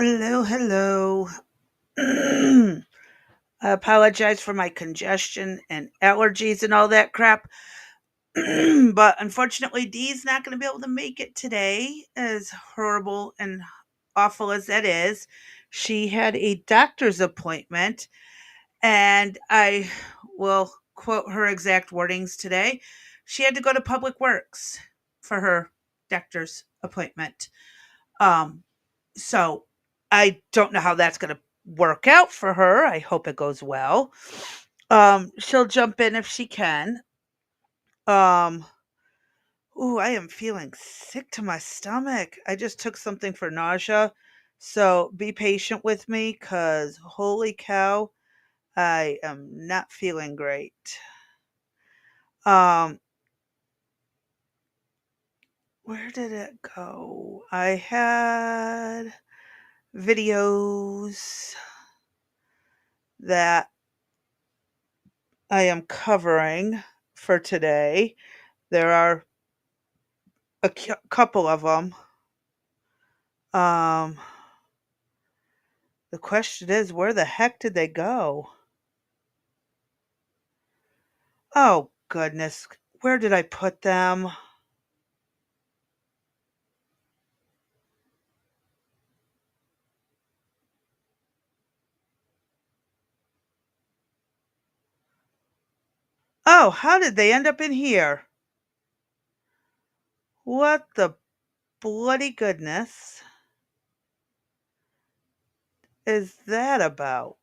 Hello, hello. I apologize for my congestion and allergies and all that crap. But unfortunately, Dee's not going to be able to make it today, as horrible and awful as that is. She had a doctor's appointment, and I will quote her exact wordings today. She had to go to Public Works for her doctor's appointment. Um, So I don't know how that's going to work out for her. I hope it goes well. She'll jump in if she can. Um, ooh, I am feeling sick to my stomach. I just took something for nausea. So be patient with me because holy cow, I am not feeling great. Um, where did it go? I had videos that I am covering for today. There are couple of them. Um, the question is, where the heck did they go? Oh, goodness. Where did I put them? Oh, how did they end up in here? What the bloody goodness is that about?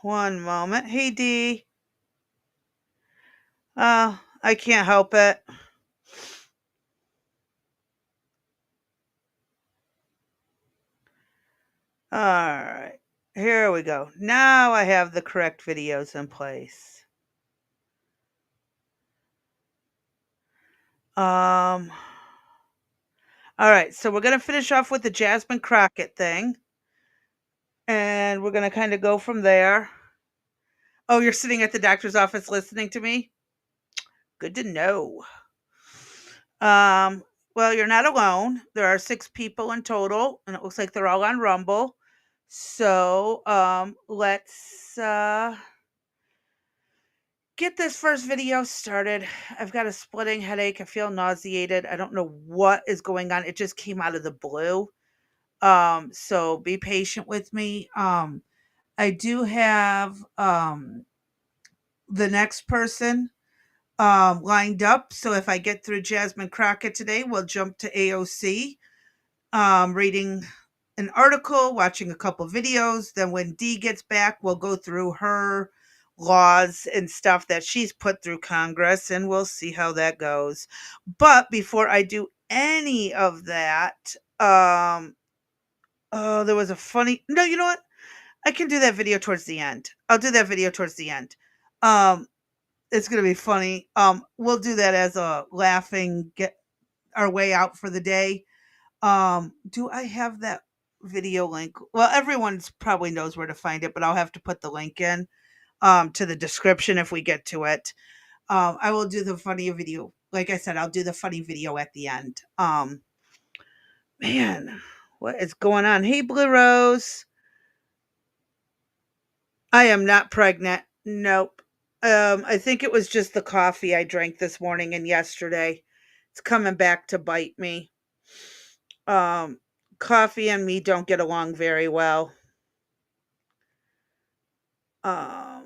One moment. Hey, Dee. I can't help it. All right. Here we go. Now I have the correct videos in place. Um, all right. So we're going to finish off with the Jasmine Crocket thing. And we're going to kind of go from there. Oh, you're sitting at the doctor's office listening to me? Good to know. Um, well, you're not alone. There are 6 people in total, and it looks like they're all on Rumble. So, let's get this first video started. I've got a splitting headache. I feel nauseated. I don't know what is going on. It just came out of the blue. So be patient with me. I do have the next person lined up. So if I get through Jasmine Crocket today, we'll jump to AOC, reading an article, watching a couple videos. Then when Dee gets back, we'll go through her laws and stuff that she's put through Congress, and we'll see how that goes. But before I do any of that, oh, there was a funny. No, you know what? I can do that video towards the end. I'll do that video towards the end. Um, it's gonna be funny. We'll do that as a laughing get our way out for the day. Do I have that video link? Well, everyone's probably knows where to find it, but I'll have to put the link in to the description if we get to it. I will do the funny video. Like I said, I'll do the funny video at the end. Man, what is going on? Hey, Blue Rose. I am not pregnant. Nope. I think it was just the coffee I drank this morning and yesterday. It's coming back to bite me. Um, Coffee and me don't get along very well. Boom,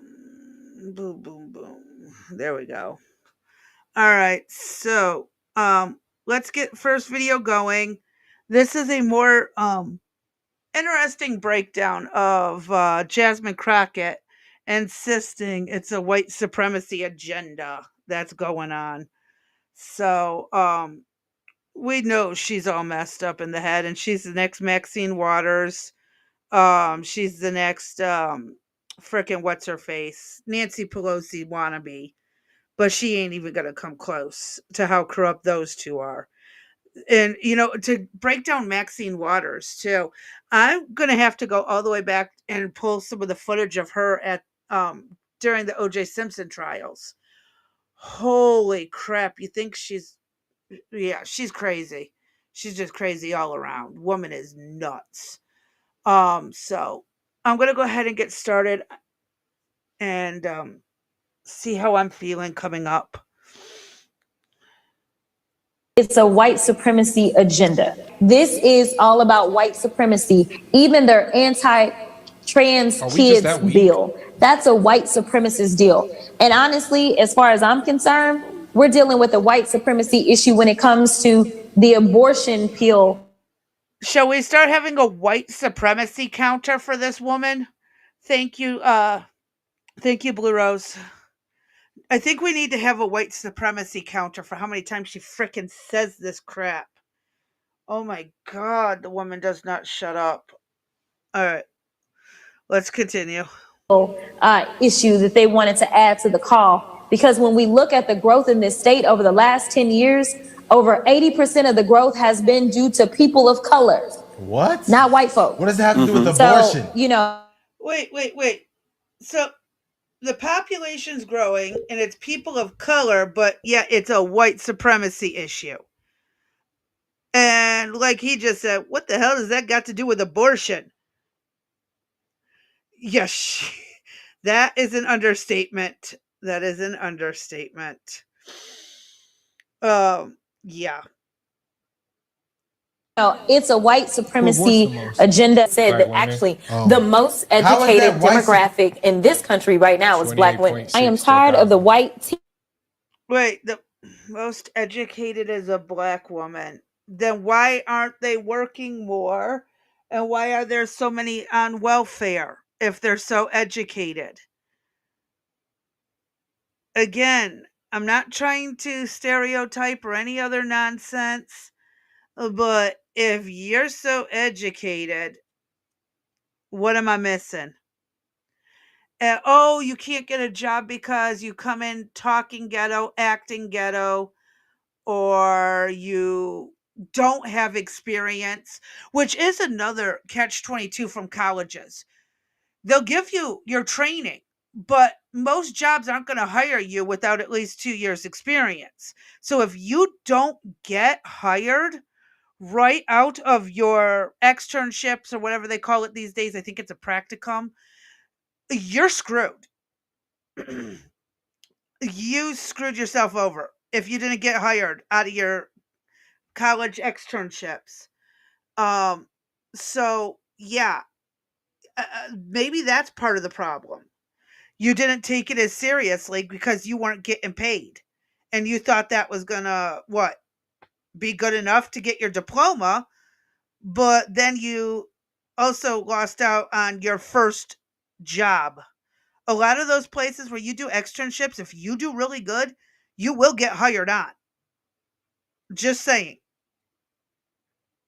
boom, boom. There we go. All right. So, let's get first video going. This is a more interesting breakdown of Jasmine Crocket insisting it's a white supremacy agenda that's going on. So, we know she's all messed up in the head, and she's the next Maxine Waters. She's the next frickin' what's her face? Nancy Pelosi wannabe. But she ain't even gonna come close to how corrupt those two are. And to break down Maxine Waters too, I'm gonna have to go all the way back and pull some of the footage of her at during the O.J. Simpson trials. Holy crap! You think she's crazy. She's just crazy all around. Woman is nuts. So I'm gonna go ahead and get started and see how I'm feeling coming up. It's a white supremacy agenda. This is all about white supremacy. Even their anti trans Are we just kids that weak? bill, that's a white supremacist deal. And honestly, as far as I'm concerned, we're dealing with a white supremacy issue when it comes to the abortion pill. Shall we start having a white supremacy counter for this woman? Thank you, thank you, Blue Rose. I think we need to have a white supremacy counter for how many times she frickin' says this crap. Oh my god, the woman does not shut up. Alright, let's continue. Issue that they wanted to add to the call. Because when we look at the growth in this state over the last 10 years, over 80% of the growth has been due to people of color, What? not white folk. What does that have to do with So, abortion? Wait. So the population's growing and it's people of color, but yeah, it's a white supremacy issue. And like he just said, what the hell does that got to do with abortion? Yes, that is an understatement. That is an understatement. Yeah. it's a white supremacy agenda said Black that women. actually Oh. the most How is educated that white demographic in this country right now is black women. I am 28.6 tired of the 1,000. white Wait, the most educated is a black woman. Then why aren't they working more? And why are there so many on welfare if they're so educated? Again, I'm not trying to stereotype or any other nonsense, but if you're so educated, what am I missing? Oh, you can't get a job because you come in talking ghetto, acting ghetto, or you don't have experience, which is another catch 22 from colleges. They'll give you your training, but most jobs aren't going to hire you without at least 2 years experience. So if you don't get hired right out of your externships or whatever they call it these days, I think it's a practicum, you're screwed. You screwed yourself over if you didn't get hired out of your college externships. Um, so yeah, maybe that's part of the problem. You didn't take it as seriously because you weren't getting paid, and you thought that was gonna what be good enough to get your diploma, but then you also lost out on your first job. A lot of those places where you do externships, if you do really good, you will get hired on. Just saying.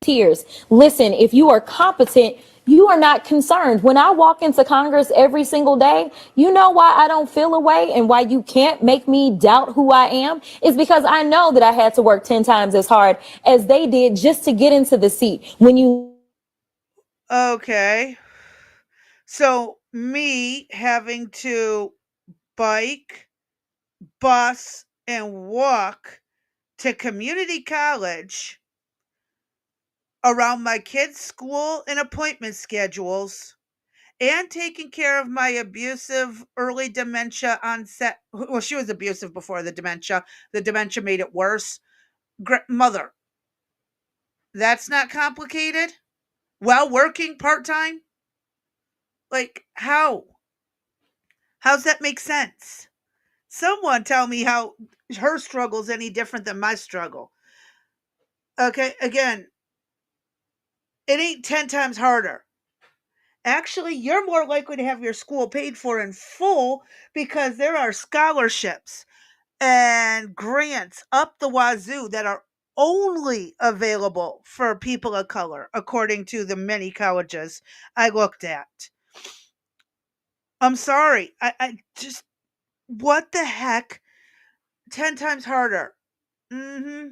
tears. Listen, if you are competent, you are not concerned. When I walk into Congress every single day, you know why I don't feel away and why you can't make me doubt who I am is because I know that I had to work 10 times as hard as they did just to get into the seat. When you Okay. So me having to bike, bus, and walk to community college around my kids' school and appointment schedules and taking care of my abusive early dementia onset. Well, she was abusive before the dementia. The dementia made it worse. Mother, that's not complicated. While working part time? Like, how? How's that make sense? Someone tell me how her struggle's any different than my struggle. Okay, again, it ain't 10 times harder. Actually, you're more likely to have your school paid for in full because there are scholarships and grants up the wazoo that are only available for people of color, according to the many colleges I looked at. I'm sorry. I just, what the heck? 10 times harder. Mm hmm.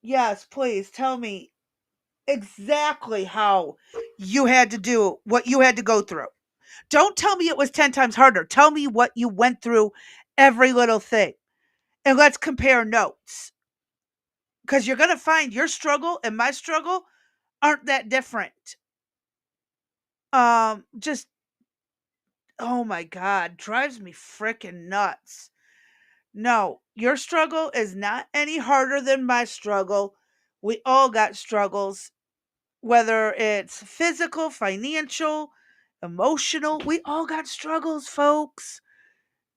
Yes, please tell me exactly how you had to do what you had to go through. Don't tell me it was 10 times harder. Tell me what you went through, every little thing. And let's compare notes. Because you're going to find your struggle and my struggle aren't that different. Just, oh my God, drives me freaking nuts. No, your struggle is not any harder than my struggle. We all got struggles, whether it's physical, financial, emotional. We all got struggles, folks.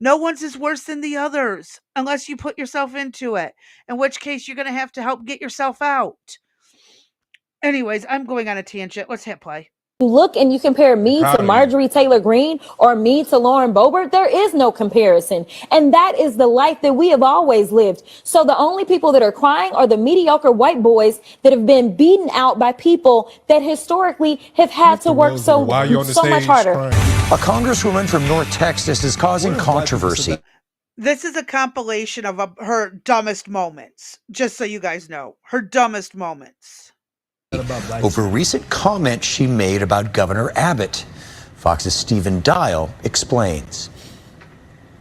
No one's is worse than the others unless you put yourself into it, in which case you're going to have to help get yourself out. Anyways, I'm going on a tangent. Let's hit play. You look and you compare I'm me proud to of you. Marjorie Taylor Greene or me to Lauren Boebert, there is no comparison. And that is the life that we have always lived. So the only people that are crying are the mediocre white boys that have been beaten out by people that historically have had to work so much harder. A congresswoman from North Texas is causing controversy. This is a compilation of her dumbest moments, just so you guys know. Her dumbest moments. Over recent comments she made about Governor Abbott. Fox's Stephen Dial explains.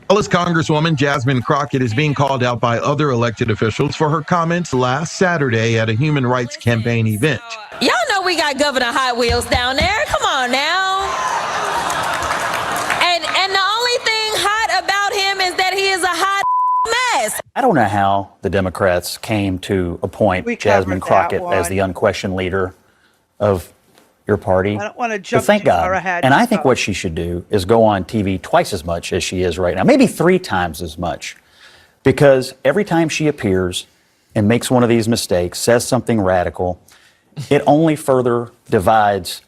Dallas Congresswoman Jasmine Crocket is being called out by other elected officials for her comments last Saturday at a human rights campaign event. Y'all know we got Governor Hot Wheels down there. Come on now. And the only thing hot about him is that he is a hot mess. I don't know how the Democrats came to appoint Jasmine Crocket as the unquestioned leader of your party. I don't want to jump thank too far God. ahead. And I think what she should do is go on TV twice as much as she is right now, maybe 3 times as much, because every time she appears and makes one of these mistakes, says something radical, it only further divides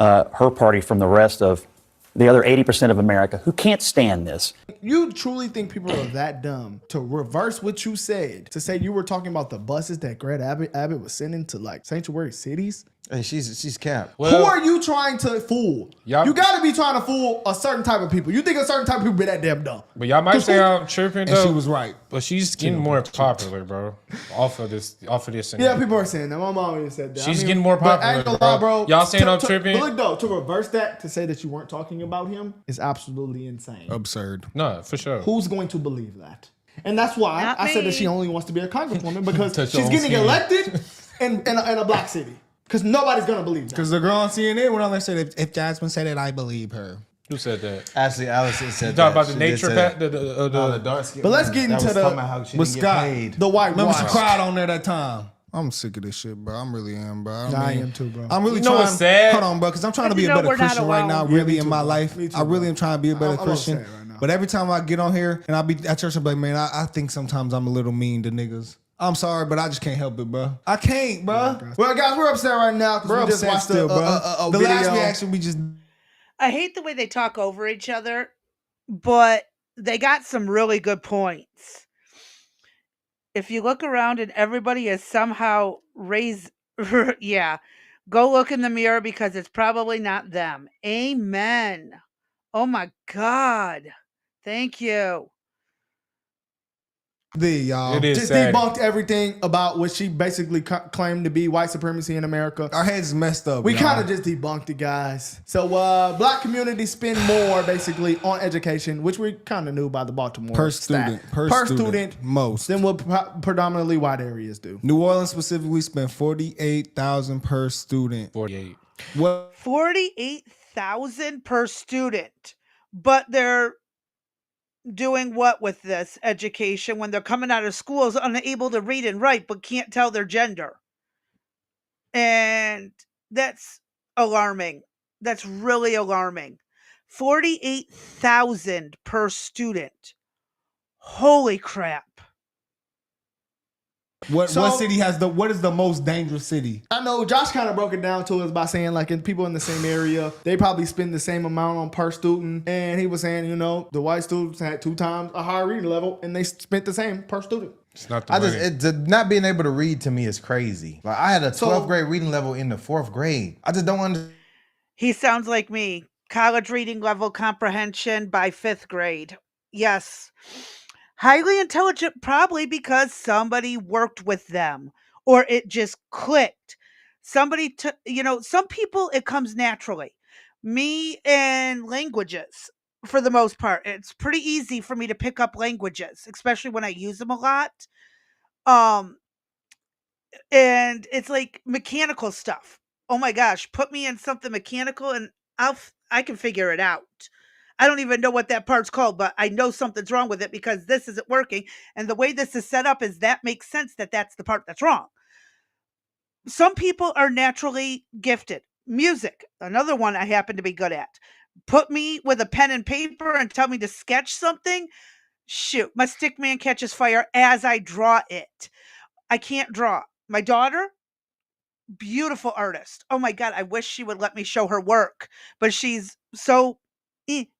her party from the rest of the other 80% of America who can't stand this. You truly think people are that dumb to reverse what you said, to say you were talking about the buses that Greg Abbott was sending to like sanctuary cities? Hey, she's capped. Who are you trying to fool? You got to be trying to fool a certain type of people. You think a certain type of people be that damn dumb? But y'all might say I'm tripping though. And she was right. But she's getting more popular, bro. Off of this. Yeah, people are saying that. My mom even said that. She's getting more popular, I ain't gonna lie, bro. Y'all saying I'm tripping? But look though, to reverse that, to say that you weren't talking about him is absolutely insane. Absurd. No, for sure. Who's going to believe that? And that's why Not I said me. that she only wants to be a congresswoman because Touch your she's own getting skin. elected in a black city. Because nobody's going to believe that. Because the girl on CNN went on there and said, if Jasmine said it, I believe her. Who said that? Ashley Allison said You talking about the nature pack? the dark skin. But let's get into with Scott. The white Remember she wash. cried on there that time. I'm sick of this shit, bro. I really am, bro. I am too, bro. I'm really You know trying. what's sad? Hold on, bro, because I'm trying to But be you a know better we're not Christian right now, alone. really me in too, my bro. life. Me too, I really am trying to be a better I'm Christian. upset right now. But every time I get on here and I be at church, I'm like, man, I think sometimes I'm a little mean to niggas. I'm sorry, but I just can't help it, bro. I can't, bro. Well, guys, we're upset right now because We're we just upset watched still, bro. a The video. last reaction we just. I hate the way they talk over each other, but they got some really good points. If you look around and everybody is somehow raised, yeah, go look in the mirror because it's probably not them. Amen. Oh my God. Thank you. Y'all. It is Just sad. debunked everything about what she basically claimed to be white supremacy in America. Our heads messed up. We y'all. kind of just debunked it, guys. So, black communities spend more basically on education, which we kind of knew by the Baltimore Per stat. student. Per student. Most. than what predominantly white areas do. New Orleans specifically spent $48,000 per student. 48. What? 48,000 per student. But they're doing what with this education when they're coming out of schools unable to read and write but can't tell their gender? And that's alarming. That's really alarming. 48,000 per student. Holy crap. What So- city has what is the most dangerous city? I know Josh kind of broke it down to us by saying like in people in the same area, they probably spend the same amount on per student. And he was saying, you know, the white students had 2 times a higher reading level and they spent the same per student. It's not the money. Not being able to read to me is crazy. Like I had a 12th grade reading level in the 4th grade. I just don't understand. He sounds like me. College reading level comprehension by 5th grade. Yes. Highly intelligent, probably because somebody worked with them or it just clicked. Somebody, some people, it comes naturally. Me and languages for the most part. It's pretty easy for me to pick up languages, especially when I use them a lot. Um, and it's like mechanical stuff. Oh my gosh, put me in something mechanical and I can figure it out. I don't even know what that part's called, but I know something's wrong with it because this isn't working. And the way this is set up is that makes sense that that's the part that's wrong. Some people are naturally gifted. Music, another one I happen to be good at. Put me with a pen and paper and tell me to sketch something. Shoot, my stick man catches fire as I draw it. I can't draw. My daughter, beautiful artist. Oh my god, I wish she would let me show her work, but she's so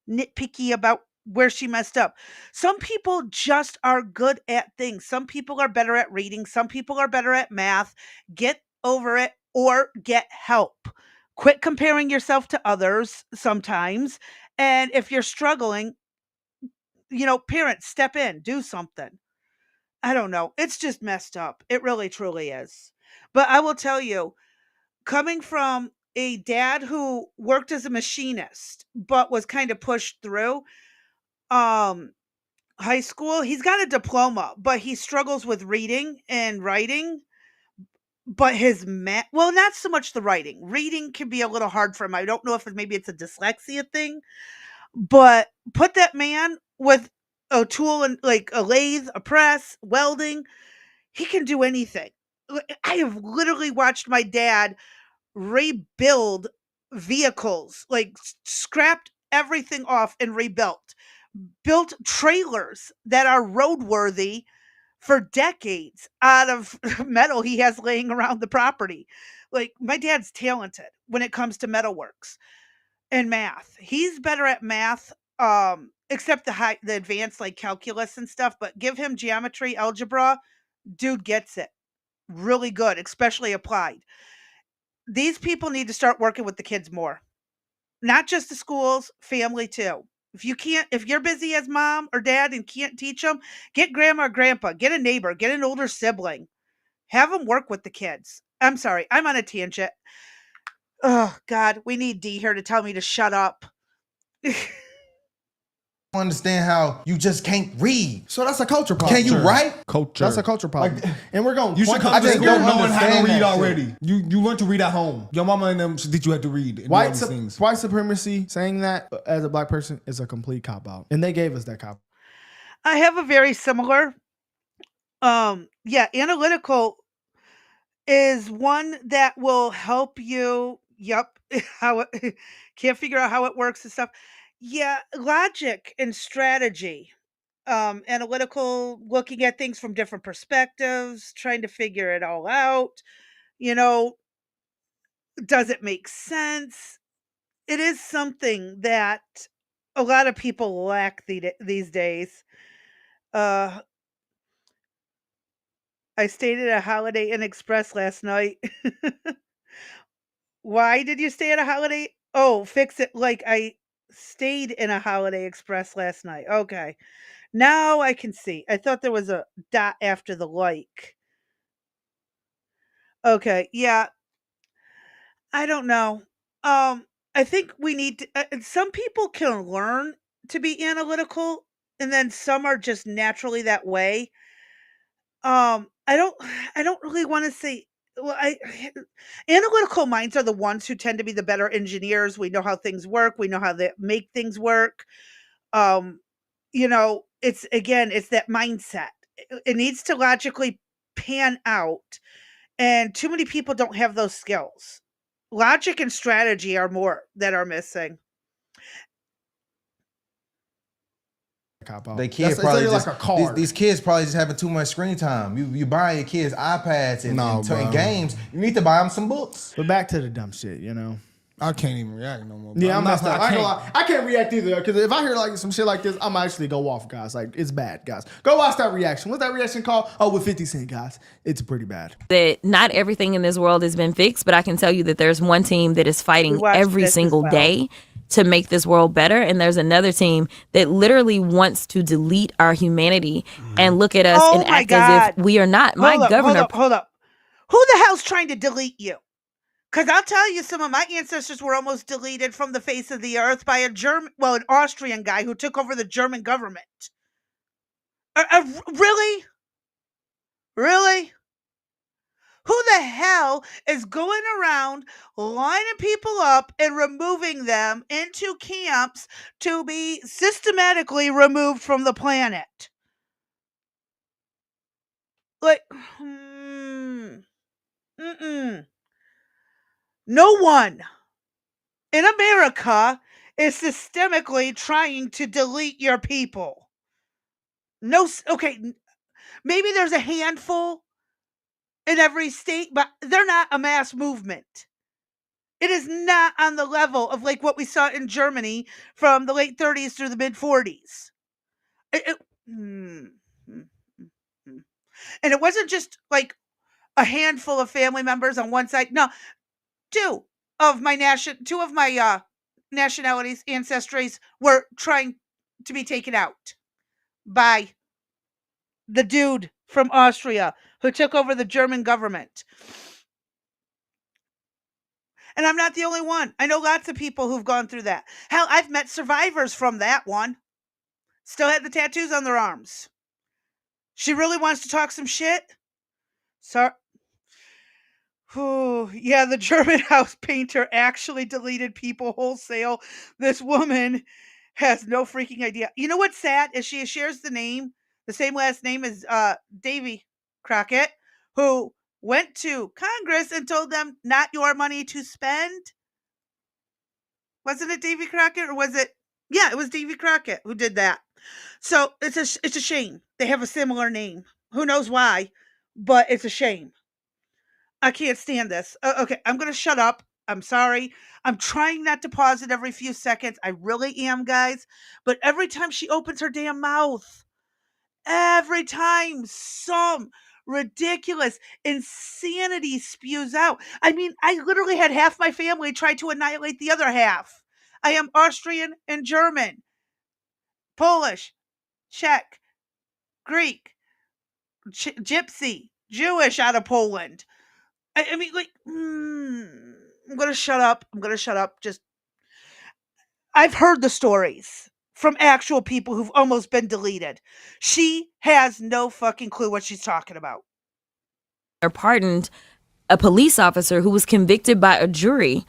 nitpicky about where she messed up. Some people just are good at things. Some people are better at reading, some people are better at math. Get over it or get help. Quit comparing yourself to others sometimes. And if you're struggling, parents step in, do something. I don't know. It's just messed up. It really truly is. But I will tell you, coming from a dad who worked as a machinist but was kind of pushed through um high school, he's got a diploma, but he struggles with reading and writing. But his math, well, not so much the writing. Reading can be a little hard for him. I don't know if maybe it's a dyslexia thing, but put that man with a tool and like a lathe, a press, welding, he can do anything. I have literally watched my dad rebuild vehicles, like scrapped everything off and rebuilt, built trailers that are roadworthy for decades out of metal he has laying around the property. Like my dad's talented when it comes to metalworks and math. He's better at math, except the advanced like calculus and stuff, but give him geometry, algebra, dude gets it. Really good, especially applied. These people need to start working with the kids more. Not just the schools, family too. If you're busy as mom or dad and can't teach them, get grandma or grandpa, get a neighbor, get an older sibling. Have them work with the kids. I'm sorry, I'm on a tangent. Oh God, we need D here to tell me to shut up. Understand how you just can't read. So that's a culture problem. Can you write? Culture. That's a culture problem. Like, and we're going. You should come I to just school don't knowing how to understand read that already. You learn to read at home. Your mama and them should teach you how to read. And do all these things. White supremacy, saying that as a black person is a complete cop out, and they gave us that cop. I have a very similar. Yeah, analytical is one that will help you. Yep, how it can't figure out how it works and stuff. Yeah, logic and strategy. Analytical, looking at things from different perspectives, trying to figure it all out. You know, does it make sense? It is something that a lot of people lack these days. Uh, I stayed at a Holiday Inn Express last night. Why did you stay at a Holiday? Oh, fix it like I stayed in a Holiday Express last night. Okay. Now I can see. I thought there was a dot after the like. Okay. Yeah. I don't know. I think we need to, some people can learn to be analytical and then some are just naturally that way. I don't I don't really want to say well, I analytical minds are the ones who tend to be the better engineers. We know how things work. We know how they make things work. Um, it's again, it's that mindset. It needs to logically pan out, and too many people don't have those skills. Logic and strategy are more that are missing. Cop out. They kids That's probably like just a car. these kids probably just having too much screen time. You buy your kids iPads and games. You need to buy them some books. But back to the dumb shit, I can't even react no more. Yeah, I'm not. messed up. I can't react either because if I hear like some shit like this, I'm actually go off, guys. Like it's bad, guys. Go watch that reaction. What's that reaction called? Oh, with 50 Cent, guys. It's pretty bad. That not everything in this world has been fixed, but I can tell you that there's one team that is fighting every single day to make this world better, and there's another team that literally wants to delete our humanity and look at us and act as if we are not. Hold up. Who the hell's trying to delete you? Because I'll tell you, some of my ancestors were almost deleted from the face of the earth by an Austrian guy who took over the German government. Really? Really? Who the hell is going around lining people up and removing them into camps to be systematically removed from the planet? Like, no one in America is systemically trying to delete your people. No, okay, maybe there's a handful in every state, but they're not a mass movement. It is not on the level of like what we saw in Germany from the late 30s through the mid 40s. And it wasn't just like a handful of family members on one side. No, two of my nationalities, ancestries were trying to be taken out by the dude from Austria who took over the German government. And I'm not the only one. I know lots of people who've gone through that. Hell, I've met survivors from that one. Still had the tattoos on their arms. She really wants to talk some shit? Sorry. Oh, yeah, the German house painter actually deleted people wholesale. This woman has no freaking idea. You know what's sad is she shares the same last name as Davy Crockett, who went to Congress and told them not your money to spend. Wasn't it Davy Crockett or was it? Yeah, it was Davy Crockett who did that. So it's a shame. They have a similar name. Who knows why, but it's a shame. I can't stand this. Okay, I'm going to shut up. I'm sorry. I'm trying not to pause it every few seconds. I really am, guys. But every time she opens her damn mouth, every time some ridiculous insanity spews out. I mean, I literally had half my family try to annihilate the other half. I am Austrian and German, Polish, Czech, Greek, Gypsy, Jewish out of Poland. I mean, like, I'm going to shut up. Just, I've heard the stories from actual people who've almost been deleted. She has no fucking clue what she's talking about. Or pardoned a police officer who was convicted by a jury.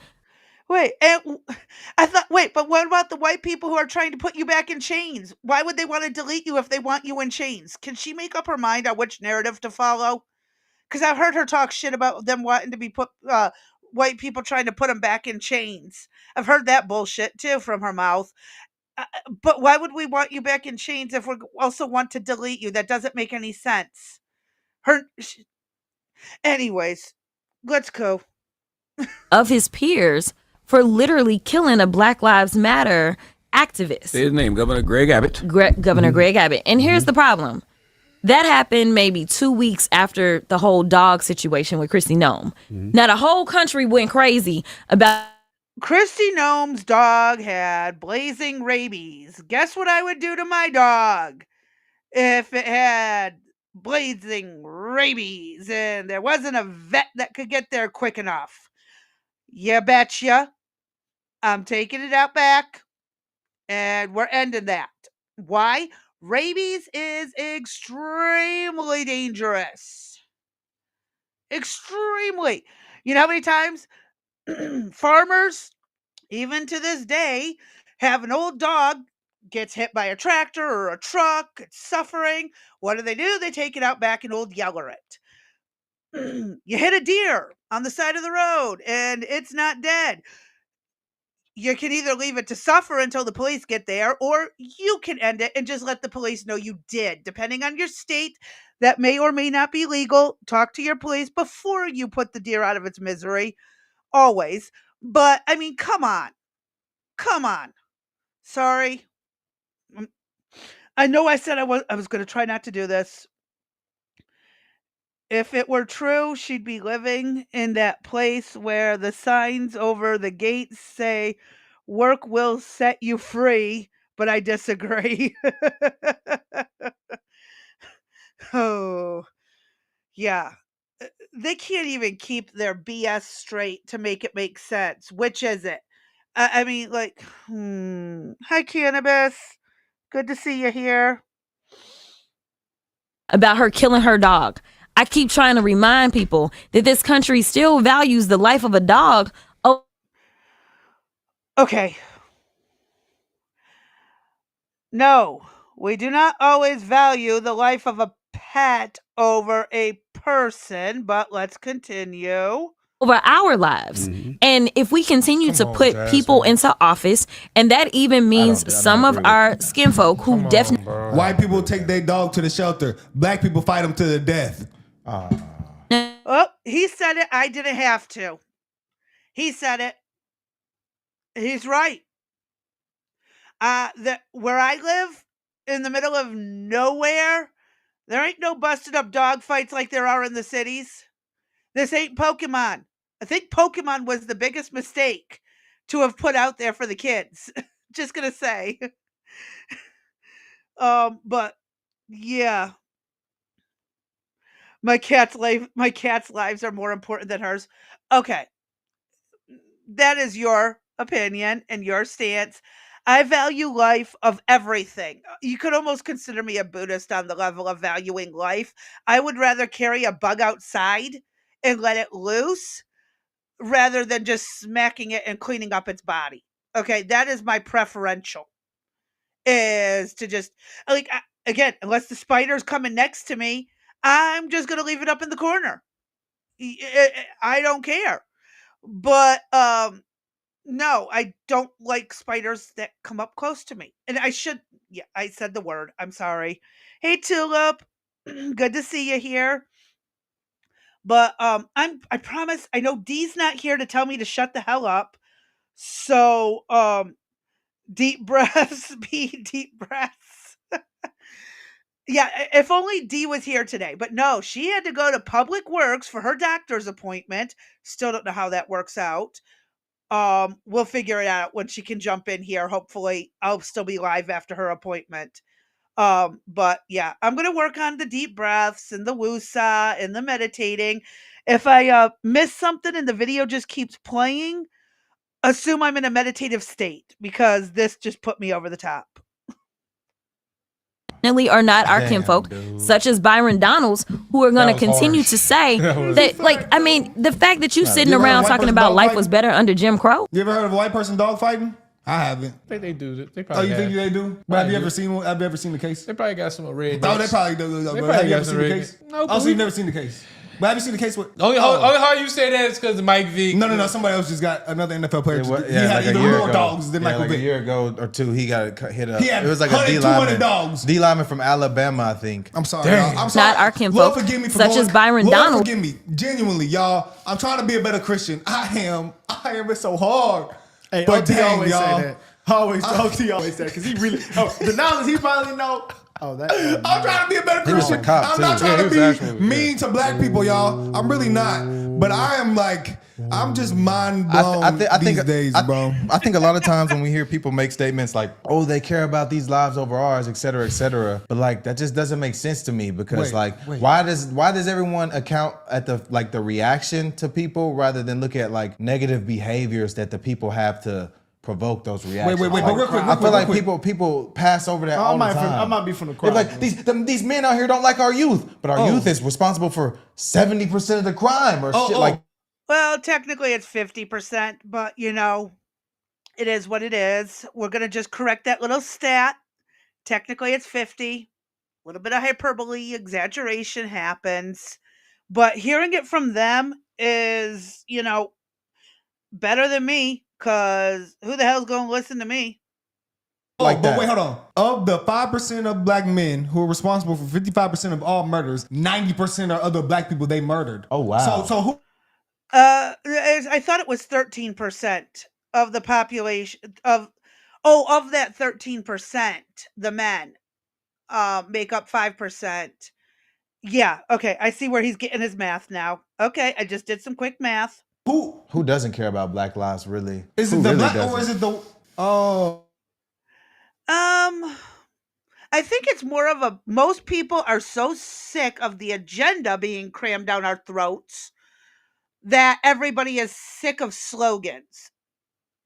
Wait, but what about the white people who are trying to put you back in chains? Why would they want to delete you if they want you in chains? Can she make up her mind on which narrative to follow? Because I've heard her talk shit about them wanting to be white people trying to put them back in chains. I've heard that bullshit too from her mouth. But why would we want you back in chains if we also want to delete you? That doesn't make any sense. Anyways, let's go. Of his peers for literally killing a Black Lives Matter activist. Say his name, Governor Greg Abbott. Governor Greg Abbott. And here's the problem. That happened maybe 2 weeks after the whole dog situation with Kristi Noem. Now, the whole country went crazy about Kristi Noem's dog had blazing rabies. Guess what I would do to my dog if it had blazing rabies and there wasn't a vet that could get there quick enough? You betcha. I'm taking it out back and we're ending that. Why? Rabies is extremely dangerous. Extremely. You know how many times farmers, even to this day, have an old dog gets hit by a tractor or a truck, it's suffering. What do? They take it out back and old yeller it. You hit a deer on the side of the road and it's not dead. You can either leave it to suffer until the police get there, or you can end it and just let the police know you did. Depending on your state, that may or may not be legal. Talk to your police before you put the deer out of its misery. Always. But, I mean, come on. Come on. Sorry. I know I said I was going to try not to do this. If it were true, she'd be living in that place where the signs over the gates say, "Work will set you free," but I disagree. Oh, yeah. they can't even keep their BS straight to make it make sense. Which is it? I mean, like, hi, Cannabis. Good to see you here. About her killing her dog. I keep trying to remind people that this country still values the life of a dog. Oh, okay. No, we do not always value the life of a pet over a person, but let's continue. Over our lives. And if we continue to put people into office, and that even means some of our skin folk who definitely. White people take their dog to the shelter. Black people fight them to the death. Oh, he said it. I didn't have to. He said it. He's right. Where I live, in the middle of nowhere, there ain't no busted up dog fights like there are in the cities. This ain't Pokemon. I think Pokemon was the biggest mistake to have put out there for the kids. Just gonna say. But yeah. My cat's lives are more important than hers. Okay. That is your opinion and your stance. I value life of everything. You could almost consider me a Buddhist on the level of valuing life. I would rather carry a bug outside and let it loose rather than just smacking it and cleaning up its body. Okay, that is my preferential. Is to just like again, unless the spider's coming next to me, I'm just gonna leave it up in the corner. I don't care. But no, I don't like spiders that come up close to me. And I said the word. I'm sorry. Hey Tulip, good to see you here. But I promise I know Dee's not here to tell me to shut the hell up. So deep breaths, be deep breaths. Yeah, if only Dee was here today. But no, she had to go to Public Works for her doctor's appointment. Still don't know how that works out. We'll figure it out when she can jump in here. Hopefully, I'll still be live after her appointment. But yeah, I'm gonna work on the deep breaths and the woosah and the meditating. If I miss something and the video just keeps playing, assume I'm in a meditative state because this just put me over the top. Are not our kinfolk, such as Byron Donalds, who are going to continue to say that, like, I mean, the fact that you sitting around talking about life was better under Jim Crow. You ever heard of a white person dog fighting? I haven't. I think they do. They Oh, probably you think they do? But have you ever seen one? Have you ever seen the case? They probably got some red. Oh, they probably do. They Have you ever got seen some the red. case? No, Oh, so you've never seen the case? But have you seen the case with? Only how you say that is because of Mike Vick. No. Somebody else just got another NFL player. He had like even a year more ago. dogs than Michael like Vick. a year ago or two, he got hit up. He had it was like a 100, D 200 lineman. dogs. D lineman from Alabama, I think. I'm sorry, y'all. I'm sorry. Not our kinfolk, Lord forgive me for such as Byron Lord Donald. forgive me, genuinely, y'all. I'm trying to be a better Christian. I am. It's so hard. Hey, but OT dang, always y'all. say that. OT always say that because he really. The knowledge he finally know. Oh, that. I'm trying to be a better He was Christian. a cop, I'm not too. trying Yeah, to he was actually- be mean to black people, y'all. I'm really not. But I am like, I'm just mind blown these days, bro. I think a lot of times when we hear people make statements like, "Oh, they care about these lives over ours," et cetera, but like that just doesn't make sense to me because Wait. why does everyone account at the reaction to people rather than look at like negative behaviors that the people have to provoke those reactions? Wait, Like, but real quick, I feel like real quick. people pass over that all the time. I might be from the They're crowd. like these men out here don't like our youth, but our youth is responsible for 70% of the crime or shit like. Well, technically it's 50%, but it is what it is. We're going to just correct that little stat. Technically it's 50. A little bit of hyperbole, exaggeration happens. But hearing it from them is, better than me because who the hell's going to listen to me? But wait, hold on. Of the 5% of black men who are responsible for 55% of all murders, 90% are other black people they murdered. Oh, wow. So who? I thought it was 13% of the population of that 13%, the men make up 5%. Yeah, okay, I see where he's getting his math now. Okay, I just did some quick math. Who doesn't care about Black lives really? Is it the black or is it the? Oh. I think it's more of a most people are so sick of the agenda being crammed down our throats that everybody is sick of slogans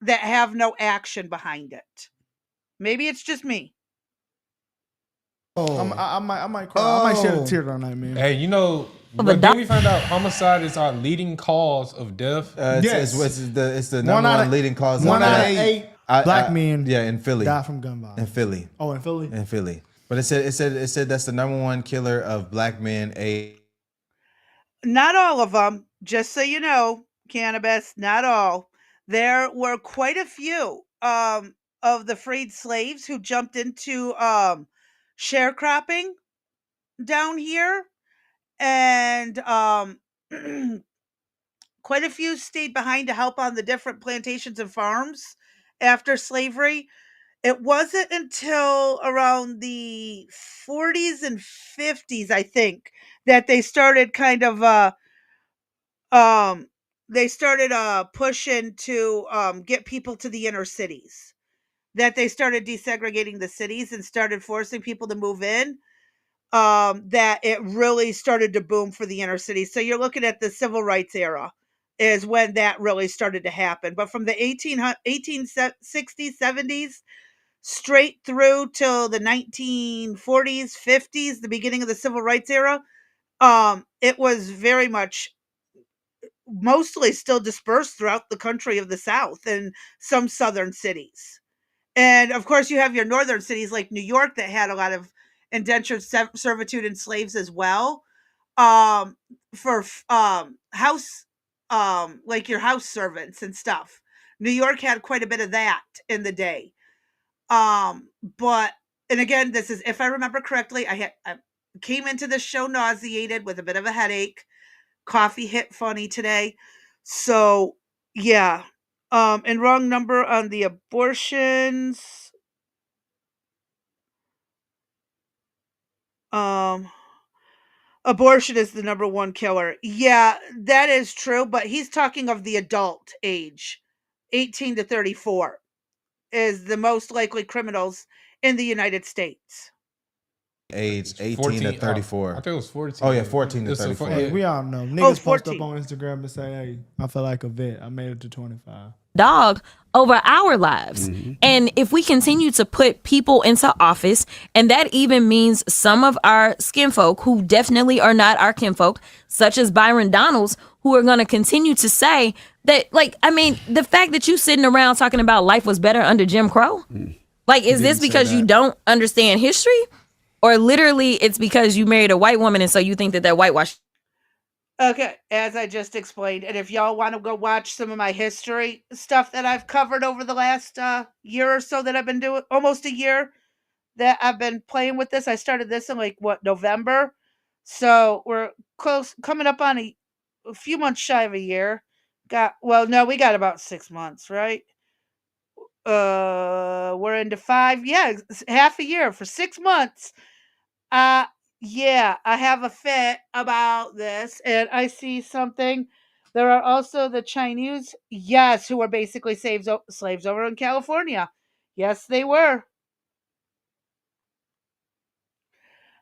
that have no action behind it. Maybe it's just me. I might cry. I might shed a tear on that, man. Hey, you know, but then we found out homicide is our leading cause of death. Yes. It's the number one leading cause of death. 1 out of 8 black men in Philly die from gun violence. In Philly. Oh, in Philly? In Philly. But it said that's the number one killer of black men age. Not all of them, just so you know, cannabis, not all. There were quite a few of the freed slaves who jumped into sharecropping down here, and quite a few stayed behind to help on the different plantations and farms after slavery. It wasn't until around the 40s and 50s, I think, that they started kind of pushing to get people to the inner cities. That they started desegregating the cities and started forcing people to move in. That it really started to boom for the inner cities. So you're looking at the civil rights era is when that really started to happen. But from the 1860s, 70s, straight through till the 1940s, 50s, the beginning of the civil rights era, it was very much mostly still dispersed throughout the country of the South and some southern cities. And of course, you have your northern cities like New York that had a lot of indentured servitude and slaves as well. For house, like your house servants and stuff. New York had quite a bit of that in the day. But and again, this is if I remember correctly, I came into this show nauseated with a bit of a headache. Coffee hit funny today. So yeah. And wrong number on the abortions. Abortion is the number one killer. Yeah, that is true, but he's talking of the adult age. 18 to 34 is the most likely criminals in the United States. Age 18 to 34. I think it was 14. Oh yeah, 14 to 34. Hey, we all know. Niggas post up on Instagram and say, hey, I feel like a vet. I made it to 25. Dog over our lives. And if we continue to put people into office, and that even means some of our skinfolk who definitely are not our kinfolk, such as Byron Donalds, who are going to continue to say that, like, I mean, the fact that you sitting around talking about life was better under Jim Crow, like, is this because you don't understand history? Or literally it's because you married a white woman and so you think that whitewash. Okay, as I just explained, and if y'all want to go watch some of my history stuff that I've covered over the last year or so that I've been doing, almost a year that I've been playing with this. I started this in November. So we're coming up on a few months shy of a year. We got about 6 months, right? We're into 5, half a year for 6 months. Yeah, I have a fit about this, and I see something. There are also the Chinese, yes, who are basically slaves over in California. Yes, they were.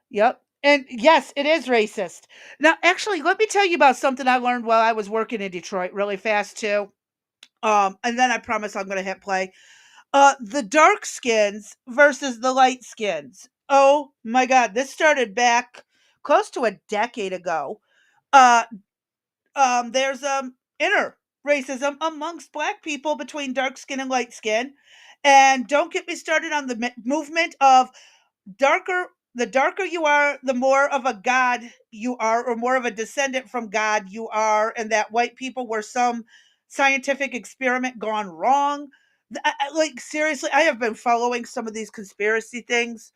Yep. And yes, it is racist. Now, actually, let me tell you about something I learned while I was working in Detroit really fast, too. And then I promise I'm going to hit play. The dark skins versus the light skins. Oh my God, this started back close to a decade ago. Uh, there's inner racism amongst black people between dark skin and light skin, and don't get me started on the movement of darker. The darker you are, the more of a god you are, or more of a descendant from God you are, and that white people were some scientific experiment gone wrong. Like, seriously, I have been following some of these conspiracy things.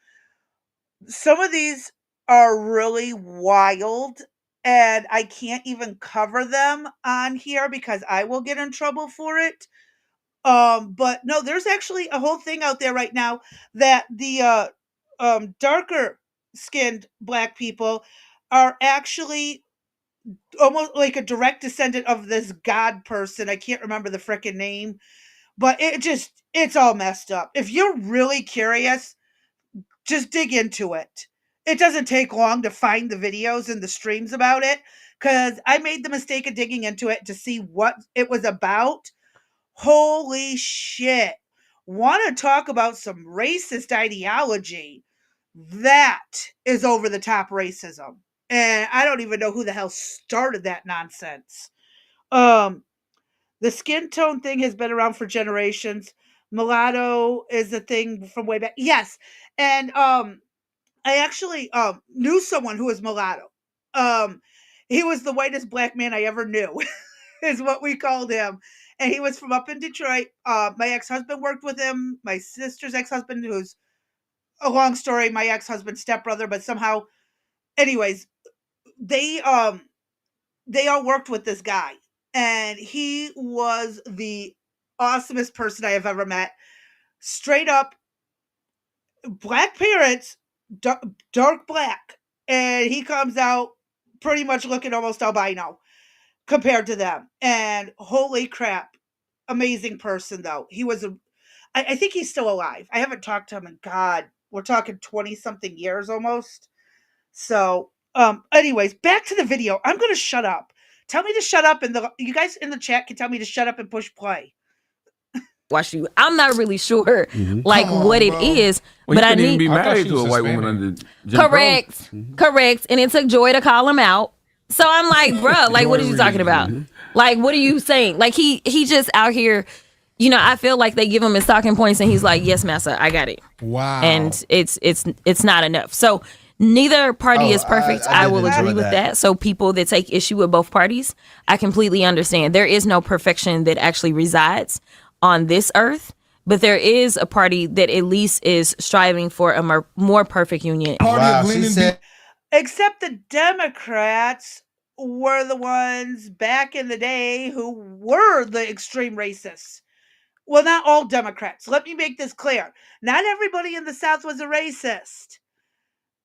Some of these are really wild, and I can't even cover them on here because I will get in trouble for it. But no, there's actually a whole thing out there right now that the darker skinned black people are actually almost like a direct descendant of this god person. I can't remember the frickin' name, but it's all messed up. If you're really curious, just dig into it. It doesn't take long to find the videos and the streams about it, because I made the mistake of digging into it to see what it was about. Holy shit. Want to talk about some racist ideology? That is over the top racism. And I don't even know who the hell started that nonsense. Um, the skin tone thing has been around for generations. Mulatto is a thing from way back. Yes. And I actually knew someone who was mulatto. Um, he was the whitest black man I ever knew, is what we called him. And he was from up in Detroit. My ex-husband worked with him. My sister's ex-husband, who's a long story, my ex-husband's stepbrother, but somehow, anyways, they all worked with this guy, and he was the awesomest person I have ever met. Straight up black parents, dark black, and he comes out pretty much looking almost albino compared to them. And holy crap, amazing person though. He was I think he's still alive. I haven't talked to him in, God, we're talking 20 something years almost. So, anyways, back to the video. I'm gonna shut up. Tell me to shut up, and you guys in the chat can tell me to shut up and push play. Watch you. I'm not really sure like what it is, but I need be married to a white woman under Jim correct, correct. And it took Joy to call him out. So I'm like, bro, like, what are you talking about? Like, what are you saying? Like, he just out here. You know, I feel like they give him his talking points, and he's like, "Yes, massa, I got it." Wow. And it's not enough. So neither party is perfect. I will agree with that. So people that take issue with both parties, I completely understand. There is no perfection that actually resides on this earth, but there is a party that at least is striving for a more perfect union. Except the Democrats were the ones back in the day who were the extreme racists. Well, not all Democrats. Let me make this clear. Not everybody in the South was a racist.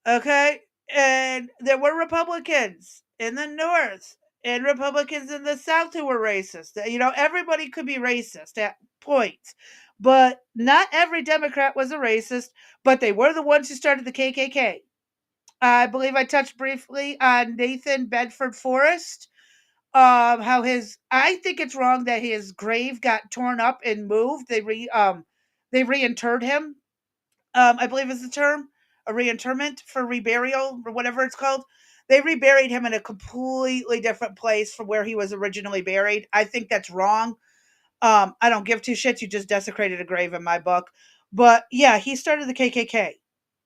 Okay? And there were Republicans in the North and Republicans in the South who were racist. You know, everybody could be racist at points. But not every Democrat was a racist, but they were the ones who started the KKK. I believe I touched briefly on Nathan Bedford Forrest. I think it's wrong that his grave got torn up and moved. They reinterred him. I believe is the term, a reinterment for reburial or whatever it's called. They reburied him in a completely different place from where he was originally buried. I think that's wrong. I don't give two shits. You just desecrated a grave in my book. But yeah, he started the KKK.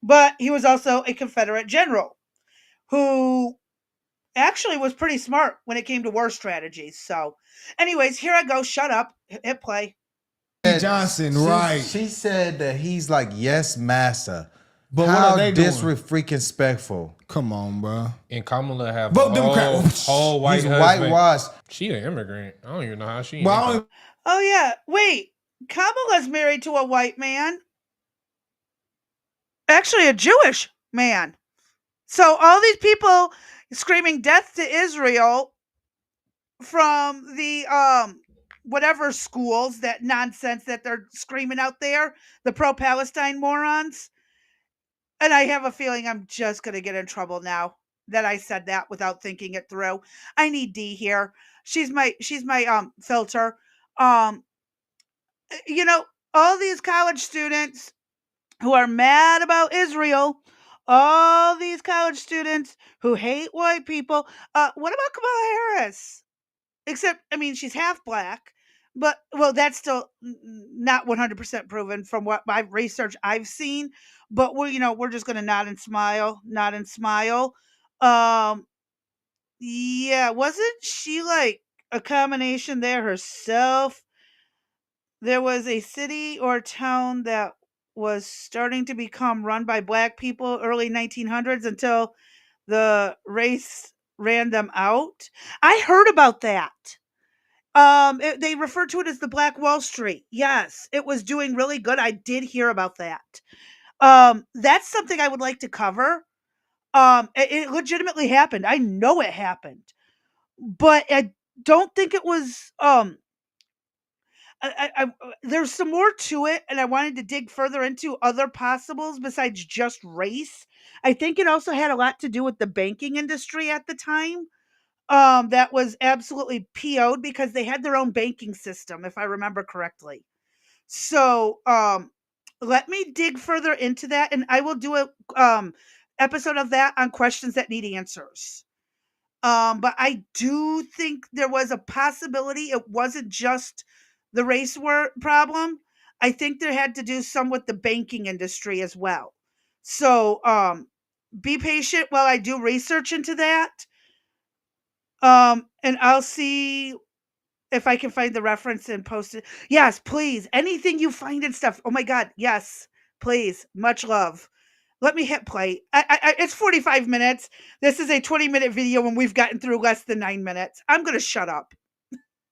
But he was also a Confederate general who actually was pretty smart when it came to war strategies. So, anyways, here I go. Shut up. Hit play. Johnson, right? She said that he's like, yes, massa. But how what are they doing? Disrespectful. Come on, bro. And Kamala have vote Democrat. Whole white He's husband. whitewashed. She an immigrant. I don't even know how she. Well, oh yeah, wait. Kamala's married to a white man. Actually, a Jewish man. So all these people screaming death to Israel from the whatever schools, that nonsense that they're screaming out there, the pro-Palestine morons. And I have a feeling I'm just going to get in trouble now that I said that without thinking it through. I need D here. She's my filter. You know, all these college students who are mad about Israel, all these college students who hate white people. What about Kamala Harris? Except, I mean, she's half black, but, well, that's still not 100% proven from what my research I've seen. But we're just going to nod and smile. Yeah, wasn't she like a combination there herself? There was a city or town that was starting to become run by black people early 1900s until the race ran them out. I heard about that. They referred to it as the Black Wall Street. Yes, it was doing really good. I did hear about that. That's something I would like to cover. It legitimately happened. I know it happened, but I don't think it was. there's some more to it, and I wanted to dig further into other possibles besides just race. I think it also had a lot to do with the banking industry at the time. That was absolutely PO'd because they had their own banking system, if I remember correctly. So, let me dig further into that, and I will do a episode of that on questions that need answers. But I do think there was a possibility it wasn't just the race war problem. I think there had to do some with the banking industry as well. So, be patient while I do research into that. And I'll see if I can find the reference and post it. Yes, please. Anything you find and stuff. Oh my God. Yes, please. Much love. Let me hit play. It's 45 minutes. This is a 20-minute video and we've gotten through less than 9 minutes. I'm going to shut up.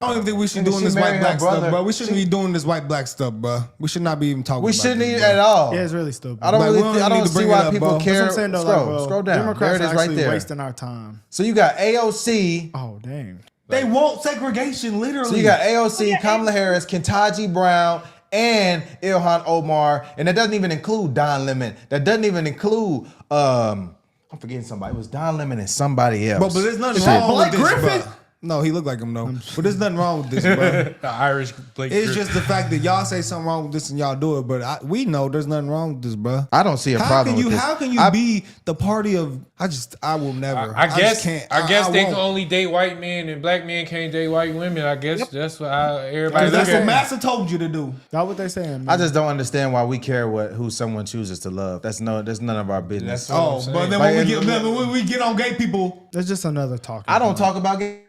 I don't even think we should be doing this white black stuff, bro. We shouldn't be doing this white black stuff, bro. We should not be even talking. We about shouldn't this, eat at all. Yeah, it's really stupid. I don't see why people care. That's what I'm saying, though, Scroll down. Democrats There it is, are right actually there. wasting our time. So you got AOC. Oh, dang. They want segregation, literally. So you got AOC, Kamala Harris, Kentaji Brown, and Ilhan Omar, and that doesn't even include Don Lemon. That doesn't even include I'm forgetting somebody. It was Don Lemon and somebody else. But there's nothing wrong with this, bro. No, he looked like him though. But there's nothing wrong with this, bro. The Irish Blake It's Griffin. just the fact that y'all say something wrong with this and y'all do it, but we know there's nothing wrong with this, bro. I don't see a problem with this. How can you be the party of? I will never. I guess can't. I guess they can won't. only date white men and black men can't date white women. I guess that's what everybody. That's look what at. Massa told you to do. That's what they saying. Man. I just don't understand why we care who someone chooses to love. That's none of our business. That's But then when we get on gay people, that's just another talk. I don't talk about gay.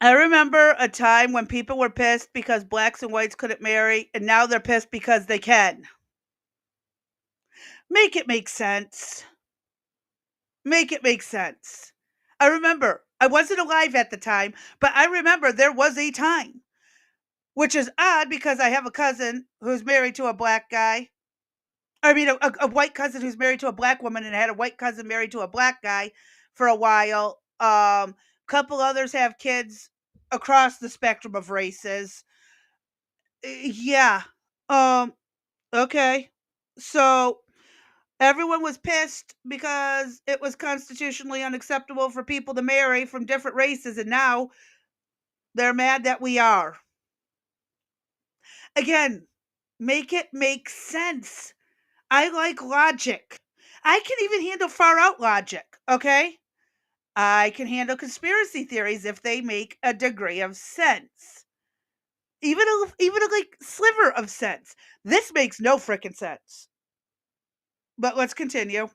I remember a time when people were pissed because blacks and whites couldn't marry, and now they're pissed because they can. Make it make sense. Make it make sense. I remember, I wasn't alive at the time, but I remember there was a time, which is odd because I have a cousin who's married to a black guy. I mean, a white cousin who's married to a black woman, and I had a white cousin married to a black guy for a while. Couple others have kids across the spectrum of races. Yeah. Okay. So everyone was pissed because it was constitutionally unacceptable for people to marry from different races, and now they're mad that we are. Again, make it make sense. I like logic. I can even handle far out logic, okay? I can handle conspiracy theories if they make a degree of sense. Even a like sliver of sense. This makes no freaking sense. But let's continue.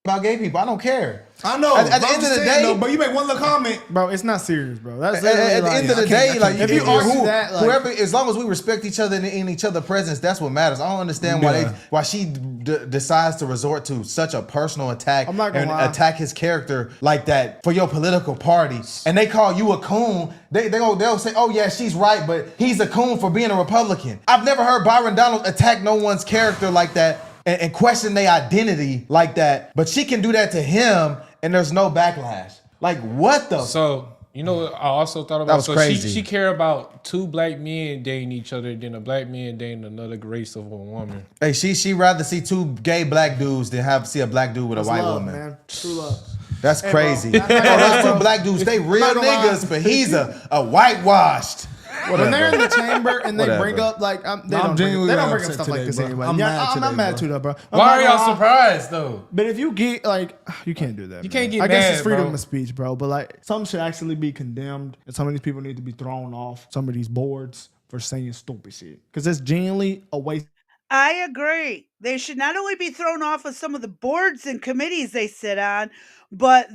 About gay people, I don't care. I know. At the end of the day, but you make one little comment, bro. It's not serious, bro. That's at the end of the day, like if you argue that, like, whoever, as long as we respect each other in each other's presence, that's what matters. I don't understand why she decides to resort to such a personal attack I'm not gonna and lie. attack his character like that for your political party. And they call you a coon. They'll say, oh yeah, she's right, but he's a coon for being a Republican. I've never heard Byron Donald attack no one's character like that. And question their identity like that, but she can do that to him, and there's no backlash. Like what the? So you know, what I also thought about. That was so crazy. She care about two black men dating each other than a black man dating another race of a woman. Hey, she rather see two gay black dudes than see a black dude with a white love, woman. man. True love. That's crazy. bro. Those two black dudes, they real not gonna lie. niggas, but he's a whitewashed. When they're in the chamber and they Whatever. bring up like they I'm don't genuinely bring up upset stuff today, like this bro. anyway. I'm Yeah, mad today, I'm mad bro. too, though, bro. Why are y'all surprised though? But if you get like, you can't do that. You can't get I guess it's mad, freedom bro. of speech, bro. But like, some should actually be condemned, and some of these people need to be thrown off some of these boards for saying stupid shit. Because it's genuinely a waste. I agree. They should not only be thrown off of some of the boards and committees they sit on, but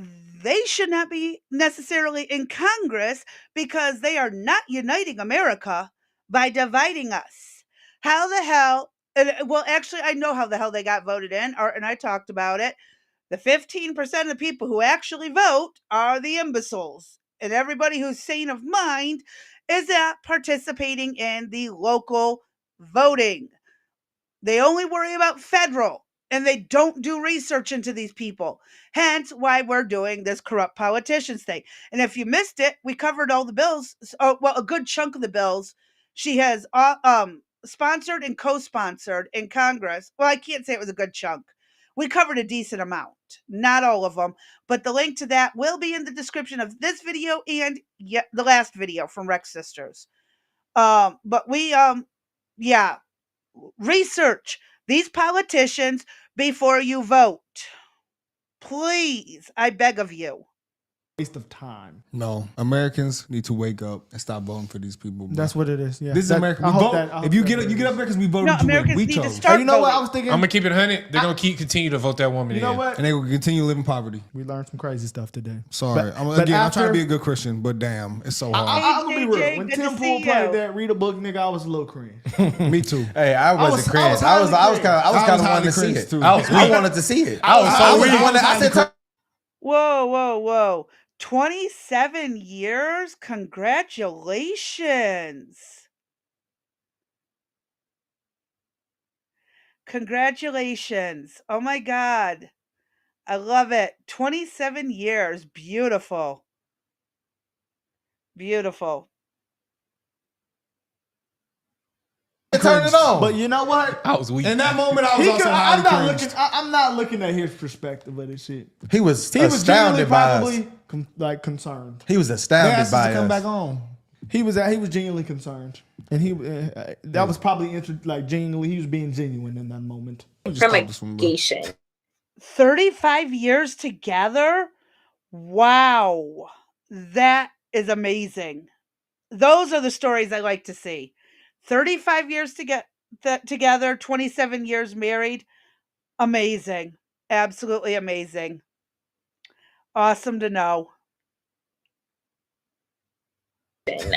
they should not be necessarily in Congress because they are not uniting America by dividing us. How the hell? Well, actually, I know how the hell they got voted in, and I talked about it. The 15% of the people who actually vote are the imbeciles, and everybody who's sane of mind is not participating in the local voting. They only worry about federal, and they don't do research into these people. Hence why we're doing this corrupt politicians thing. And if you missed it, we covered all the bills. Oh, well, a good chunk of the bills She has sponsored and co-sponsored in Congress. Well, I can't say it was a good chunk. We covered a decent amount, not all of them, but the link to that will be in the description of this video and the last video from Rex Sisters. But we yeah, research these politicians before you vote. Please, I beg of you. Waste of time. No, Americans need to wake up and stop voting for these people. Bro. That's what it is. Yeah, this is America. We vote. If you get up there because we voted. No, Americans we need chose. to start. Hey, you know what I was thinking? I'm gonna keep it 100. They're gonna continue to vote that woman. You know what? And they will continue to live in poverty. We learned some crazy stuff today. Sorry, I'm trying to be a good Christian, but damn, it's so hard. I'm gonna be real. When Tim Pool played that read a book, nigga, I was a little cringe. Me too. Hey, I wasn't cringe. I was kind of wanting to see it. I wanted to see it. I was the one that I said. Whoa. 27 years? Congratulations. Congratulations. Oh my God. I love it. 27 years. Beautiful. Beautiful. Turn it on. But you know what? I was weak. In that moment, I was also highly cringed. I'm not looking at his perspective of this shit. He was astounded by us. Like concerned. He was astounded by us. Come back on. He was genuinely concerned, and that was probably genuinely. He was being genuine in that moment. Cremation. 35 years together? Wow. That is amazing. Those are the stories I like to see. 35 years together, 27 years married. Amazing. Absolutely amazing. Awesome to know.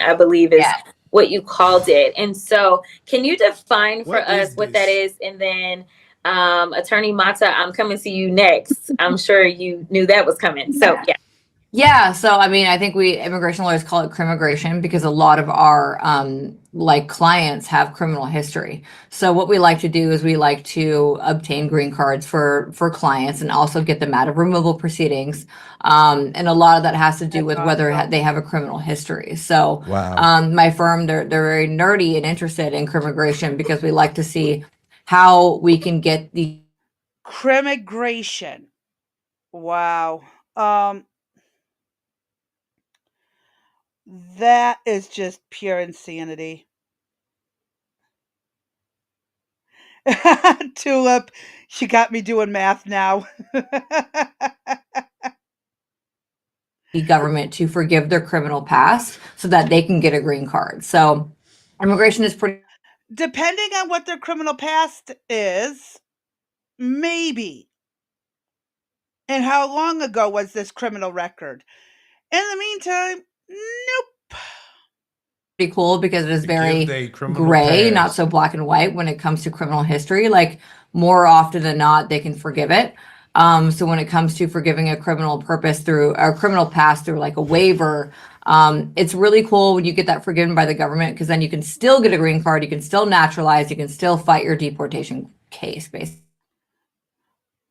I believe is what you called it. And so can you define for us what that is? And then Attorney Mata, I'm coming to you next. I'm sure you knew that was coming. So yeah. Yeah, so I mean, I think we immigration lawyers call it crimmigration because a lot of our clients have criminal history. So what we like to do is we like to obtain green cards for clients and also get them out of removal proceedings. And a lot of that has to do with whether they have a criminal history. So my firm, they're very nerdy and interested in crimmigration because we like to see how we can get the crimmigration. Wow. That is just pure insanity. Tulip, she got me doing math now. The government to forgive their criminal past so that they can get a green card. So immigration is pretty... Depending on what their criminal past is, maybe. And how long ago was this criminal record? In the meantime, nope. Pretty cool because it is very gray, not so black and white when it comes to criminal history. Like more often than not, they can forgive it. So when it comes to forgiving a criminal past through like a waiver, it's really cool when you get that forgiven by the government because then you can still get a green card, you can still naturalize, you can still fight your deportation case, basically.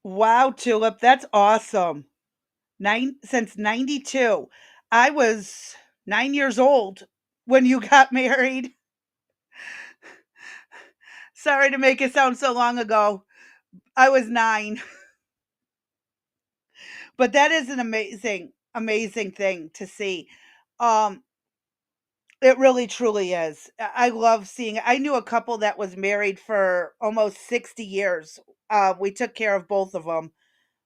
Wow, Tulip, that's awesome. Since 92. I was 9 years old when you got married. Sorry to make it sound so long ago. I was 9. But that is an amazing thing to see. It really truly is. I love seeing it. I knew a couple that was married for almost 60 years. We took care of both of them.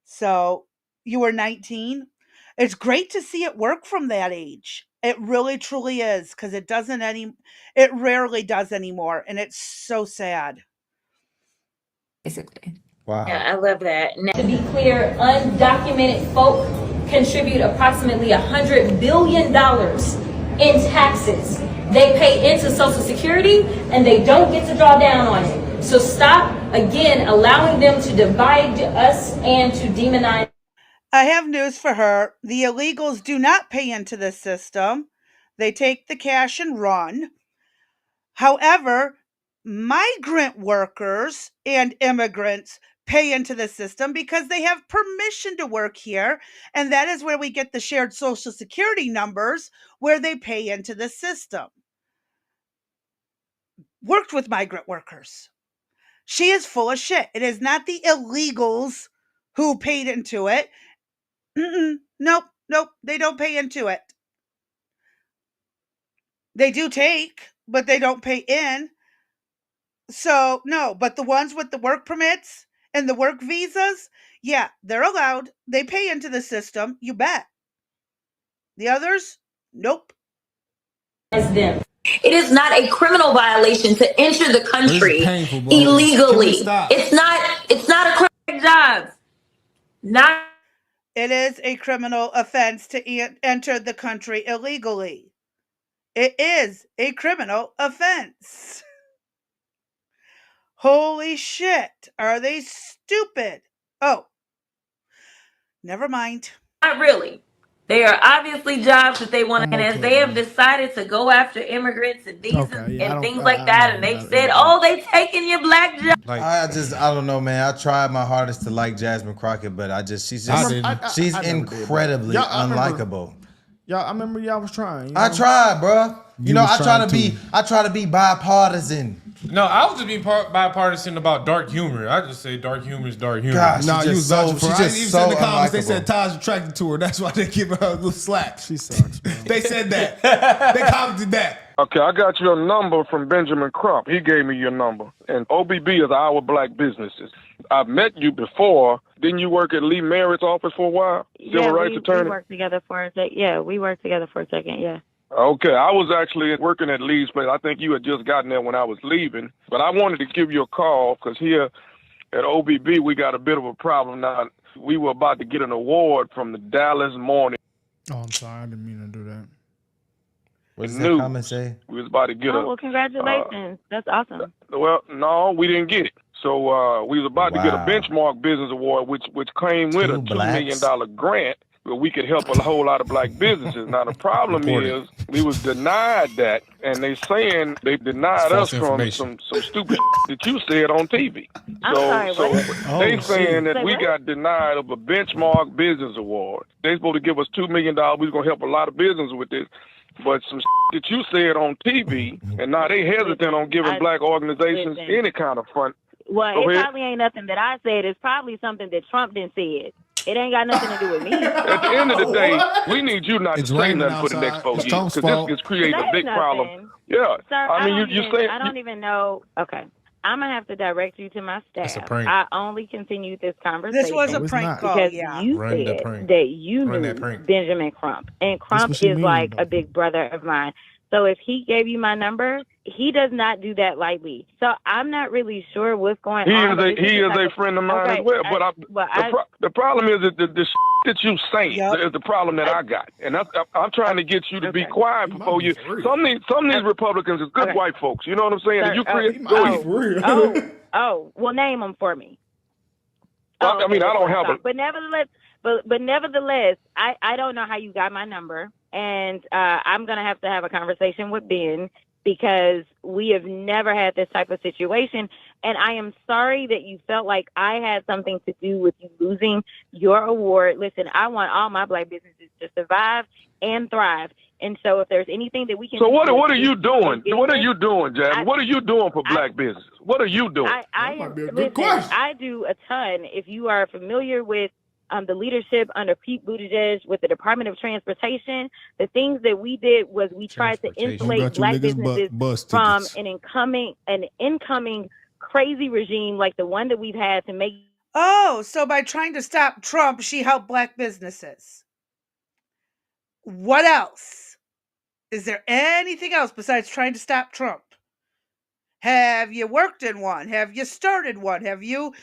So you were 19. It's great to see it work from that age. It really truly is because it rarely does anymore. And it's so sad. Basically. Wow. Yeah, I love that. Now, to be clear, undocumented folk contribute approximately $100 billion in taxes. They pay into Social Security and they don't get to draw down on it. So stop, again, allowing them to divide us and to demonize. I have news for her. The illegals do not pay into the system. They take the cash and run. However, migrant workers and immigrants pay into the system because they have permission to work here. And that is where we get the shared Social Security numbers where they pay into the system. worked with migrant workers. She is full of shit. It is not the illegals who paid into it. Nope, they don't pay into it. They do take, but they don't pay in. So, no, but the ones with the work permits and the work visas, yeah, they're allowed. They pay into the system, you bet. The others, nope. Them. It is not a criminal violation to enter the country illegally. It's not a criminal job. It is a criminal offense to enter the country illegally. It is a criminal offense. Holy shit. Are they stupid? Oh. Never mind. Not really. They are obviously jobs that they want, and as they have decided to go after immigrants and visas and things like that, and they've said, "Oh, they taking your black job." I don't know, man. I tried my hardest to like Jasmine Crocket, but she's incredibly unlikable. I remember y'all was trying. I tried, bro. I try to be bipartisan. No, I was just being bipartisan about dark humor. I just say dark humor is dark humor. Gosh, no, you was vouching for her. Even in the comments, they said Taj attracted to her. That's why they give her a little slack. She sucks, bro. They said that. They commented that. Okay, I got your number from Benjamin Crump. He gave me your number. And OBB is Our Black Businesses. I've met you before. Didn't you work at Lee Merritt's office for a while? Civil rights attorney? We worked together for a second. Yeah, we worked together for a second, yeah. Okay, I was actually working at Lee's place. I think you had just gotten there when I was leaving. But I wanted to give you a call because here at OBB, we got a bit of a problem now. We were about to get an award from the Dallas Morning. Oh, I'm sorry. I didn't mean to do that. What's that comment say? We was about to get well, congratulations. That's awesome. Well, no, we didn't get it. So we was about to get a benchmark business award, which came with a $2 million grant where we could help a whole lot of black businesses. Now, the problem is we was denied that, and they saying they denied us from some stupid that you said on TV. They saying that we got denied of a benchmark business award. They supposed to give us $2 million. We was going to help a lot of business with this. But some that you said on TV, and now they hesitant on giving black organizations any kind of fund. Well, it probably ain't nothing that I said. It's probably something that Trump didn't say. It ain't got nothing to do with me. At the end of the day, we need you not to say nothing for the next 4 years because this is creating a big problem. Yeah, sir, I mean, you say I don't even know. Okay. I'm going to have to direct you to my staff. That's a prank. I only continued this conversation. This was a prank call, because yeah. you said that you knew Benjamin Crump. And Crump is like a big brother of mine. So if he gave you my number, he does not do that lightly. So I'm not really sure what's going on. He is a friend of mine as well. But the problem is that the that you saying is the problem that I got. And I'm trying to get you to be quiet before you. Some of these Republicans is good white folks. You know what I'm saying? Sir, you create. Well, name them for me. Well, I mean, I don't have But nevertheless, I don't know how you got my number. And I'm going to have a conversation with Ben because we have never had this type of situation. And I am sorry that you felt like I had something to do with you losing your award. Listen, I want all my black businesses to survive and thrive. And so if there's anything that we can do. So what are you doing? What are you doing, Jasmine? What are you doing for black businesses? What are you doing? That might be a good question. I do a ton. If you are familiar with the leadership under Pete Buttigieg with the Department of Transportation, the things that we did was we tried to insulate black businesses from an incoming crazy regime like the one that we've had to make. Oh, so by trying to stop Trump, she helped black businesses. What else? Is there anything else besides trying to stop Trump? Have you worked in one? Have you started one? Have you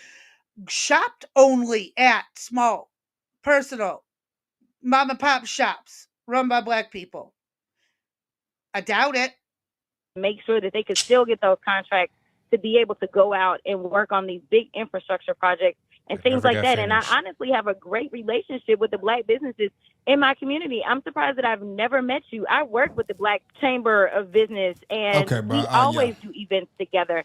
shopped only at small, personal, mom and pop shops run by black people? I doubt it. Make sure that they could still get those contracts to be able to go out and work on these big infrastructure projects and things like that. And I honestly have a great relationship with the black businesses in my community. I'm surprised that I've never met you. I work with the Black Chamber of Business, and we always do events together.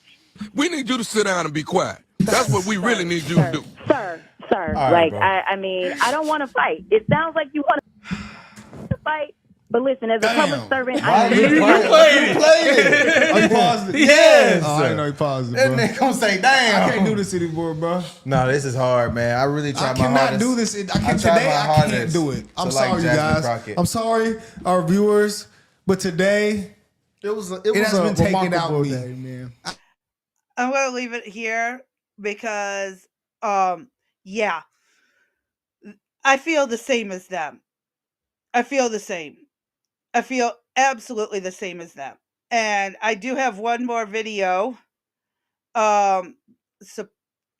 We need you to sit down and be quiet. That's what we really need you to do. Sir, right, I mean, I don't want to fight. It sounds like you want to fight. But listen, as a public servant, Are you paused it. Yes. Oh, I didn't know he paused it, That bro. nigga gonna say, damn. I can't do this anymore, bro. No, this is hard, man. I really try my hardest. I cannot do this. Today I can't do it. I'm sorry, you guys. I'm sorry, our viewers. But today, it has been taken out me. Day, man. I'm gonna leave it here because, yeah, I feel the same as them. I feel the same. I feel absolutely the same as them. And I do have one more video. So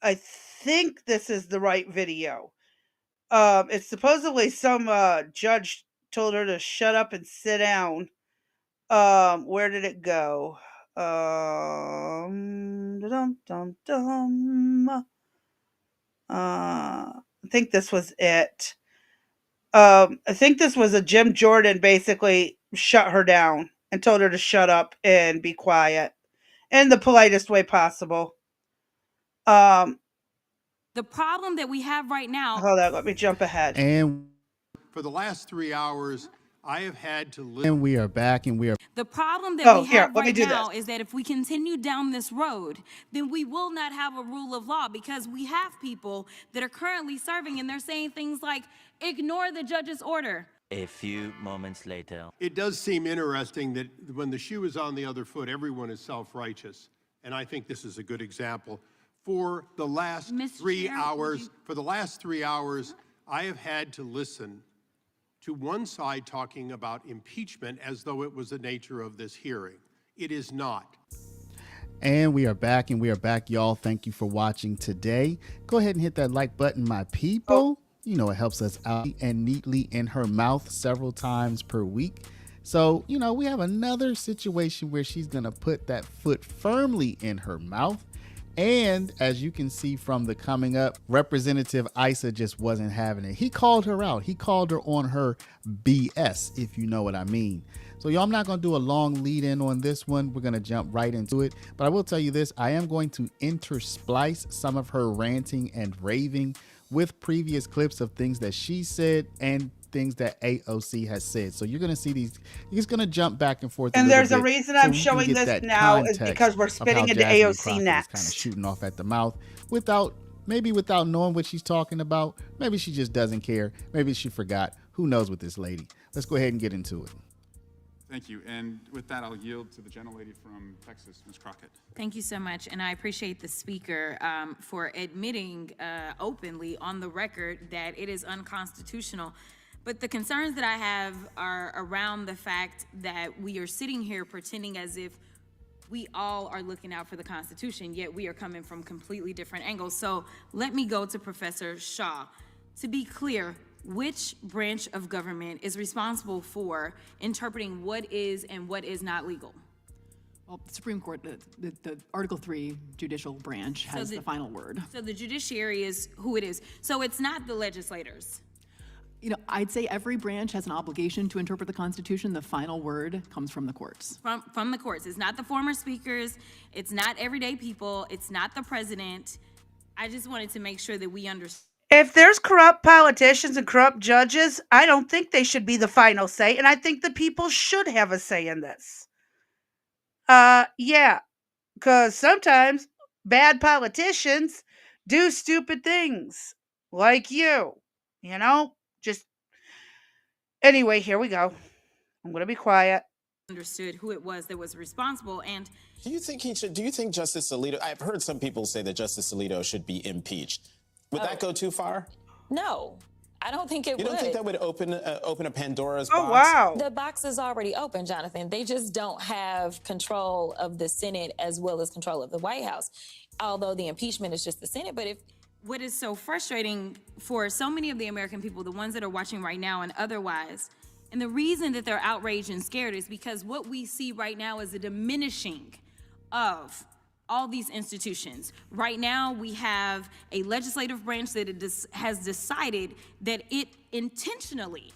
I think this is the right video. It's supposedly some judge told her to shut up and sit down. Where did it go? I think this was it. I think this was a Jim Jordan basically shut her down and told her to shut up and be quiet in the politest way possible. The problem that we have right now. Hold on, let me jump ahead. And for the last 3 hours, I have had to listen. And we are back, and we are. The problem that we have right now is that if we continue down this road, then we will not have a rule of law, because we have people that are currently serving and they're saying things like, ignore the judge's order. A few moments later. It does seem interesting that when the shoe is on the other foot, everyone is self-righteous. And I think this is a good example. For the last 3 hours, I have had to listen to one side talking about impeachment as though it was the nature of this hearing. It is not. And we are back, y'all. Thank you for watching today. Go ahead and hit that like button, my people. You know, it helps us out. And neatly in her mouth several times per week. So, you know, we have another situation where she's going to put that foot firmly in her mouth. And as you can see from the coming up, Representative Issa just wasn't having it. He called her out. He called her on her BS, if you know what I mean. So y'all, I'm not going to do a long lead in on this one. We're going to jump right into it. But I will tell you this, I am going to intersplice some of her ranting and raving with previous clips of things that she said and things that AOC has said. So you're going to see these, he's going to jump back and forth. And there's a reason I'm showing this now is because we're spitting into AOC next. Kind of shooting off at the mouth without knowing what she's talking about. Maybe she just doesn't care. Maybe she forgot. Who knows with this lady? Let's go ahead and get into it. Thank you. And with that, I'll yield to the gentlelady from Texas, Ms. Crocket. Thank you so much. And I appreciate the speaker for admitting openly on the record that it is unconstitutional. But the concerns that I have are around the fact that we are sitting here pretending as if we all are looking out for the Constitution, yet we are coming from completely different angles. So let me go to Professor Shaw. To be clear, which branch of government is responsible for interpreting what is and what is not legal? Well, the Supreme Court, the Article 3 judicial branch has the final word. So the judiciary is who it is. So it's not the legislators. You know, I'd say every branch has an obligation to interpret the Constitution. The final word comes from the courts. From the courts. It's not the former speakers. It's not everyday people. It's not the president. I just wanted to make sure that we understand. If there's corrupt politicians and corrupt judges, I don't think they should be the final say. And I think the people should have a say in this. Yeah, because sometimes bad politicians do stupid things like you know? Just anyway, here we go. I'm going to be quiet. Understood who it was that was responsible. And do you think Justice Alito, I've heard some people say that Justice Alito should be impeached. Would that go too far? No, I don't think it would. You don't think that would open a Pandora's box? Oh, wow. The box is already open, Jonathan. They just don't have control of the Senate as well as control of the White House. Although the impeachment is just the Senate, but if what is so frustrating for so many of the American people, the ones that are watching right now and otherwise, and the reason that they're outraged and scared is because what we see right now is a diminishing of all these institutions. Right now, we have a legislative branch that has decided that it intentionally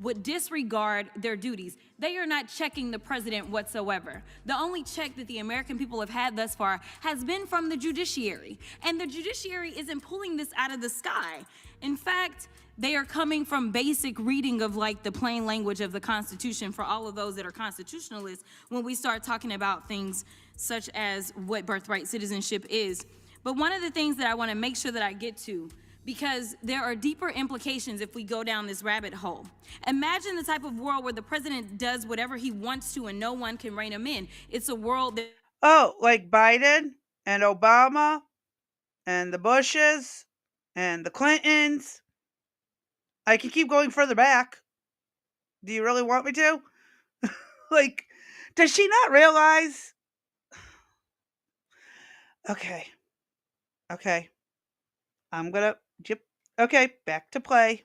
would disregard their duties. They are not checking the president whatsoever. The only check that the American people have had thus far has been from the judiciary. And the judiciary isn't pulling this out of the sky. In fact, they are coming from basic reading of like the plain language of the Constitution for all of those that are constitutionalists when we start talking about things such as what birthright citizenship is. But one of the things that I want to make sure that I get to, because there are deeper implications if we go down this rabbit hole. Imagine the type of world where the president does whatever he wants to and no one can rein him in. It's a world that... Oh, like Biden and Obama and the Bushes and the Clintons. I can keep going further back. Do you really want me to? Like, does she not realize? Okay. I'm gonna, yep. Okay, back to play.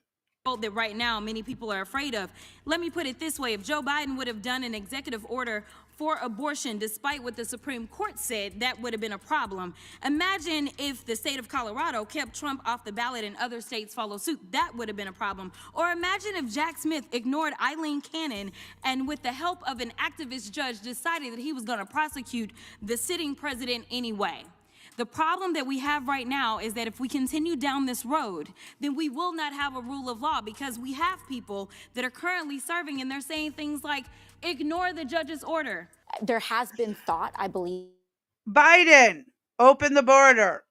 That right now many people are afraid of. Let me put it this way. If Joe Biden would have done an executive order for abortion, despite what the Supreme Court said, that would have been a problem. Imagine if the state of Colorado kept Trump off the ballot and other states follow suit. That would have been a problem. Or imagine if Jack Smith ignored Eileen Cannon and with the help of an activist judge decided that he was going to prosecute the sitting president anyway. The problem that we have right now is that if we continue down this road, then we will not have a rule of law, because we have people that are currently serving and they're saying things like, ignore the judge's order. There has been thought, I believe. Biden, open the border.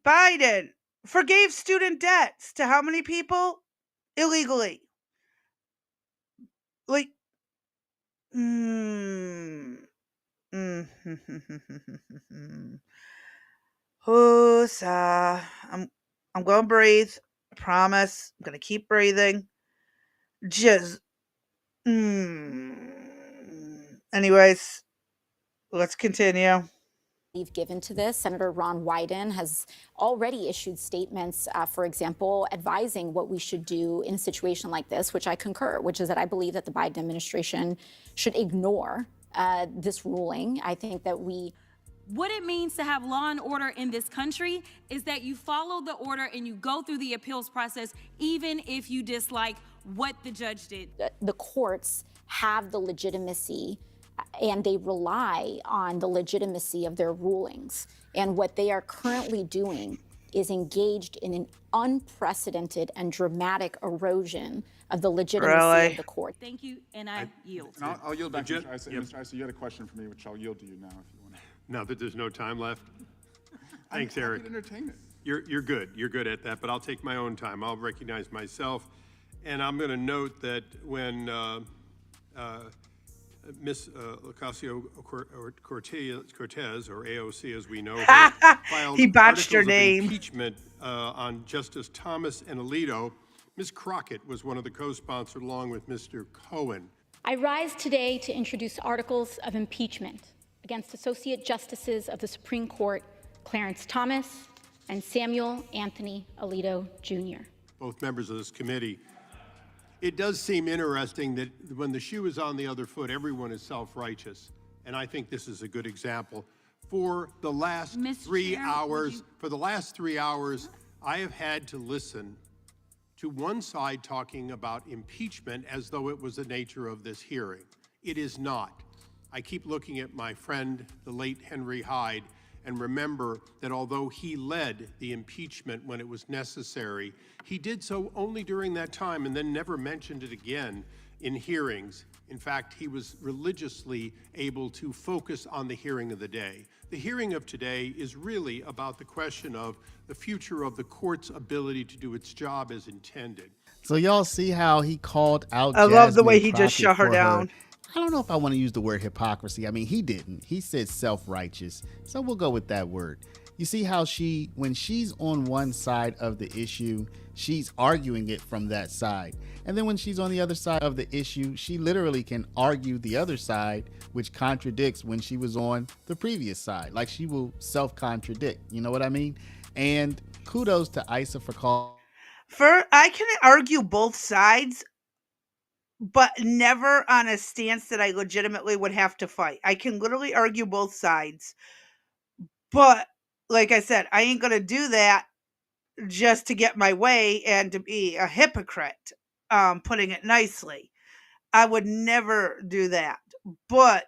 Biden forgave student debts to how many people? Illegally. Like, Whoosah. I'm gonna breathe. I promise. I'm gonna keep breathing. Just anyways, let's continue. We've given to this. Senator Ron Wyden has already issued statements, for example, advising what we should do in a situation like this, which I concur, which is that I believe that the Biden administration should ignore this ruling. I think that what it means to have law and order in this country is that you follow the order and you go through the appeals process, even if you dislike what the judge did. The courts have the legitimacy and they rely on the legitimacy of their rulings. And what they are currently doing is engaged in an unprecedented and dramatic erosion of the legitimacy of the court. Thank you, and I yield. And I'll yield back to Mr. Issa. Mr. Issa, you had a question for me, which I'll yield to you now if you want to. Now that there's no time left. Thanks, I'm Eric. Entertainment. You're good. You're good at that, but I'll take my own time. I'll recognize myself. And I'm going to note that when Miss Ocasio-Cortez, or AOC as we know her, filed he botched her articles of name. impeachment on Justice Thomas and Alito, Ms. Crocket was one of the co-sponsors along with Mr. Cohen. I rise today to introduce articles of impeachment against Associate Justices of the Supreme Court, Clarence Thomas and Samuel Anthony Alito, Jr. Both members of this committee. It does seem interesting that when the shoe is on the other foot, everyone is self-righteous. And I think this is a good example. For the last 3 hours, I have had to listen to one side talking about impeachment as though it was the nature of this hearing. It is not. I keep looking at my friend, the late Henry Hyde, and remember that although he led the impeachment when it was necessary, he did so only during that time and then never mentioned it again in hearings. In fact, he was religiously able to focus on the hearing of the day. The hearing of today is really about the question of the future of the court's ability to do its job as intended. So y'all see how he called out I love the way he just shut her down. I don't know if I want to use the word hypocrisy. I mean, he didn't. He said self-righteous. So we'll go with that word. You see how when she's on one side of the issue, she's arguing it from that side. And then when she's on the other side of the issue, she literally can argue the other side, which contradicts when she was on the previous side. Like she will self-contradict. You know what I mean? And kudos to Issa for calling. I can argue both sides, but never on a stance that I legitimately would have to fight. I can literally argue both sides. But like I said, I ain't going to do that just to get my way and to be a hypocrite. putting it nicely. I would never do that. But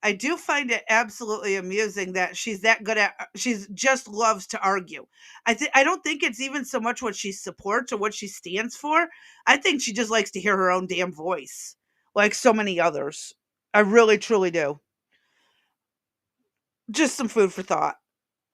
I do find it absolutely amusing that she's that good at she's just loves to argue. I don't think it's even so much what she supports or what she stands for. I think she just likes to hear her own damn voice, like so many others. I really truly do. Just some food for thought.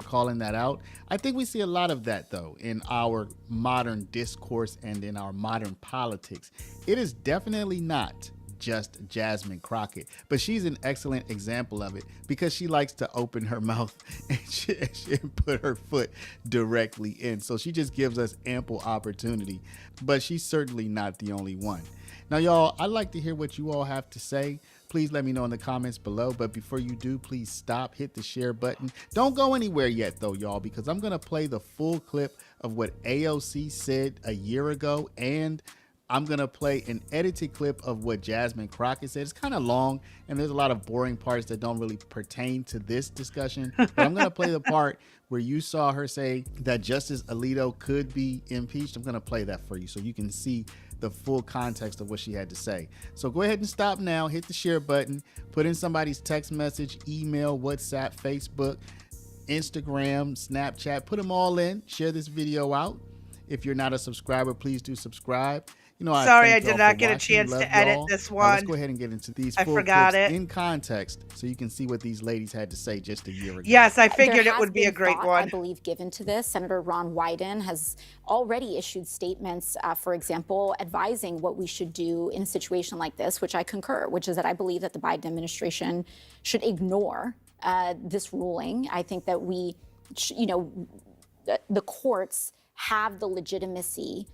Calling that out. I think we see a lot of that though in our modern discourse and in our modern politics. It is definitely not just Jasmine Crocket, but she's an excellent example of it because she likes to open her mouth and put her foot directly in. So she just gives us ample opportunity, but she's certainly not the only one. Now, y'all, I'd like to hear what you all have to say. Please let me know in the comments below. But before you do, please stop, hit the share button. Don't go anywhere yet, though, y'all, because I'm going to play the full clip of what AOC said a year ago, and I'm going to play an edited clip of what Jasmine Crocket said. It's kind of long, and there's a lot of boring parts that don't really pertain to this discussion. But I'm going to play the part where you saw her say that Justice Alito could be impeached. I'm going to play that for you so you can see the full context of what she had to say. So go ahead and stop now, hit the share button, put in somebody's text message, email, WhatsApp, Facebook, Instagram, Snapchat, put them all in, share this video out. If you're not a subscriber, please do subscribe. You know, sorry, I did not get a chance to edit this one. Now let's go ahead and get into these full clips in context so you can see what these ladies had to say just a year ago. Yes, I figured it would be a great one. I believe given to this. Senator Ron Wyden has already issued statements, for example, advising what we should do in a situation like this, which I concur, which is that I believe that the Biden administration should ignore this ruling. I think that the courts have the legitimacy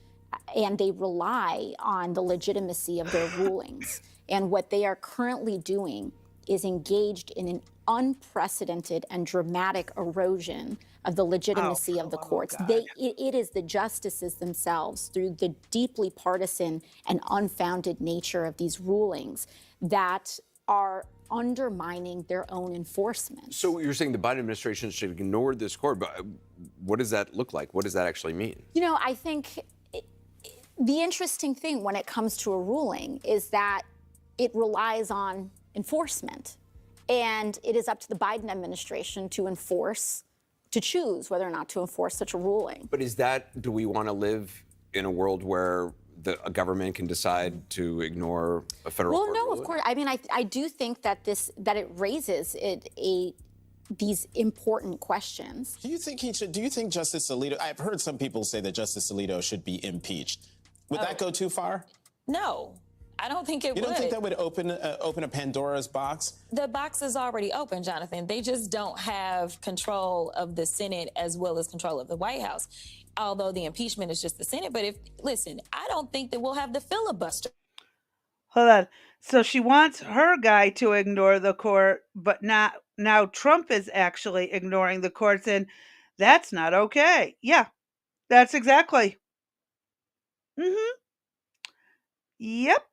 and they rely on the legitimacy of their rulings. And what they are currently doing is engaged in an unprecedented and dramatic erosion of the legitimacy of the courts. It is the justices themselves, through the deeply partisan and unfounded nature of these rulings, that are undermining their own enforcement. So you're saying the Biden administration should ignore this court, but what does that look like? What does that actually mean? You know, I think the interesting thing when it comes to a ruling is that it relies on enforcement. And it is up to the Biden administration to choose whether or not to enforce such a ruling. But do we want to live in a world where a government can decide to ignore a federal court ruling? Of course. I mean, I do think that it raises these important questions. Do you think Justice Alito, I've heard some people say that Justice Alito should be impeached. Would that go too far? No, I don't think it would. You don't think that would open a Pandora's box? The box is already open, Jonathan. They just don't have control of the Senate as well as control of the White House. Although the impeachment is just the Senate. But I don't think that we'll have the filibuster. Hold on. So she wants her guy to ignore the court, but now Trump is actually ignoring the courts, and that's not okay. Yeah, that's exactly. Yep.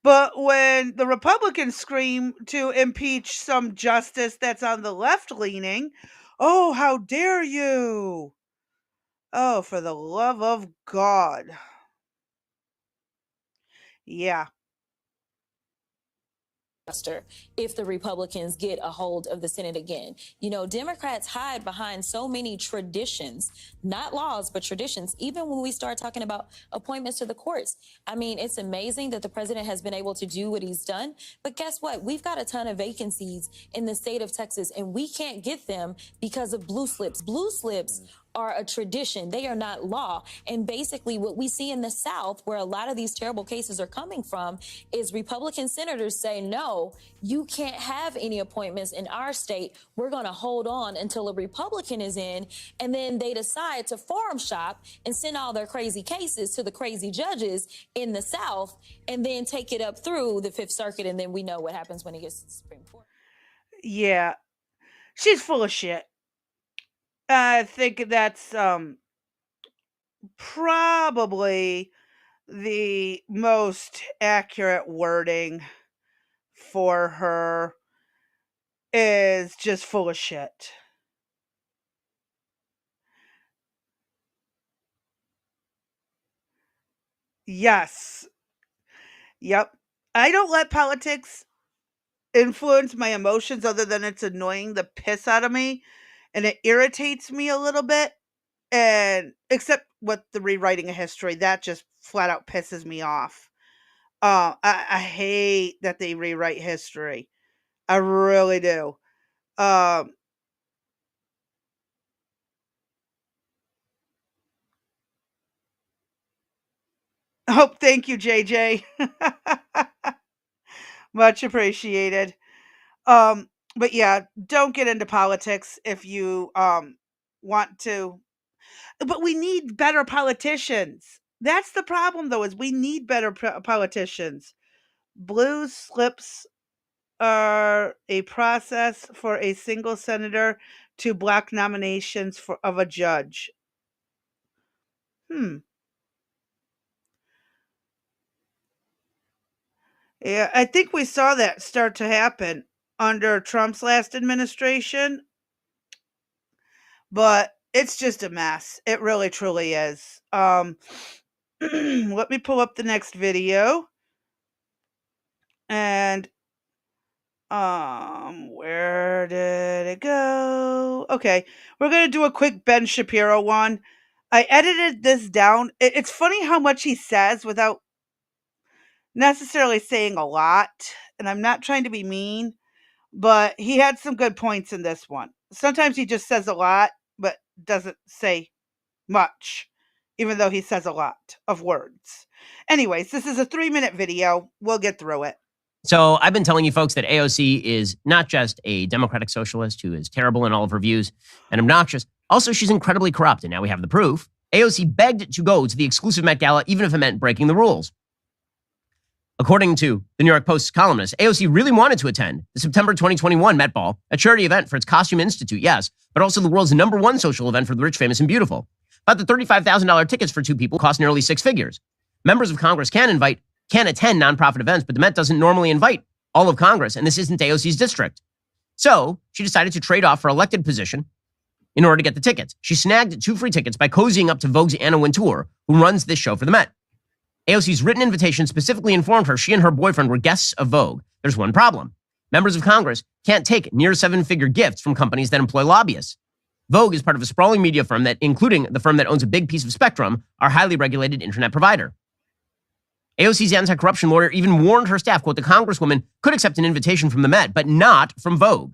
But when the Republicans scream to impeach some justice that's on the left leaning, oh, how dare you? Oh, for the love of God. Yeah. If the Republicans get a hold of the Senate again. You know, Democrats hide behind so many traditions, not laws, but traditions, even when we start talking about appointments to the courts. I mean, it's amazing that the president has been able to do what he's done. But guess what? We've got a ton of vacancies in the state of Texas, and we can't get them because of blue slips. Blue slips are a tradition. They are not law. And basically what we see in the South, where a lot of these terrible cases are coming from, is Republican senators say, no, you can't have any appointments in our state. We're going to hold on until a Republican is in. And then they decide to forum shop and send all their crazy cases to the crazy judges in the South and then take it up through the Fifth Circuit. And then we know what happens when it gets to the Supreme Court. Yeah. She's full of shit. I think that's probably the most accurate wording for her, is just full of shit. Yes. Yep. I don't let politics influence my emotions other than it's annoying the piss out of me and it irritates me a little bit. And except with the rewriting of history, that just flat out pisses me off. I hate that they rewrite history. I really do. Um, oh, thank you, JJ. Much appreciated. But yeah, don't get into politics if you want to. But we need better politicians. That's the problem, though, is we need better politicians. Blue slips are a process for a single senator to block nominations of a judge. Hmm. Yeah, I think we saw that start to happen under Trump's last administration, but it's just a mess. It really truly is. Let me pull up the next video. And where did it go? Okay, we're gonna do a quick Ben Shapiro one. I edited this down. It's funny how much he says without necessarily saying a lot, and I'm not trying to be mean, but he had some good points in this one. Sometimes he just says a lot, but doesn't say much, even though he says a lot of words. Anyways, this is a 3-minute video. We'll get through it. So I've been telling you folks that AOC is not just a democratic socialist who is terrible in all of her views and obnoxious. Also, she's incredibly corrupt, and now we have the proof. AOC begged to go to the exclusive Met Gala, even if it meant breaking the rules. According to the New York Post's columnist, AOC really wanted to attend the September 2021 Met Ball, a charity event for its Costume Institute, yes, but also the world's #1 social event for the rich, famous, and beautiful. But the $35,000 tickets for 2 people cost nearly 6 figures. Members of Congress can attend nonprofit events, but the Met doesn't normally invite all of Congress, and this isn't AOC's district. So she decided to trade off her elected position in order to get the tickets. She snagged 2 free tickets by cozying up to Vogue's Anna Wintour, who runs this show for the Met. AOC's written invitation specifically informed her she and her boyfriend were guests of Vogue. There's one problem. Members of Congress can't take near 7-figure gifts from companies that employ lobbyists. Vogue is part of a sprawling media firm that, including the firm that owns a big piece of Spectrum, our highly regulated internet provider. AOC's anti-corruption lawyer even warned her staff, quote, the Congresswoman could accept an invitation from the Met, but not from Vogue.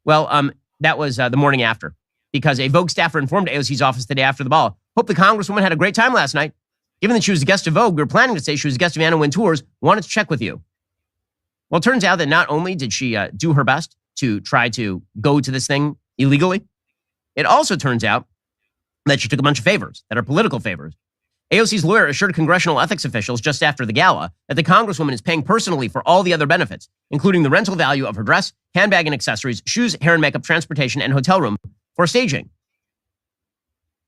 Well, that was the morning after, because a Vogue staffer informed AOC's office the day after the ball, hope the Congresswoman had a great time last night. Given that she was a guest of Vogue, we were planning to say she was a guest of Anna Wintour's, wanted to check with you. Well, it turns out that not only did she do her best to try to go to this thing illegally, it also turns out that she took a bunch of favors that are political favors. AOC's lawyer assured congressional ethics officials just after the gala that the Congresswoman is paying personally for all the other benefits, including the rental value of her dress, handbag and accessories, shoes, hair and makeup, transportation, and hotel room for staging.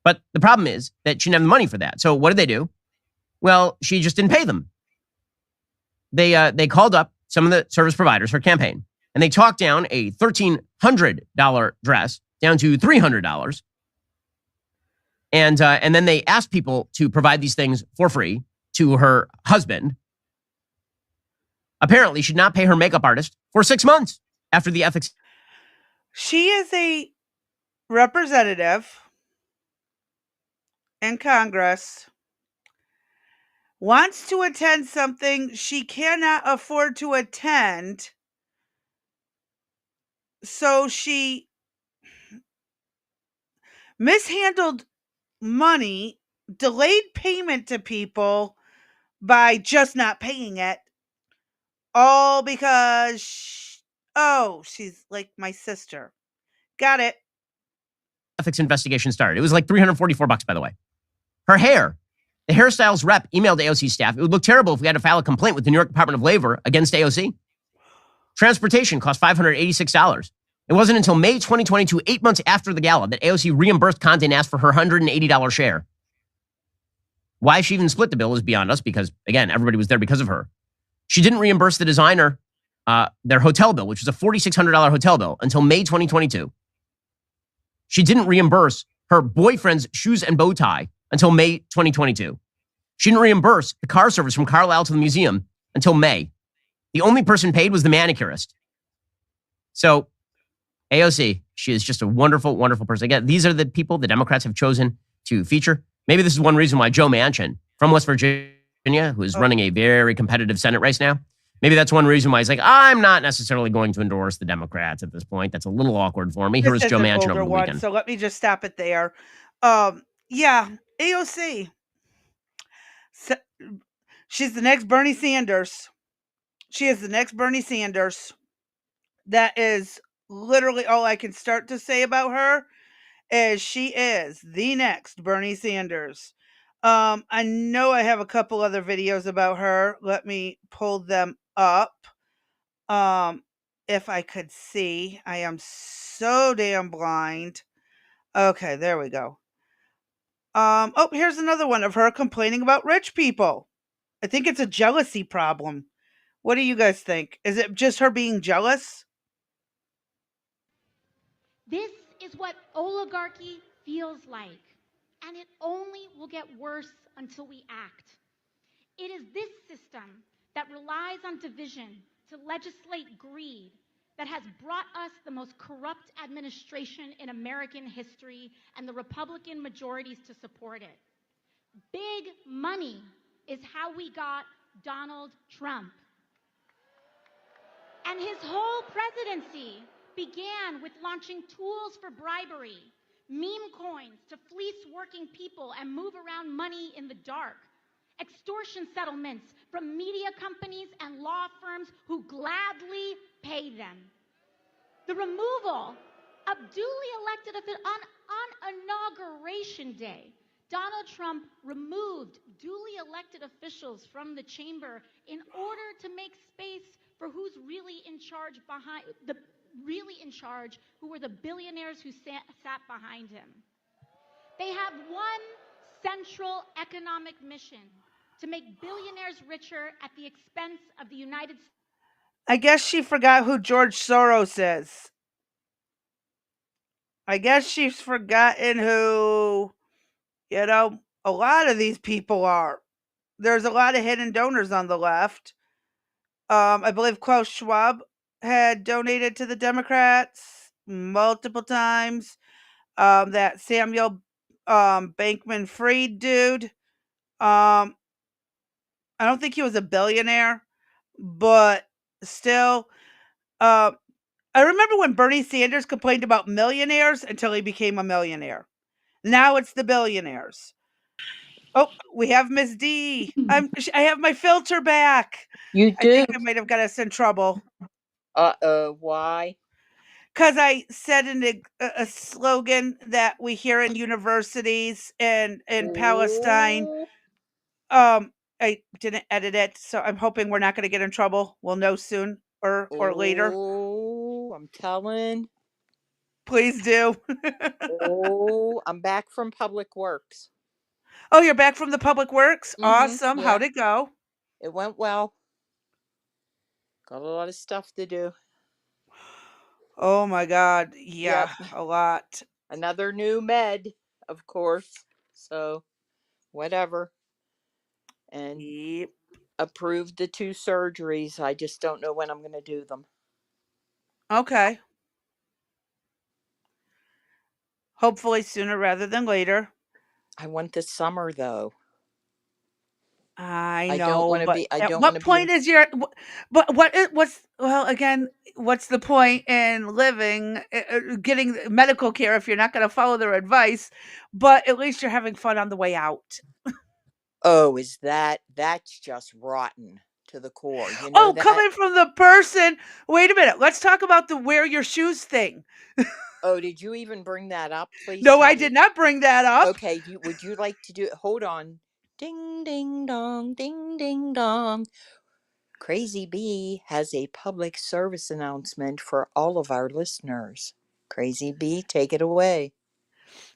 But the problem is that she didn't have the money for that. So what did they do? Well, she just didn't pay them. They called up some of the service providers, her campaign, and they talked down a $1,300 dress down to $300. And then they asked people to provide these things for free to her husband. Apparently, she did not pay her makeup artist for 6 months after the ethics. She is a representative in Congress, wants to attend something she cannot afford to attend, so she mishandled money, delayed payment to people by just not paying it, all because she's like my sister. Got it. Ethics investigation started. It was like $344, by the way. Her hair. The hairstyles rep emailed AOC staff. It would look terrible if we had to file a complaint with the New York Department of Labor against AOC. Transportation cost $586. It wasn't until May 2022, 8 months after the gala, that AOC reimbursed Condé Nast for her $180 share. Why she even split the bill is beyond us because, again, everybody was there because of her. She didn't reimburse the designer their hotel bill, which was a $4,600 hotel bill, until May 2022. She didn't reimburse her boyfriend's shoes and bow tie until May 2022. She didn't reimburse the car service from Carlisle to the museum until May. The only person paid was the manicurist. So AOC, she is just a wonderful, wonderful person. Again, these are the people the Democrats have chosen to feature. Maybe this is one reason why Joe Manchin from West Virginia, who is running a very competitive Senate race now, maybe that's one reason why he's like, I'm not necessarily going to endorse the Democrats at this point. That's a little awkward for me. Here is Joe Manchin over the weekend. So let me just stop it there. Yeah, AOC. So, she's the next Bernie Sanders. She is the next Bernie Sanders. That is literally all I can start to say about her, is she is the next Bernie Sanders. I know I have a couple other videos about her. Let me pull them up. If I could see. I am so damn blind. Okay, there we go. Oh, here's another one of her complaining about rich people. I think it's a jealousy problem. What do you guys think? Is it just her being jealous? This is what oligarchy feels like, and it only will get worse until we act. It is this system that relies on division to legislate greed that has brought us the most corrupt administration in American history and the Republican majorities to support it. Big money is how we got Donald Trump. And his whole presidency began with launching tools for bribery, meme coins to fleece working people and move around money in the dark, extortion settlements from media companies and law firms who gladly pay them. The removal of duly elected officials on Inauguration Day. Donald Trump removed duly elected officials from the chamber in order to make space for who's really in charge who were the billionaires who sat behind him. They have one central economic mission: to make billionaires richer at the expense of the United States. I guess she forgot who George Soros is. I guess she's forgotten who, a lot of these people are. There's a lot of hidden donors on the left. I believe Klaus Schwab had donated to the Democrats multiple times. That Samuel Bankman-Fried dude. I don't think he was a billionaire, but still. I remember when Bernie Sanders complained about millionaires until he became a millionaire. Now it's the billionaires. Oh, we have Miss D. I have my filter back. You do? I think I might have got us in trouble. Why? Because I said in a slogan that we hear in universities and in Palestine. I didn't edit it, so I'm hoping we're not going to get in trouble. We'll know soon or later. Oh, I'm telling. Please do. I'm back from Public Works. Oh, you're back from the Public Works? Awesome. Yeah. How'd it go? It went well. Got a lot of stuff to do. Oh my God. Yeah, a lot. Another new med, of course. So, whatever. And approved the 2 surgeries. I just don't know when I'm going to do them. Okay. Hopefully sooner rather than later. I want this summer, though. I know, but at what point is what's the point in living, getting medical care if you're not going to follow their advice, but at least you're having fun on the way out. Oh, that's just rotten to the core. You know that? Coming from the person, wait a minute, let's talk about the wear your shoes thing. Oh, did you even bring that up, please? No, I did not bring that up. Okay, would you like to do it? Hold on. Ding, ding, dong, ding, ding, dong. Crazy Bee has a public service announcement for all of our listeners. Crazy Bee, take it away.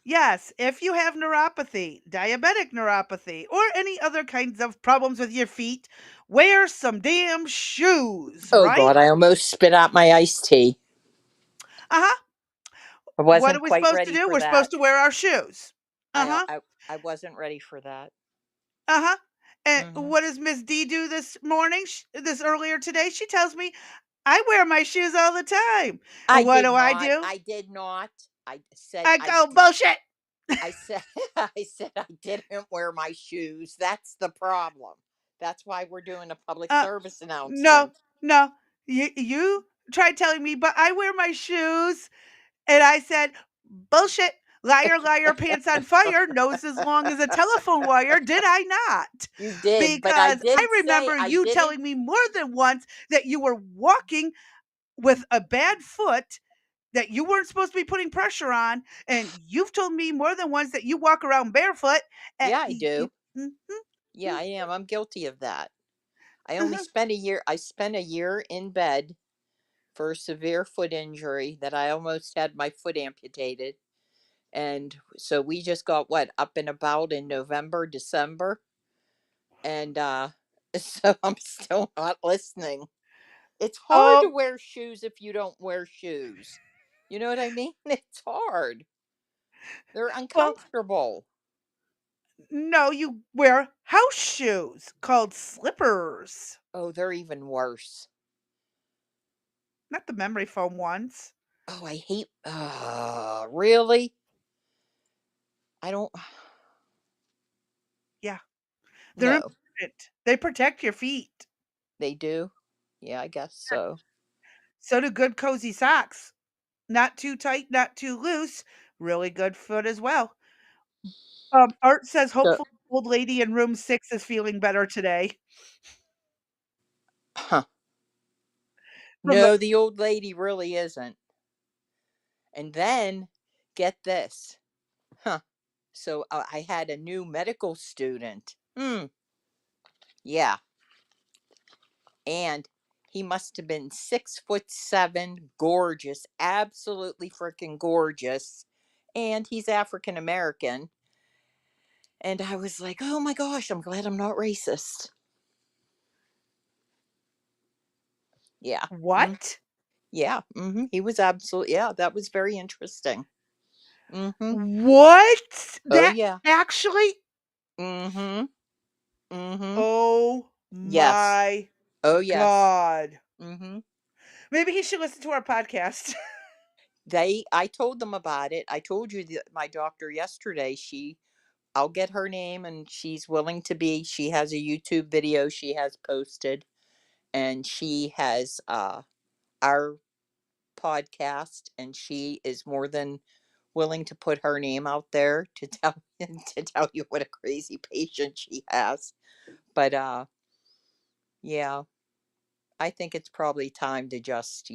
Yes, if you have neuropathy, diabetic neuropathy, or any other kinds of problems with your feet, wear some damn shoes, Oh, right? God, I almost spit out my iced tea. Uh-huh. What are we supposed to do? We're supposed to wear our shoes. Uh-huh. I wasn't ready for that. Uh-huh. And what does Miss D do this morning? This earlier today, she tells me I wear my shoes all the time. I And what did do I not. do? I did not. I said I I go bullshit. I said I said I didn't wear my shoes. That's the problem. That's why we're doing a public Uh, service no, announcement. no. You tried telling me, but I wear my shoes. And I said, bullshit. Liar, liar, pants on fire, nose as long as a telephone wire. Did I not? You did, but I Because I did say remember I you didn't. telling me more than once that you were walking with a bad foot that you weren't supposed to be putting pressure on. And you've told me more than once that you walk around barefoot. And Yeah, I do. mhm, Yeah, I am. I'm guilty of that. I only mhm. spent a year. I spent a year in bed for a severe foot injury that I almost had my foot amputated. And so we just got what up and about in November, December. And so I'm still not listening. It's hard to Um, wear shoes if you don't wear shoes. You know what I mean? It's hard. They're well, uncomfortable. no, you wear house shoes called slippers, Oh, they're even worse. not the memory foam ones. Oh, I hate really? I don't Yeah, they're know. important. They protect your feet. They do? Yeah, I guess so. So do good cozy socks. Not too tight, not too loose. Really good foot as well. Art says So, hopefully the old lady in room 6 is feeling better today huh. from the No, the old lady really isn't. And then get this. Huh. So I had a new medical student. Yeah. And he must have been 6'7", gorgeous, absolutely freaking gorgeous. And he's African American. And I was like, oh my gosh, I'm glad I'm not racist. Yeah. what? Yeah. He was absolutely, yeah, that was very interesting. What? Oh, That yeah. actually? Mm-hmm. Mm-hmm. Oh Yes. my Oh, yes. god. Mm-hmm. Maybe he should listen to our podcast. I told them about it. I told you that my doctor yesterday, I'll get her name and she's willing to she has a YouTube video she has posted and she has our podcast and she is more than willing to put her name out there to tell to tell you what a crazy patient she has. But yeah, I think it's probably time to just,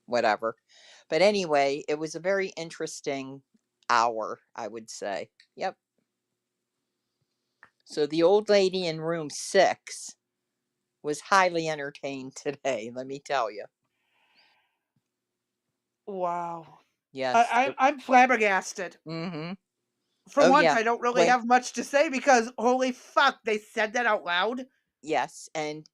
whatever. But anyway, it was a very interesting hour, I would say. Yep. So the old lady in room 6 was highly entertained today, let me tell you. Wow. Yes. I'm flabbergasted. Mm-hmm. For Oh once, yeah. I don't really When have much to say because holy fuck, they said that out loud. yes, and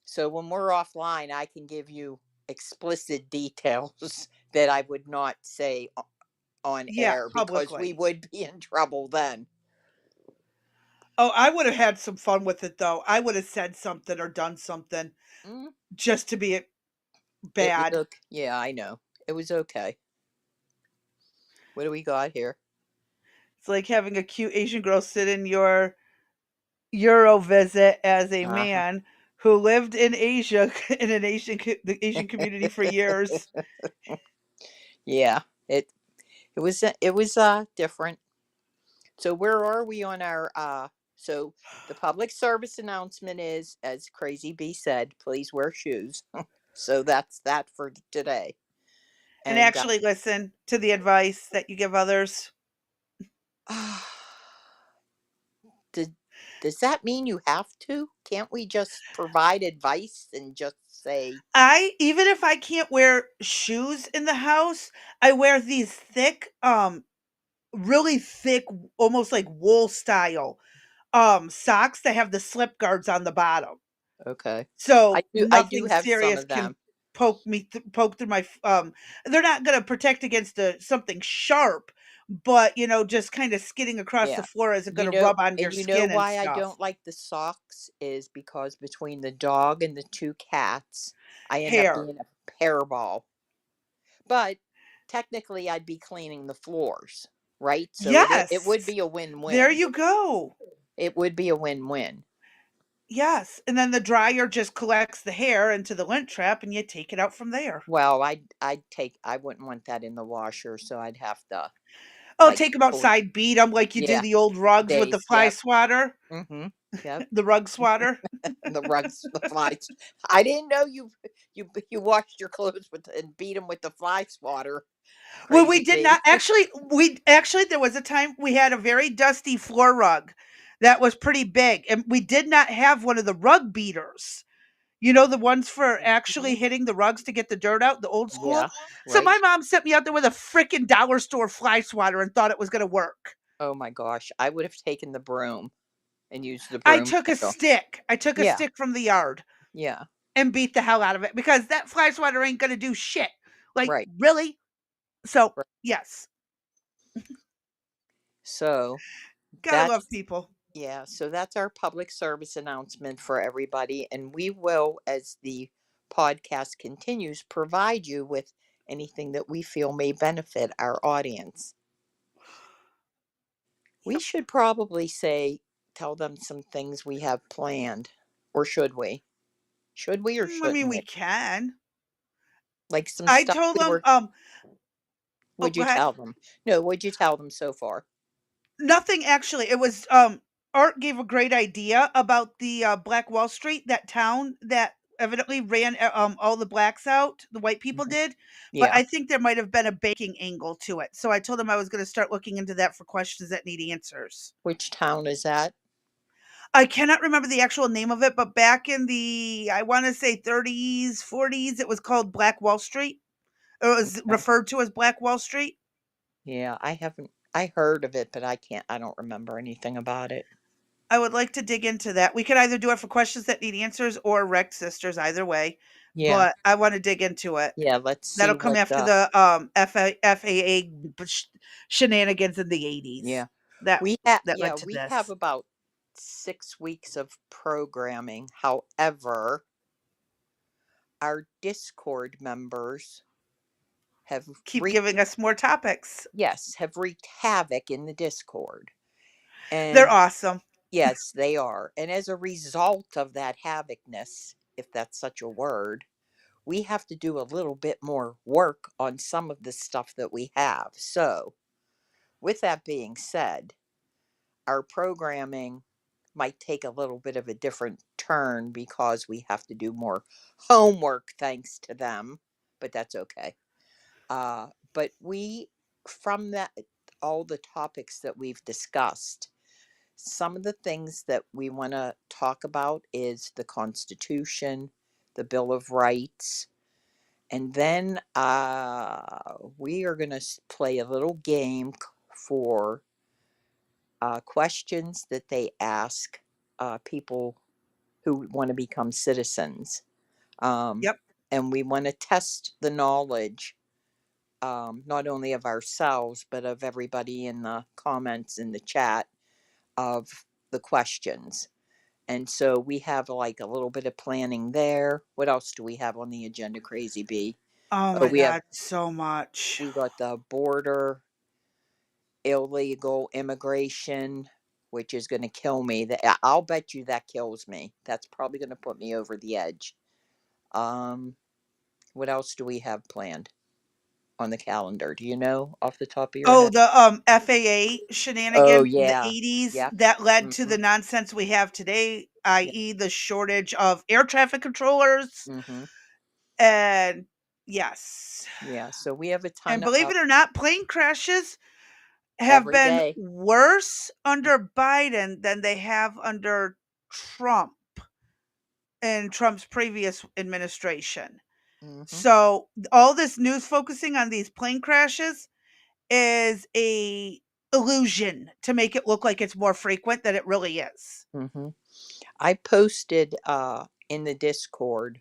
so when we're offline, I can give you explicit details that I would not say on Yeah, air because we publicly. would be in trouble then. Oh, I would have had some fun with it though. I would have said something or done something Mm, just to be it was bad. okay. Yeah, I know. It was okay. What do we got here? It's like having a cute Asian girl sit in your Euro visit as a Uh-huh. man who lived in Asia in the Asian community for years. Yeah. It was different. So where are we on our so the public service announcement is, as Crazy B said, please wear shoes. So that's that for today. And And actually listen to the advice that you give others. does does that mean you have to? Can't we just provide advice and just say, Even if I can't wear shoes in the house, I wear these thick, really thick, almost like wool style, socks that have the slip guards on the bottom. okay. I So do I do nothing have some serious of can them. poke through my they're not gonna protect against something sharp but just kind of skidding across the Yeah. floor isn't going to rub on your You know skin and why I stuff. don't like the socks is because between the dog and the two cats, I end up Hair. being a hairball. But technically, I'd be cleaning the floors, right? So it would Yes. be a There win-win. you go. It would be a win-win. Yes. And then the dryer just collects the hair into the lint trap and you take it out from there. Well, I wouldn't want that in the washer, so I'd have to Oh, like take them pull. outside, beat them like you do Yeah, the old rugs with the days. fly Yep. swatter, Mm-hmm. Yep. the rug swatter. The rugs, the flies. I didn't know you washed your clothes with and beat them with the fly swatter. Well, we Crazy did not bee. actually there was a time we had a very dusty floor rug that was pretty big, and we did not have one of the rug beaters. The ones for actually hitting the rugs to get the dirt out, the old school. Yeah. So Right. my mom sent me out there with a freaking dollar store fly swatter and thought it was going to work. Oh my gosh, I would have taken the broom and used the I broom took a handle. stick. I took a Yeah. stick from the yard Yeah. and beat the hell out of it because that fly swatter ain't going to do shit. Like, Right. really? So, Right. yes. So Gotta that's love people. yeah. So that's our public service announcement for everybody, and we will, as the podcast continues, provide you with anything that we feel may benefit our audience. We should probably tell them some things we have planned, or should we? Should we or I mean, shouldn't we we? can. Like some I stuff told we them, were. oh, Would go you ahead. tell them? No, would you tell them so far? Nothing actually. It was Art gave a great idea about the Black Wall Street, that town that evidently ran all the blacks out, the white people Mhm. did. But Yeah. I think there might have been a banking angle to it. So I told him I was going to start looking into that for questions that need answers. Which town is that? I cannot remember the actual name of it, but back in the I want to say 30s, 40s, it was called Black Wall Street. It was Okay. referred to as Black Wall Street. Yeah, I haven't. I heard of it, but I don't remember anything about it. I would like to dig into that. We could either do it for questions that need answers or Wrecked Sisters, either way. Yeah. But I want to dig into it. Yeah. Let's see That'll come what after the. the FAA shenanigans in the 80s. Yeah. That that led to We have this. about 6 weeks of programming. However, our Discord members have Keep giving us more topics. have wreaked havoc in the Discord. They're And awesome. yes, they are. And as a result of that havocness, if that's such a word, we have to do a little bit more work on some of the stuff that we have. So, with that being said, our programming might take a little bit of a different turn because we have to do more homework thanks to them, but that's okay. But from that, all the topics that we've discussed, some of the things that we want to talk about is the Constitution, the Bill of Rights, and then we are going to play a little game for questions that they ask people who want to become citizens. Yep. And we want to test the knowledge, not only of ourselves, but of everybody in the comments in the chat of the questions. And so we have like a little bit of planning there. What else do we have on the agenda, Crazy Bee? Oh Oh, my God, so much. we got the border, illegal immigration, which is going to kill me. I'll bet you that kills me. That's probably going to put me over the edge. What else do we have planned on the calendar? Do you know off the top of your Oh, head? the FAA Oh shenanigans in the yeah, 80s yeah. that led to the Mm-hmm. nonsense we have today, Yeah. i.e., the shortage of air traffic controllers. Mm-hmm. And yes. Yeah. So we have a And ton believe of it or not, plane crashes have every been day. worse under Biden than they have under Trump in Trump's previous administration. Mm-hmm. So all this news focusing on these plane crashes is a illusion to make it look like it's more frequent than it really is. Mm-hmm. I posted in the Discord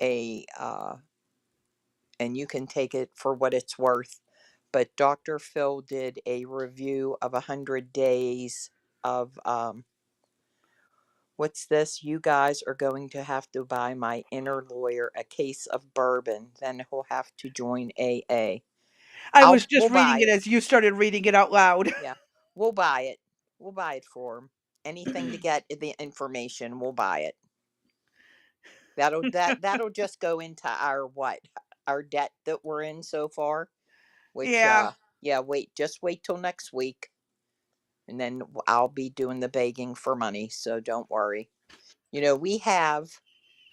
a and you can take it for what it's worth, but Dr. Phil did a review of 100 days of what's this? You guys are going to have to buy my inner lawyer a case of bourbon. Then he'll have to join AA. I was just We'll reading buy it it. as you started reading it out loud. Yeah, we'll buy it. We'll buy it for him. Anything to get the information, we'll buy it. That'll just go into our what? Our debt that we're in so far. Which Yeah. yeah, just wait till next week. And then I'll be doing the begging for money, so don't worry. We have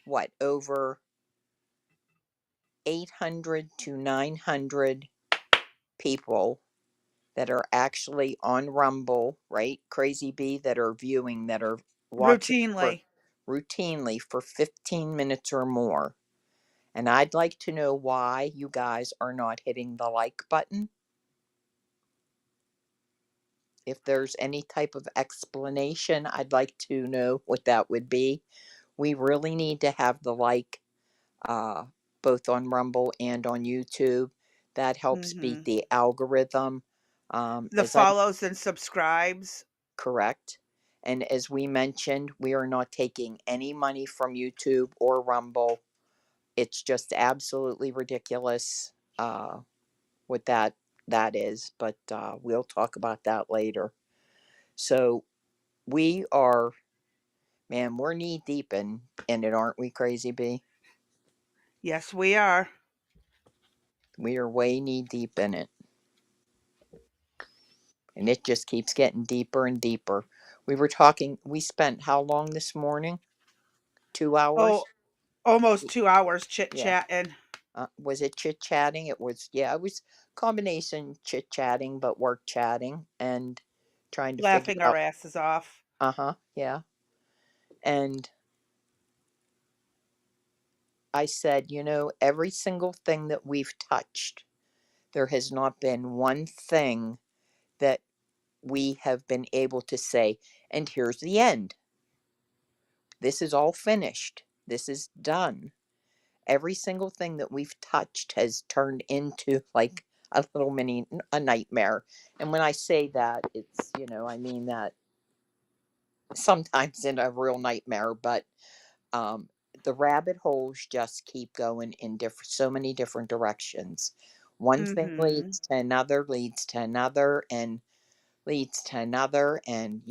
what, over 800 to 900 people that are actually on Rumble, right? Crazy Bee, that are viewing, that are watching for Routinely. routinely for 15 minutes or more. And I'd like to know why you guys are not hitting the like button. If there's any type of explanation, I'd like to know what that would be. We really need to have the like, uh, both on Rumble and on YouTube. That helps beat Mhm. the algorithm. The As I follows and subscribes. Correct. And as we mentioned, we are not taking any money from YouTube or Rumble. It's just absolutely ridiculous what that is, but we'll talk about that later. So we are, man, we're knee deep in it, aren't we, Crazy Bee? Yes, we are. We are way knee deep in it. And it just keeps getting deeper and deeper. We spent how long this morning? 2 hours? Oh, almost 2 hours Yeah. chit-chatting. Was it chit chatting? It was combination chit chatting, but work chatting and trying to figure Laughing our out. asses off. Yeah. And I said, every single thing that we've touched, there has not been one thing that we have been able to say, and here's the end. This is all finished. This is done. Every single thing that we've touched has turned into like a little mini a nightmare. And when I say that, it's, I mean that sometimes in a real nightmare, but um the rabbit holes just keep going in so many different directions. One thing Mhm. leads to another, leads to another, and leads to another, and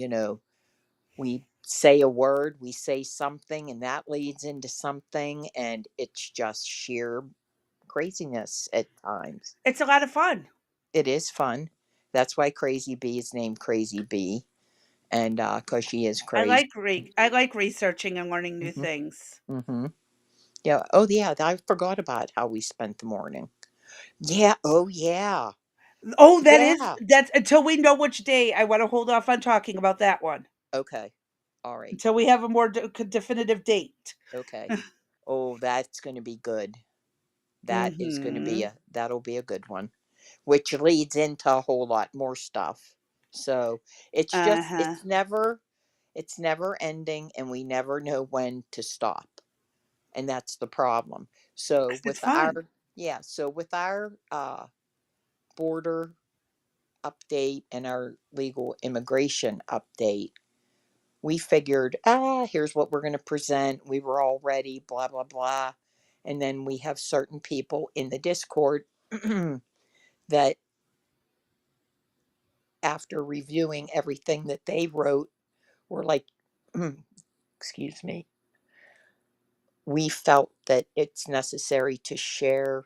we say a word, we say something, and that leads into something, and it's just sheer craziness at times. It's a lot of fun. It is fun. That's why Crazy Bee is named Crazy Bee, and because she is crazy. I like researching and learning new hmm things. hmm Yeah. Oh, yeah. I forgot about how we spent the morning. Yeah. Oh, yeah. Oh, Yeah. that's until we know which day. I wanna hold off on talking about that one Okay. All right. until we have a more definitive date. Okay. Oh, that's going to be good. Mhm. That'll be a good one, which leads into a whole lot more stuff. So Uh-huh. it's never ending, and we never know when to stop. And that's the problem. So 'Cause it's fun. with our border update and our legal immigration update, we figured, here's what we're going to present. We were all ready, blah, blah, blah. And then we have certain people in the Discord that, after reviewing everything that they wrote, were like, excuse me, we felt that it's necessary to share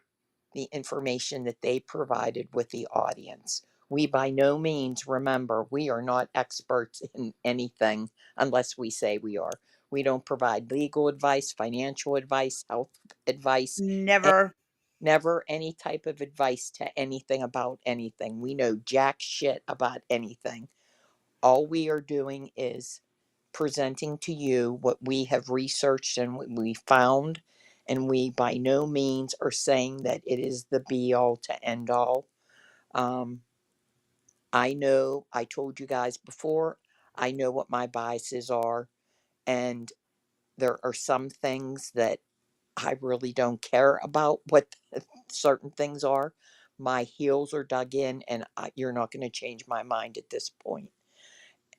the information that they provided with the audience. We by no means, remember, we are not experts in anything unless we say we are. We don't provide legal advice, financial advice, health advice, Never. never any type of advice to anything about anything. We know jack shit about anything. All we are doing is presenting to you what we have researched and what we found, and we by no means are saying that it is the be all to end all. Um, I know I told you guys before, I know what my biases are, and there are some things that I really don't care about what certain things are, my heels are dug in, and you're not going to change my mind at this point.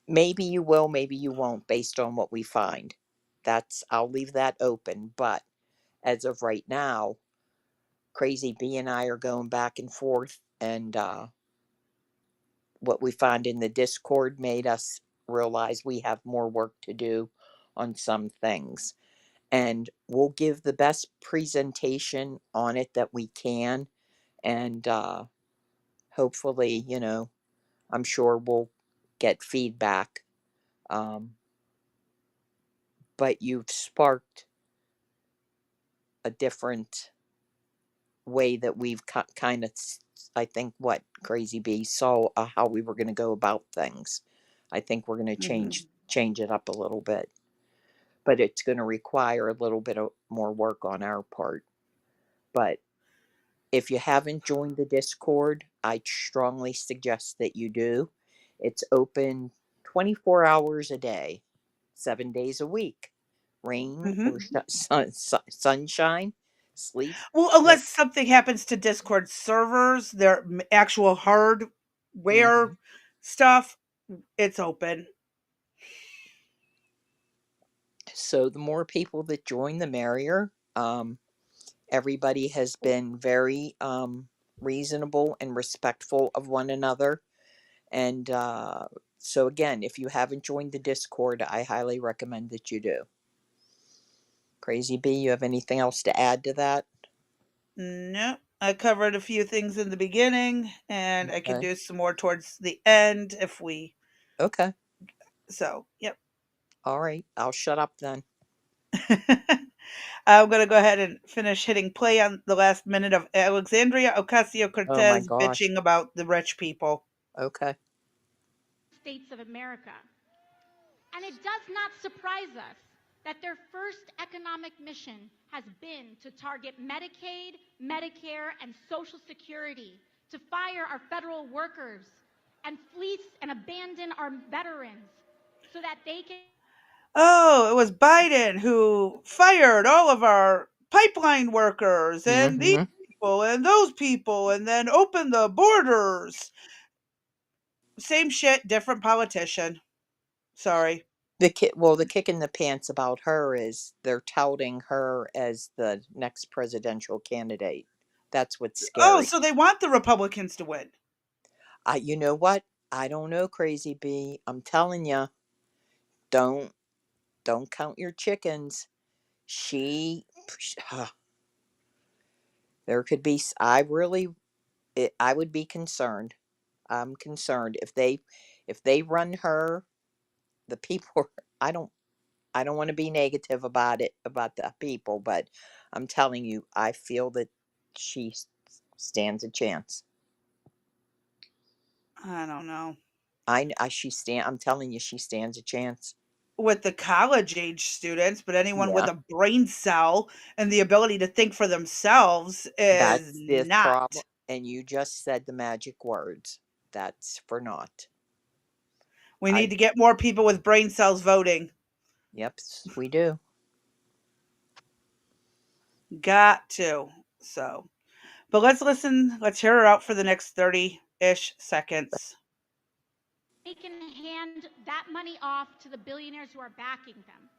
Maybe you will, maybe you won't, based on what we find. I'll leave that open. But as of right now, Crazy B and I are going back and forth, and what we find in the Discord made us realize we have more work to do on some things. And we'll give the best presentation on it that we can. And hopefully, I'm sure we'll get feedback. But you've sparked a different way that we've kind of, I think, what Crazy B saw how we were going to go about things. I think we're going to change it up a little bit, but it's going to require a little bit of more work on our part. But if you haven't joined the Discord, I strongly suggest that you do. It's open 24 hours a day, 7 days a week. Rain or sunshine, sleet. Well, unless something happens to Discord servers, their actual hardware stuff, it's open. So the more people that join, the merrier. Everybody has been very reasonable and respectful of one another. And so, again, if you haven't joined the Discord, I highly recommend that you do. Crazy B, you have anything else to add to that? No, I covered a few things in the beginning, and I can do some more towards the end if we. Okay. So, yep. All right. I'll shut up then. I'm going to go ahead and finish hitting play on the last minute of Alexandria Ocasio-Cortez bitching about the rich people. Okay. States of America. And it does not surprise us that their first economic mission has been to target Medicaid, Medicare, and Social Security, to fire our federal workers, and fleece and abandon our veterans so that they can. Oh, it was Biden who fired all of our pipeline workers and these people and those people and then opened the borders. Same shit, different politician. Sorry. The kick in the pants about her is they're touting her as the next presidential candidate. That's what's scary. Oh, so they want the Republicans to win. You know what? I don't know, Crazy B. I'm telling you, don't count your chickens. There could be. I would be concerned. I'm concerned if they run her. The people. I don't want to be negative about the people, but I'm telling you, I feel that she stands a chance. I don't know. I'm telling you, she stands a chance. With the college age students, but anyone with a brain cell and the ability to think for themselves is the not. Problem. And you just said the magic words. That's for naught. We need to get more people with brain cells voting. Yep, we do. Got to. So, but let's hear her out for the next 30-ish seconds. They can hand that money off to the billionaires who are backing them.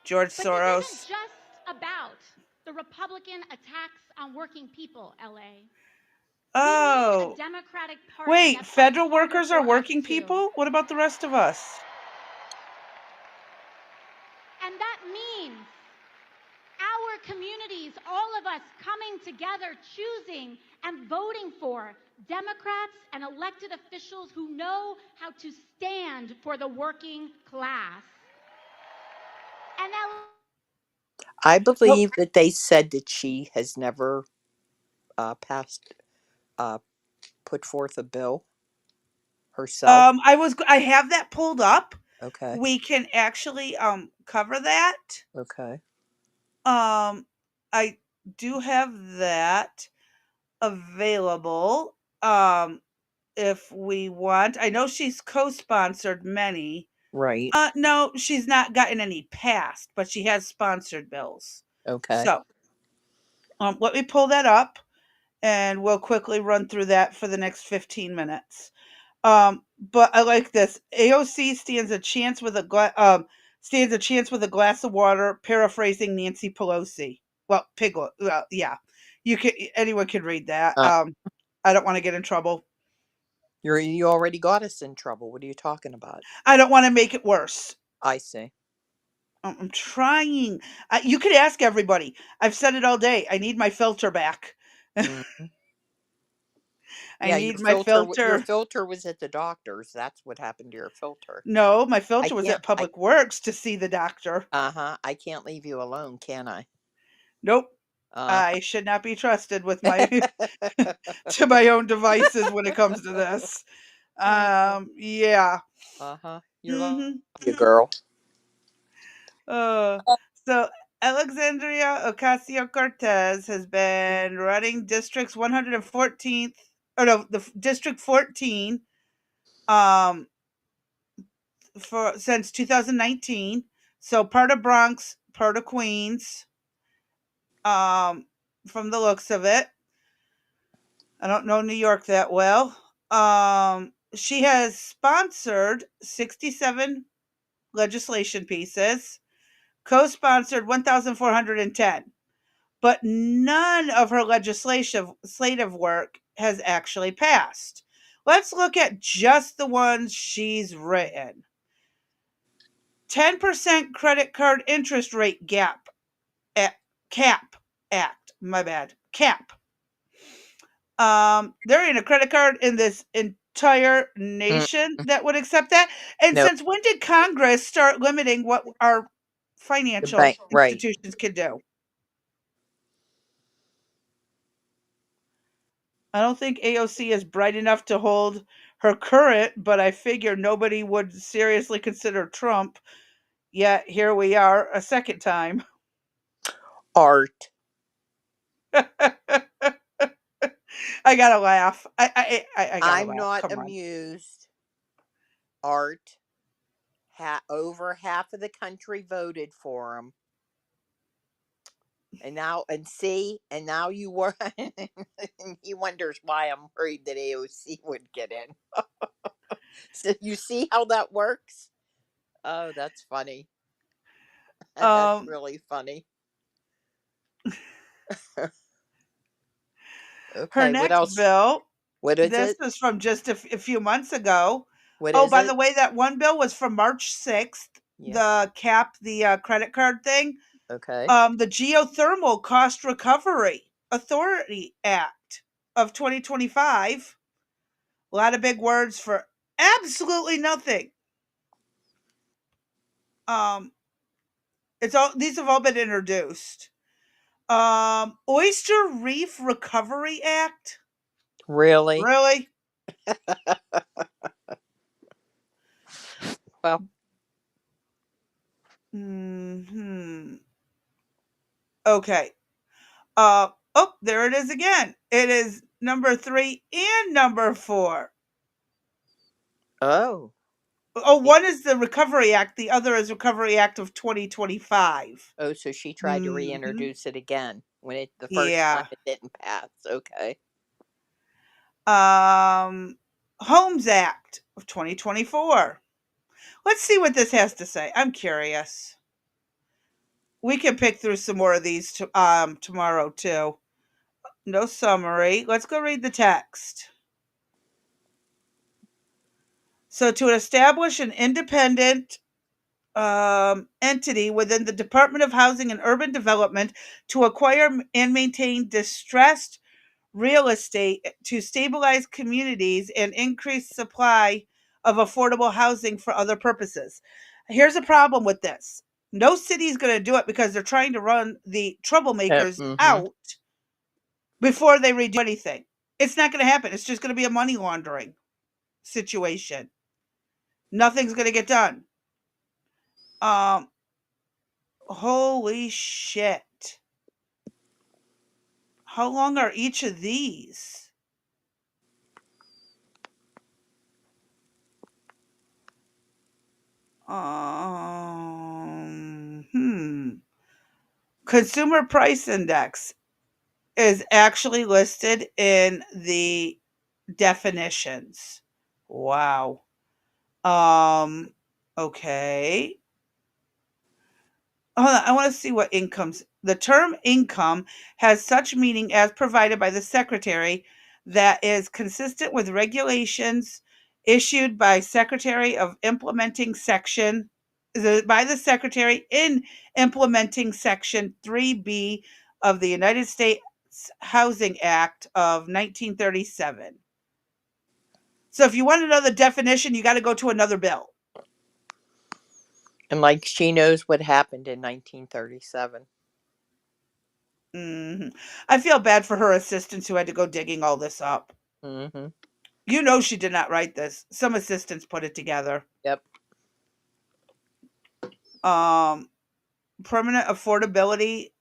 George Soros. This isn't just about the Republican attacks on working people, LA. Oh. Democratic Party. Wait, federal workers are working people? What about the rest of us? And that means our communities, all of us coming together, choosing and voting for Democrats and elected officials who know how to stand for the working class. And I believe that they said that she has never put forth a bill herself. I have that pulled up. Okay. We can actually cover that. Okay. I do have that available. If we want. I know she's co-sponsored many. Right. No, she's not gotten any passed, but she has sponsored bills. Okay. So, let me pull that up, and we'll quickly run through that for the next 15 minutes. But I like this. AOC stands a chance with a glass of water, paraphrasing Nancy Pelosi. Well, Piglet. Well, yeah, anyone can read that. Uh, I don't want to get in trouble. you already got us in trouble. What are you talking about? I don't want to make it worse. I see. I'm trying. You could ask everybody. I've said it all day. I need my filter back. Mm-hmm. I Yeah, need my your filter. filter was at the doctor's. That's what happened to your filter. No, my I filter was can't. at Public Works to see the doctor. I can't leave you alone, can I? Nope. Uh. I should not be trusted with my to my own devices when it comes to this. Yeah. You're Mhm. you girl. Uh, so Alexandria Ocasio-Cortez has been running districts 114th, or no, District 14, um, for since 2019. So part of Bronx, part of Queens, um, from the looks of it. I don't know New York that well. She has sponsored 67 legislation pieces, co-sponsored 1,410, but none of her legislative work has actually passed. Let's look at just the ones she's written. 10% credit card interest rate cap act. My bad. Cap. There ain't a credit card in this entire nation Mm. that would accept that. And Nope. since when did Congress start limiting what our The financial bank, right? institutions can do? I don't think AOC is bright enough to hold her current, but I figure nobody would seriously consider Trump. Yet here we are a second time. Art. I gotta laugh. I gotta I'm laugh. not Come on. amused. Art. Over half of the country voted for him. And now you were. He wonders why I'm worried that AOC would get in. So you see how that works? Oh, that's funny. That's Um, really funny. Her Okay, what next else? bill, What is this it? was from just a few months ago. What Oh, is by it? the way, that one bill was from March 6th. Yeah. The credit card thing. Okay. The Geothermal Cost Recovery Authority Act of 2025. A lot of big words for absolutely nothing. Um, these have all been introduced. Oyster Reef Recovery Act. Really? Really? Well. Hmm. Okay. Oh, there it is again. It is number 3 and number 4. Oh. Oh, one is the Recovery Act, the other is Recovery Act of 2025. Oh, so she tried to Mhm. reintroduce it again when the first time Yeah. it didn't pass. Okay. Um, Homes Act of 2024. Let's see what this has to say. I'm curious. We can pick through some more of these tomorrow too. No summary. Let's go read the text. So to establish an independent entity within the Department of Housing and Urban Development to acquire and maintain distressed real estate to stabilize communities and increase supply of affordable housing for other purposes. Here's a problem with this. No city's going to do it because they're trying to run the troublemakers Mm-hmm. out before they redo anything. It's not going to happen. It's just going to be a money laundering situation. Nothing's going to get done. Holy shit. How long are each of these? Consumer Price Index. is actually listed in the definitions. Wow. Um, okay. Hold on, I want to see what incomes. The term income has such meaning as provided by the secretary that is consistent with regulations issued by Secretary of Implementing Section by the Secretary in implementing Section 3B of the United States Housing Act of 1937. So if you want to know the definition, you got to go to another bill. And like she knows what happened in 1937. I feel bad for her assistants who had to go digging all this up. Mm-hmm. You know she did not write this. Some assistants put it together. Yep. Permanent affordability,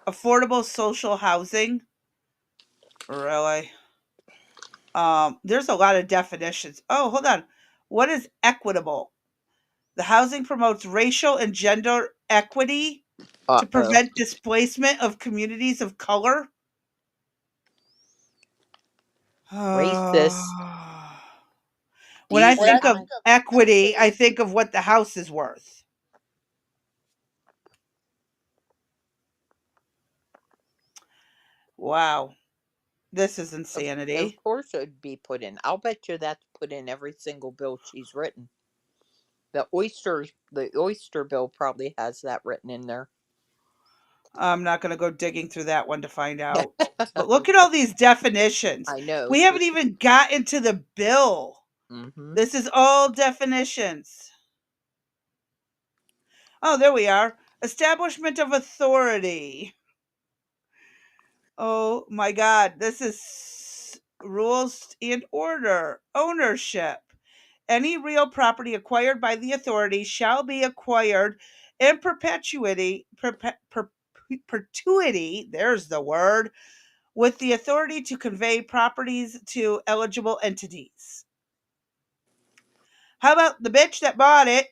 affordable social housing. Really? There's a lot of definitions. Oh, hold on. What is equitable? The housing promotes racial and gender equity to Uh-oh. prevent displacement of communities of color. Racist. When I think of equity, I think of what the house is worth. Wow. This is insanity. Of course it would be put in. I'll bet you that's put in every single bill she's written. The oyster bill probably has that written in there. I'm not going to go digging through that one to find out. But look at all these definitions. I know. We haven't even gotten to the bill. Mm-hmm. This is all definitions. Oh, there we are. Establishment of authority. Oh my God. This is rules and order. Ownership. Any real property acquired by the authority shall be acquired in perpetuity, there's the word, with the authority to convey properties to eligible entities. How about the bitch that bought it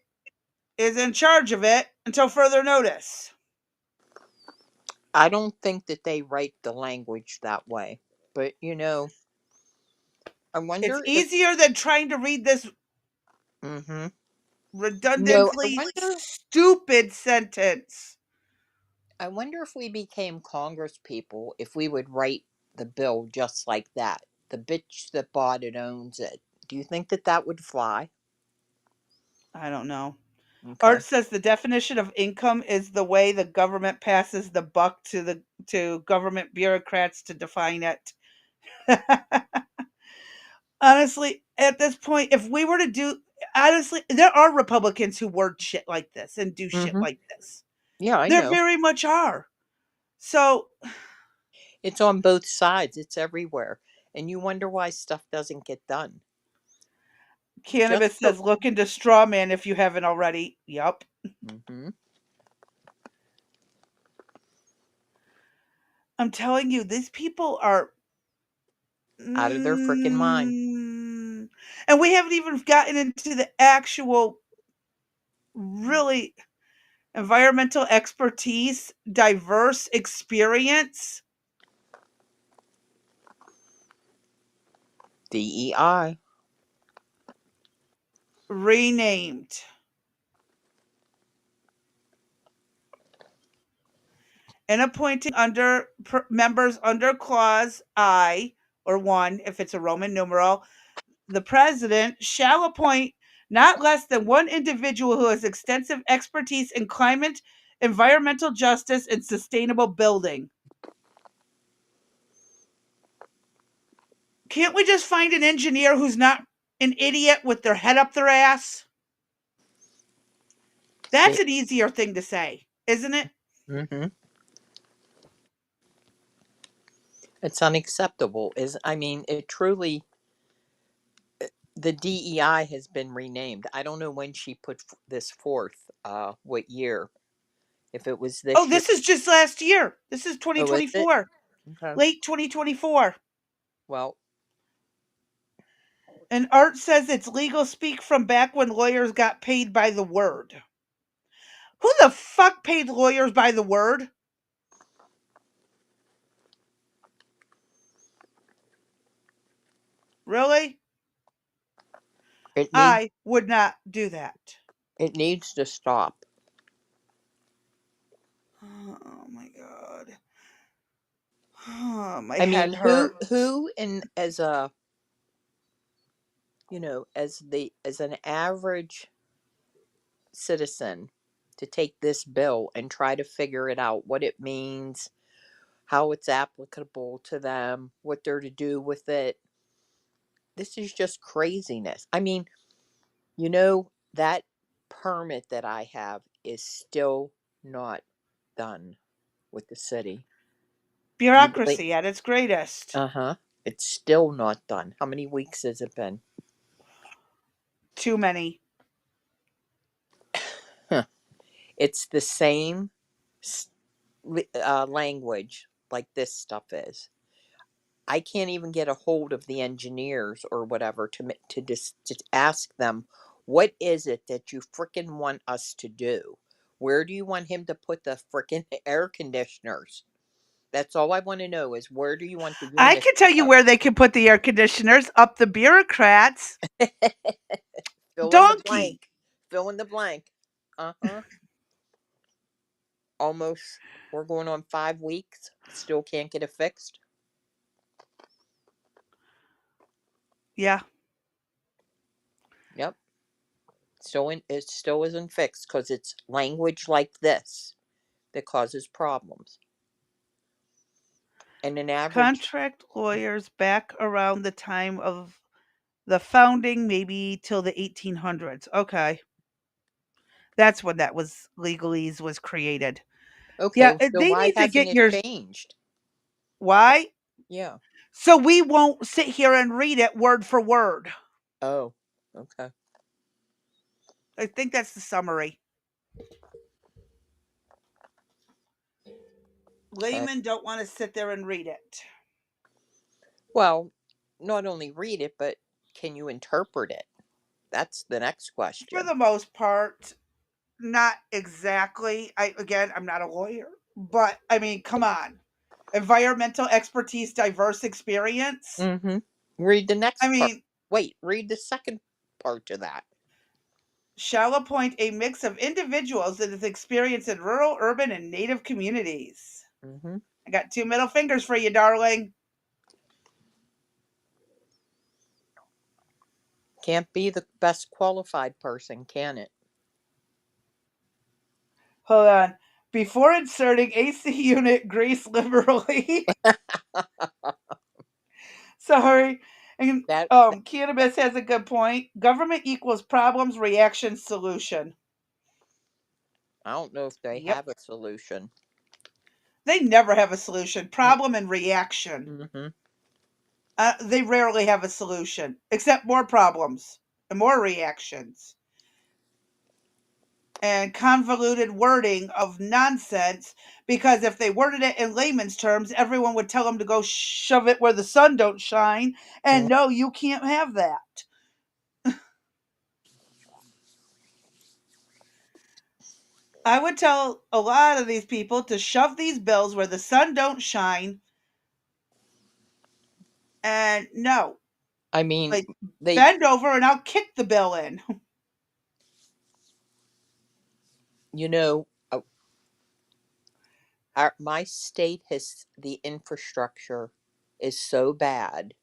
is in charge of it until further notice? I don't think that they write the language that way. But, I wonder It's easier than trying to read this Mm-hmm. redundantly stupid sentence. I wonder if we became Congress people, if we would write the bill just like that. The bitch that bought it owns it. Do you think that that would fly? I don't know. Okay. Art says the definition of income is the way the government passes the buck to government bureaucrats to define it. Honestly, at this point, if we were to do, honestly, there are Republicans who word shit like this and do shit like this. Yeah, I There know. very much are. So it's on both sides. It's everywhere. And you wonder why stuff doesn't get done. Cannabis says, look into straw man if you haven't already. Yup. Mm-hmm. I'm telling you, these people are out of their freaking mind. And we haven't even gotten into the actual really environmental expertise, diverse experience. DEI. Renamed. And appointing members under Clause I, or 1, if it's a Roman numeral, the president shall appoint not less than one individual who has extensive expertise in climate, environmental justice, and sustainable building. Can't we just find an engineer who's not an idiot with their head up their ass? That's an easier thing to say, isn't it? Mm-hmm. It's unacceptable. It truly, the DEI has been renamed. I don't know when she put this forth, what year. If it was this year. This is just last year. This is 2024. Oh, is it? Okay. Late 2024. Well. And Art says it's legal speak from back when lawyers got paid by the word. Who the fuck paid lawyers by the word? Really? I would not do that. It needs to stop. Oh my god. Oh, my I head mean, hurts. who in as a as an average citizen to take this bill and try to figure it out, what it means, how it's applicable to them, what they're to do with it. This is just craziness. I mean, that permit that I have is still not done with the city. Bureaucracy at its greatest. Uh-huh. It's still not done. How many weeks has it been? Too many. Huh. It's the same language like this stuff is. I can't even get a hold of the engineers or whatever to ask them, what is it that you frickin' want us to do? Where do you want him to put the frickin' air conditioners? That's all I want to know is, where do you want the I units can tell you to where they can put the air conditioners, up the bureaucrats. go? Fill in the blank. Donkey. Fill in the blank. Uh-huh. Almost, we're going on 5 weeks. Still can't get it fixed. Yeah. Yep. It still isn't fixed because it's language like this that causes problems. And an average. Contract lawyers back around the time of the founding, maybe till the 1800s. Okay. That's when that was legalese was created. Yeah, Okay, so they why need to hasn't get it your changed? why? Yeah. So we won't sit here and read it word for word. Oh, okay. I think that's the summary. Okay. Laymen don't want to sit there and read it. Well, not only read it, but can you interpret it? That's the next For question. the most part, not exactly. I'm not a lawyer, but I mean, come on. Environmental expertise, diverse experience. Mm-hmm. Read the I next part. mean, Wait, read the second part to that. shall appoint a mix of individuals that has experience in rural, urban, and native communities. Mm-hmm. I got 2 middle fingers for you, darling. Can't be the best qualified person, can it? Hold on. Before inserting AC unit, grease liberally. Sorry. And That cannabis has a good point. Government equals problems, reaction, solution. I don't know if they Yep. have a solution. They never have a solution. Problem and reaction. Mm-hmm. They rarely have a solution, except more problems and more reactions. And convoluted wording of nonsense, because if they worded it in layman's terms, everyone would tell them to go shove it where the sun don't shine, and no, you can't have that. I would tell a lot of these people to shove these bills where the sun don't shine, and no, I mean, like, they. bend over and I'll kick the bill in. You know, my state has the infrastructure is so bad,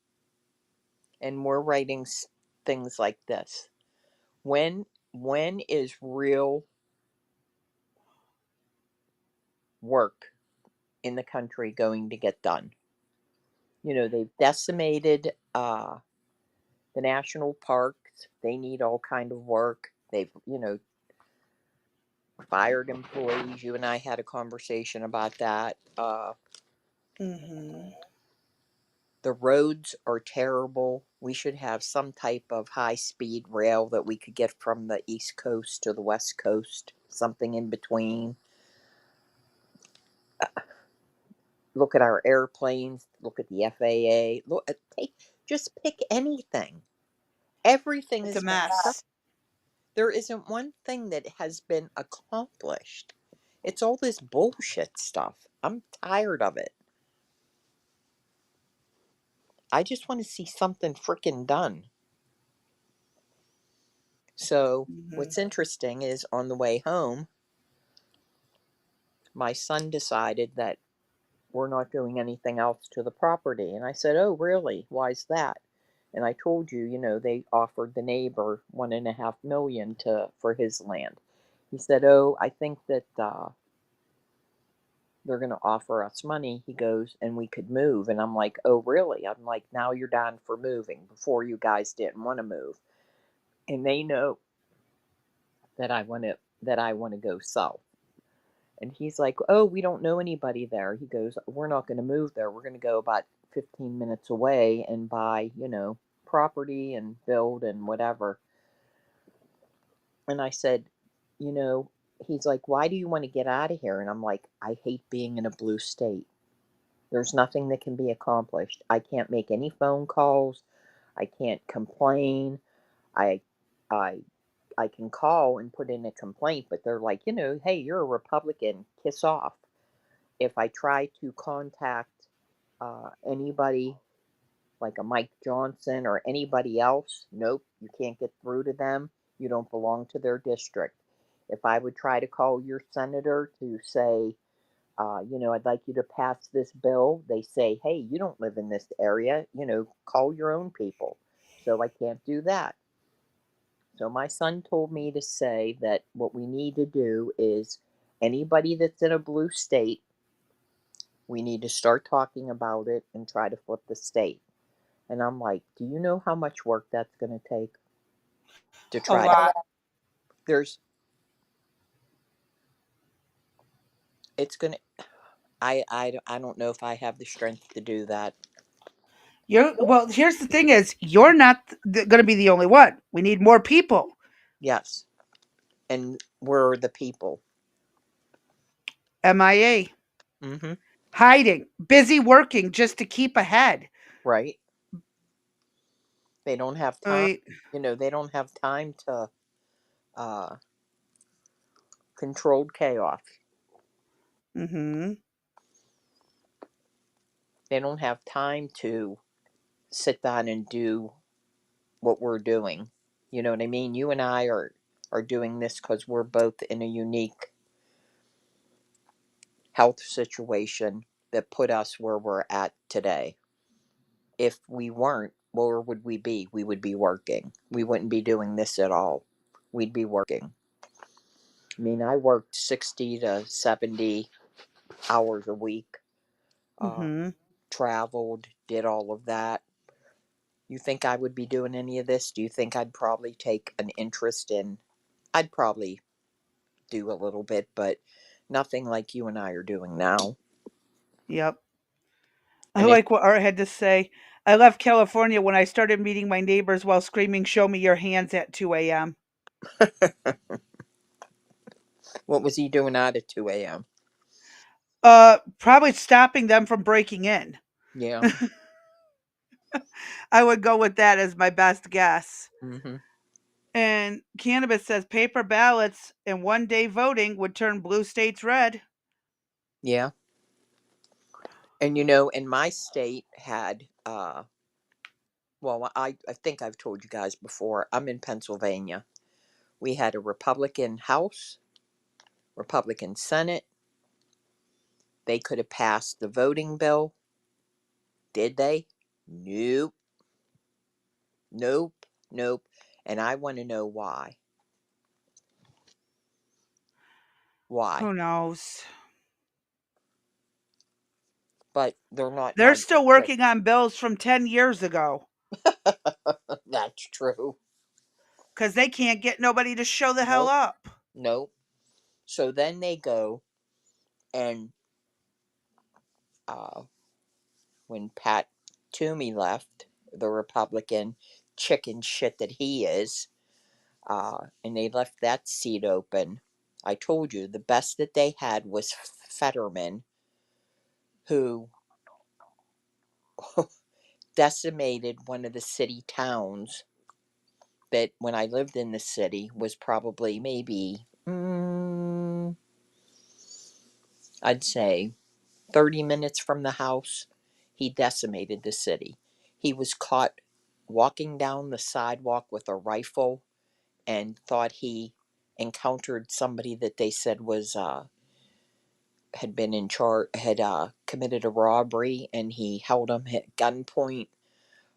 and we're writing things like this. When is real work in the country going to get done? They've decimated the national parks. They need all kind of work. They've fired employees. You and I had a conversation about that. Mm-hmm. The roads are terrible. We should have some type of high speed rail that we could get from the East Coast to the West Coast, something in between. Look at our airplanes, look at the FAA, just pick anything. Everything It's a is messed up. mess. There isn't one thing that has been accomplished. It's all this bullshit stuff. I'm tired of it. I just want to see something freaking done. So what's interesting is on the way home, my son decided that we're not doing anything else to the property. And I said, oh, really? Why's that? And I told you, they offered the neighbor $1.5 million for his land. He said, oh, I think that they're going to offer us money. He goes, and we could move. And I'm like, oh, really? I'm like, now you're down for moving. Before you guys didn't want to move. And they know that I want to go south. And he's like, oh, we don't know anybody there. He goes, we're not going to move there. We're going to go about 15 minutes away and buy, property and build and whatever. And I said, he's like, why do you want to get out of here? And I'm like, I hate being in a blue state. There's nothing that can be accomplished. I can't make any phone calls. I can't complain. I, I I can call and put in a complaint, but they're like, hey, you're a Republican, kiss off. If I try to contact anybody like a Mike Johnson or anybody else, nope, you can't get through to them. You don't belong to their district. If I would try to call your senator to say, I'd like you to pass this bill, they say, hey, you don't live in this area, call your own people. So I can't do that. So my son told me to say that what we need to do is anybody that's in a blue state, we need to start talking about it and try to flip the state. And I'm like, do you know how much work that's going to take to A try lot. there's it's going to I don't know if I have the strength to do that. Well, here's the thing is you're not going to be the only one. We need more people. Yes. And we're the people. MIA. Mm-hmm. Hiding, busy working just to keep ahead. Right. They don't have time. Right. They don't have time to controlled chaos. Mm-hmm. They don't have time to sit down and do what we're doing. You know what I mean? You and I are doing this because we're both in a unique health situation that put us where we're at today. If we weren't, where would we be? We would be working. We wouldn't be doing this at all. We'd be working. I mean, I worked 60 to 70 hours a week, Mm-hmm. traveled, did all of that. You think I would be doing any of this? Do you think I'd probably take an interest in? I'd probably do a little bit, but nothing like you and I are doing now. Yep. I And if like what Art had to say. I left California when I started meeting my neighbors while screaming, "Show me your hands" at 2 a.m. what was he doing out at 2 a.m.? Probably stopping them from breaking in. Yeah. I would go with that as my best guess. Mm-hmm. And Cannabis says paper ballots and one-day voting would turn blue states red. Yeah. And in my state had well, I think I've told you guys before, I'm in Pennsylvania. We had a Republican House, Republican Senate. They could have passed the voting bill. Did they? Nope. Nope. Nope. And I want to know why. Why? Who knows? But they're not They're my still district. working on bills from 10 years ago That's true. because they can't get nobody to show the hell Nope. up. Nope. So then they go and when Pat Toomey left, the Republican chicken shit that he is, and they left that seat open. I told you the best that they had was Fetterman, who decimated one of the city towns that when I lived in the city was probably maybe, I'd say 30 minutes from the house. He decimated the city. He was caught walking down the sidewalk with a rifle and thought he encountered somebody that they said was had been in charge, had committed a robbery, and he held him at gunpoint.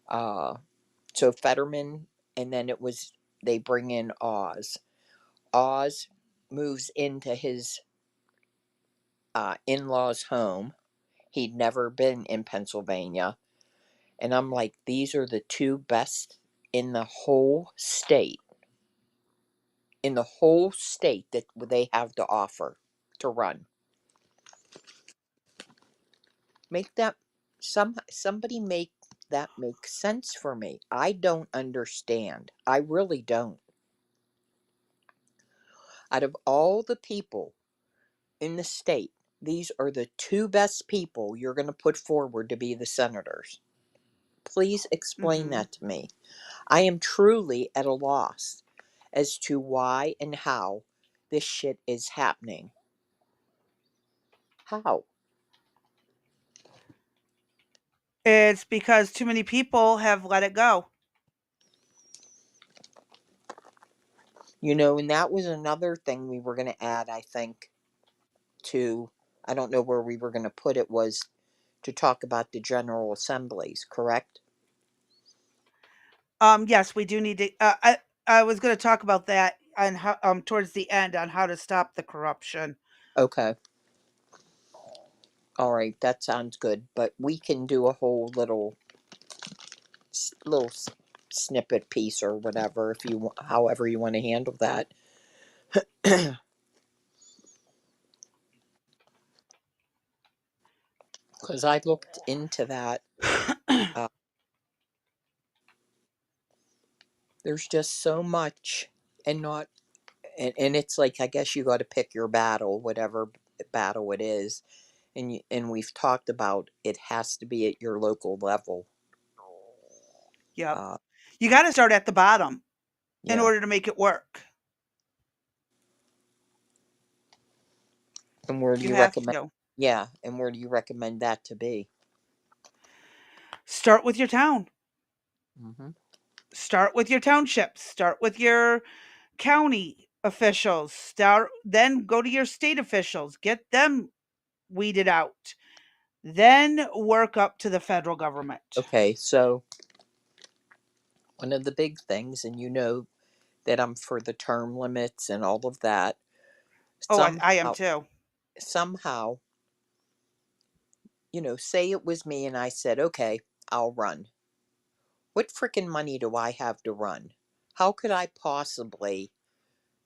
Uh, so Fetterman, and then it was they bring in Oz. Oz moves into his in-laws' home. He'd never been in Pennsylvania, and I'm like, these are the two best in the whole state. In the whole state that they have to offer to run. Make that somebody make that make sense for me. I don't understand. I really don't. Out of all the people in the state, these are the two best people you're going to put forward to be the senators. Please explain that to me. I am truly at a loss as to why and how this shit is happening. How? It's because too many people have let it go. You know, and that was another thing we were going to add, I think, to, I don't know where we were going to put it, was to talk about the General Assemblies, correct? Yes, we do need to. I was going to talk about that and how towards the end on how to stop the corruption. Okay. All right, that sounds good. But we can do a whole little snippet piece or whatever, if you however you want to handle that. Because I looked into that. There's just so much, and not, and it's like, I guess you got to pick your battle, whatever battle it is, and we've talked about it has to be at your local level. Yep. You got to start at the bottom in Yeah. order to make it work. And where do you have recommend? to. Yeah, and where do you recommend that to be? Start with your town. Mm-hmm. Start with your townships. Start with your county officials. Then go to your state officials. Get them weeded out. Then work up to the federal government. Okay, so one of the big things, and you know that I'm for the term limits and all of that. Oh, I am too. Somehow, you know, say it was me and I said, okay, I'll run. What freaking money do I have to run? How could I possibly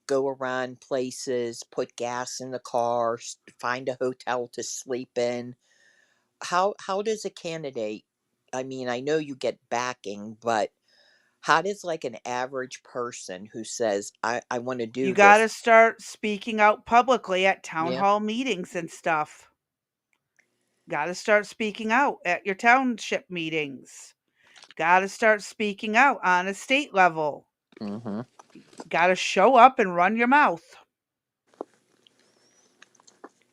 go around places, put gas in the car, find a hotel to sleep in? How does a candidate, I mean, I know you get backing, but how does like an average person who says, I want to You do got this? to start speaking out publicly at town Yeah. hall meetings and stuff. Got to start speaking out at your township meetings. Got to start speaking out on a state level. Mm-hmm. Got to show up and run your mouth.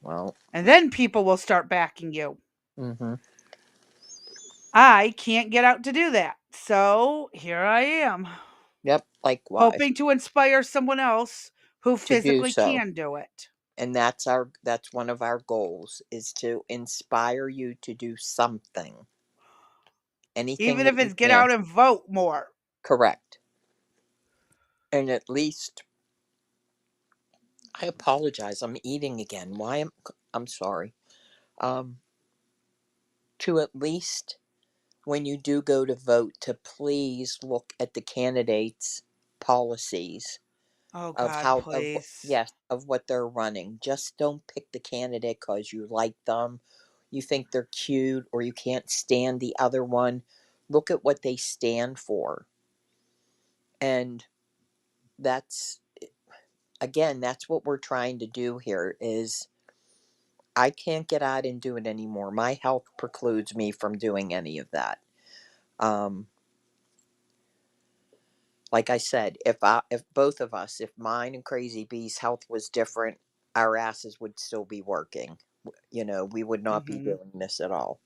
Well. And then people will start backing you. Mm-hmm. I can't get out to do that. So here I am. Yep, likewise. Hoping to inspire someone else who To do physically so. can do it. And that's one of our goals, is to inspire you to do something. Anything Even if that you it's get can. out and vote more. Correct. And at least, I apologize, I'm eating again. I'm sorry. To at least, when you do go to vote, to please look at the candidates' policies Oh of God, how please. of what they're running. Just don't pick the candidate because you like them, you think they're cute, or you can't stand the other one. Look at what they stand for. And that's, again, that's what we're trying to do here. Is I can't get out and do it anymore. My health precludes me from doing any of that. Like I said, if both of us, if mine and Crazy B's health was different, our asses would still be working. You know, we would not be doing this at all.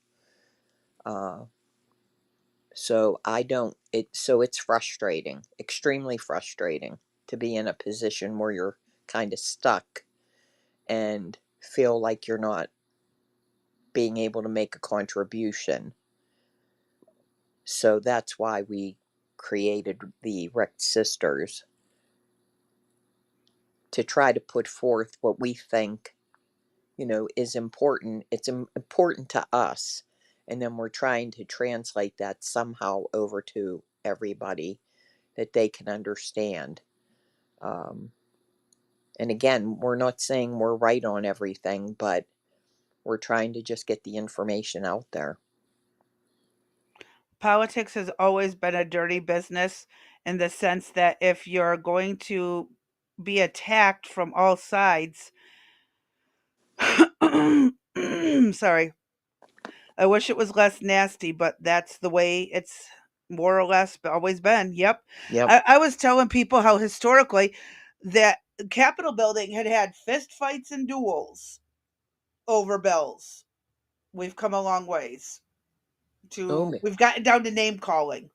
So I don't so it's frustrating, extremely frustrating to be in a position where you're kind of stuck and feel like you're not being able to make a contribution. So that's why we created the Rect Sisters, to try to put forth what we think, is important. It's important to us. And then we're trying to translate that somehow over to everybody that they can understand. Um, and again, we're not saying we're right on everything, but we're trying to just get the information out there. Politics has always been a dirty business in the sense that if you're going to be attacked from all sides, sorry, I wish it was less nasty, but that's the way it's more or less always been. Yep. Yep. I was telling people how historically that Capitol building had fist fights and duels over bills. We've come a long ways. Oh, We've gotten down to name calling.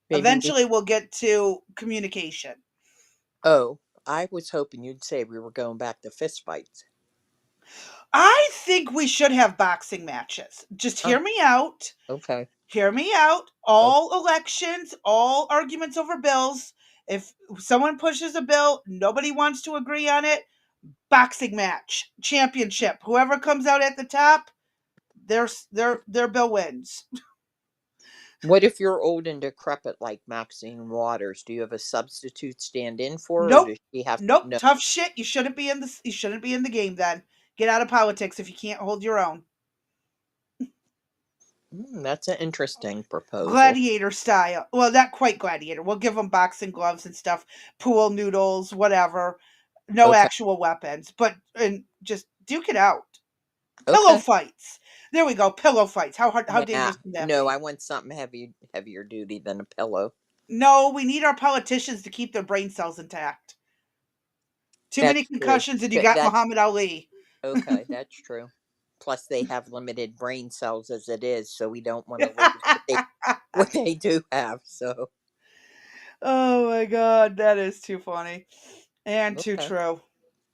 maybe we. Eventually we'll get to communication. Oh, I was hoping you'd say we were going back to fistfights. I think we should have boxing matches. Just hear Oh, me out. okay. Hear me out. Oh, All elections, all arguments over bills. If someone pushes a bill, nobody wants to agree on it, boxing match, championship. Whoever comes out at the top, their bill wins. what if you're old and decrepit like Maxine Waters? Do you have a substitute stand in for her, or Nope. does she have Nope. no? Tough shit. You shouldn't be in the game then. Get out of politics if you can't hold your own. That's an interesting proposal. Gladiator style. Well, not quite gladiator. We'll give them boxing gloves and stuff, pool noodles, whatever. No Okay. actual weapons, but and just duke it out. Pillow Okay. fights. There we go. Pillow fights. How Yeah. dangerous can that No, I be? want something heavier duty than a pillow. No, we need our politicians to keep their brain cells intact. Too many That's true. concussions, and you got That's Muhammad Ali. okay. That's true. Plus, they have limited brain cells as it is, so we don't want to lose what they do have. So Oh my god, that is too funny and too okay. true.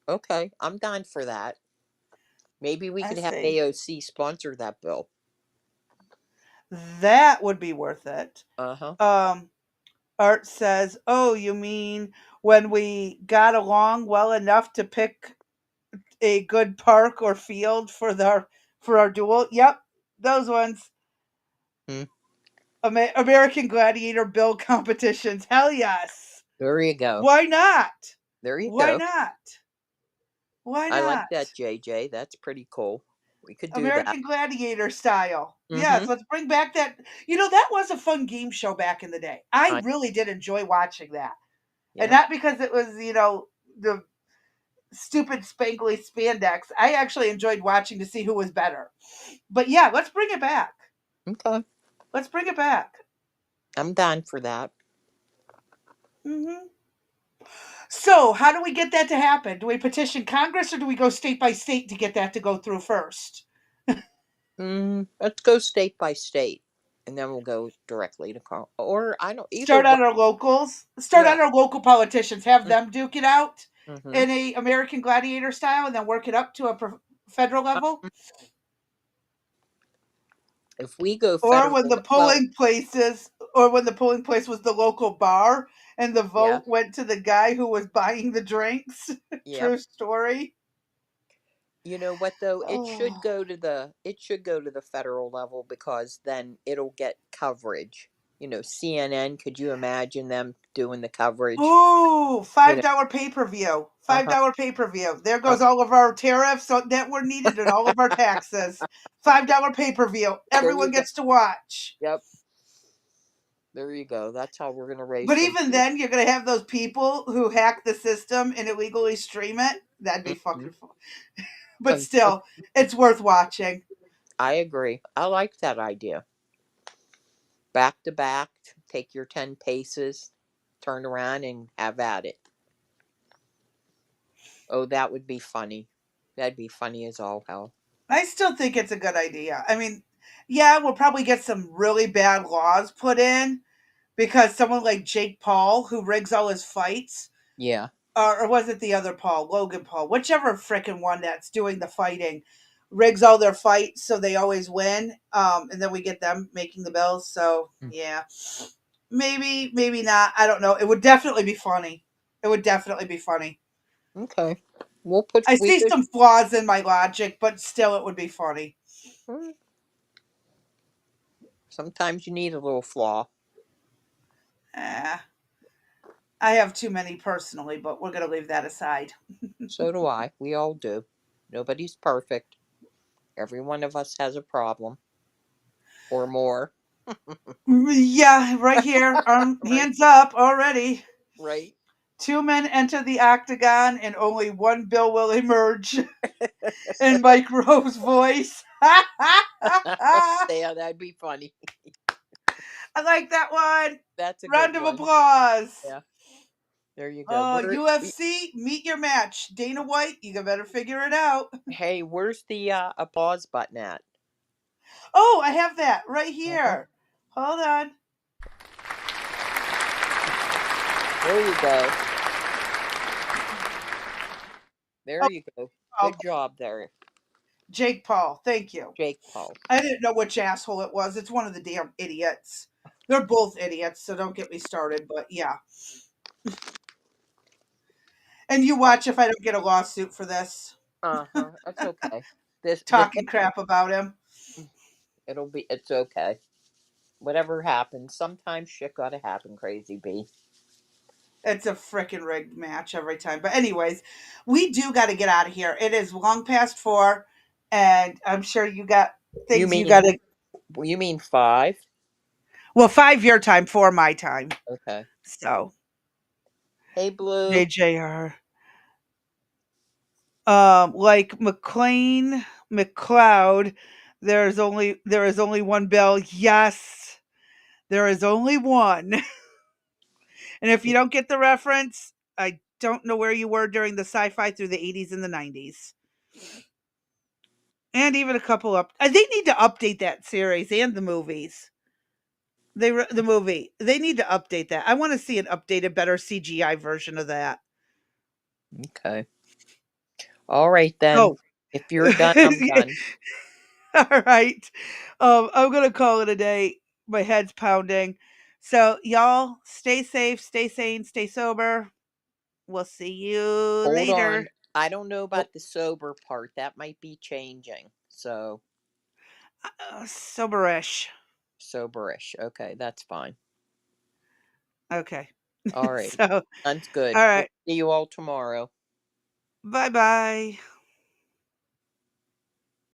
Okay, I'm down for that. Maybe we I could have say AOC sponsor that bill. that would be worth it. Uh-huh. Um, Art says, "Oh, you mean when we got along well enough to pick a good park or field for our duel?" Yep, those ones. Hmm. American Gladiator build competitions. Hell yes. There you go. Why not? There you Why go. not? Why I like not? that, JJ. That's pretty cool. We could do that. American Gladiator style. Mm-hmm. Yes, let's bring back that. That was a fun game show back in the day. I I really did enjoy watching that. And yeah. not because it was, the stupid spangly spandex. I actually enjoyed watching to see who was better. But yeah, let's bring it back. Okay. Let's bring it back. I'm down for that. Hmm. So, how do we get that to happen? Do we petition Congress or do we go state by state to get that to go through first? Let's go state by state, and then we'll go directly to call. Or I don't either Start way. on our locals. Start Yeah. on our local politicians. Have them duke it out Mm-hmm. in a American Gladiator style, and then work it up to a federal level. If we go Or federal, when the well, polling places, or when the polling place was the local bar, and the yeah, vote went to the guy who was buying the drinks. yep. True story. You know what though? Oh. It should go to the federal level, because then it'll get coverage. CNN. Could you imagine them doing the coverage? Ooh, You know. $5 pay per view. Uh $5 huh. pay per view. There Uh, goes all of our tariffs that were needed and all of our taxes. $5 pay per view. there you Everyone go. gets to watch. Yep. There you go. That's how we're gonna raise But some even money. then, you're going to have those people who hack the system and illegally stream it. That'd be Mhm. fucking fun. But still, it's worth watching. I agree. I like that idea. Back to back, take your 10 paces, turn around and have at it. Oh, that would be funny. That'd be funny as all hell. I still think it's a good idea. I mean, Yeah, we'll probably get some really bad laws put in because someone like Jake Paul, who rigs all his fights, Yeah. or was it the other Paul, Logan Paul, whichever frickin' one that's doing the fighting, rigs all their fights so they always win, and then we get them making the bills. So yeah, maybe not. I don't know. It would definitely be funny. It would definitely be funny. Okay. I We see could. some flaws in my logic, but still, it would be funny. Sometimes you need a little flaw. Eh, I have too many personally, but we're gonna leave that aside. So do I. We all do. Nobody's perfect. Every one of us has a problem or more. Yeah, right here. Right. Hands up already. Right. 2 men enter the octagon and only one bill will emerge. In Mike Rowe's voice. Yeah, that'd be funny. I like that one. That's a good Round of one. applause. Yeah. There you go. UFC, meet your match. Dana White, you better figure it out. Hey, where's the applause button at? Oh, I have that right Uh-huh. here. Hold on. There you go. There you go. Good job there. Jake Paul, thank you. Jake Paul. I didn't know which asshole it was. It's one of the damn idiots. They're both idiots, so don't get me started, but yeah. And you watch if I don't get a lawsuit for this. Uh-huh. That's okay. Talking crap about him. It's okay. Whatever happens, sometimes shit gotta happen, Crazy B. It's a frickin' rigged match every time. But anyways, we do got to get out of here. It is long past 4, and I'm sure you got things you got to. You mean 5? Well, 5 your time, 4 my time. Okay. So. Hey, Blue. JJR. Like McLeod, there is only one bill. Yes, there is only one. And if you don't get the reference, I don't know where you were during the sci-fi through the 80s and the 90s. And even a couple up. They need to update that series and the movies. The movie. They need to update that. I want to see an updated, better CGI version of that. Okay. All right then. Oh. If you're done, I'm done. All right. I'm gonna call it a day. My head's pounding. So y'all stay safe, stay sane, stay sober. We'll see you Hold later. on. I don't know about the sober part. That might be changing. So soberish. Soberish. Okay, that's fine. Okay. All right. So Sounds good. all right. We'll see you all tomorrow. Bye-bye.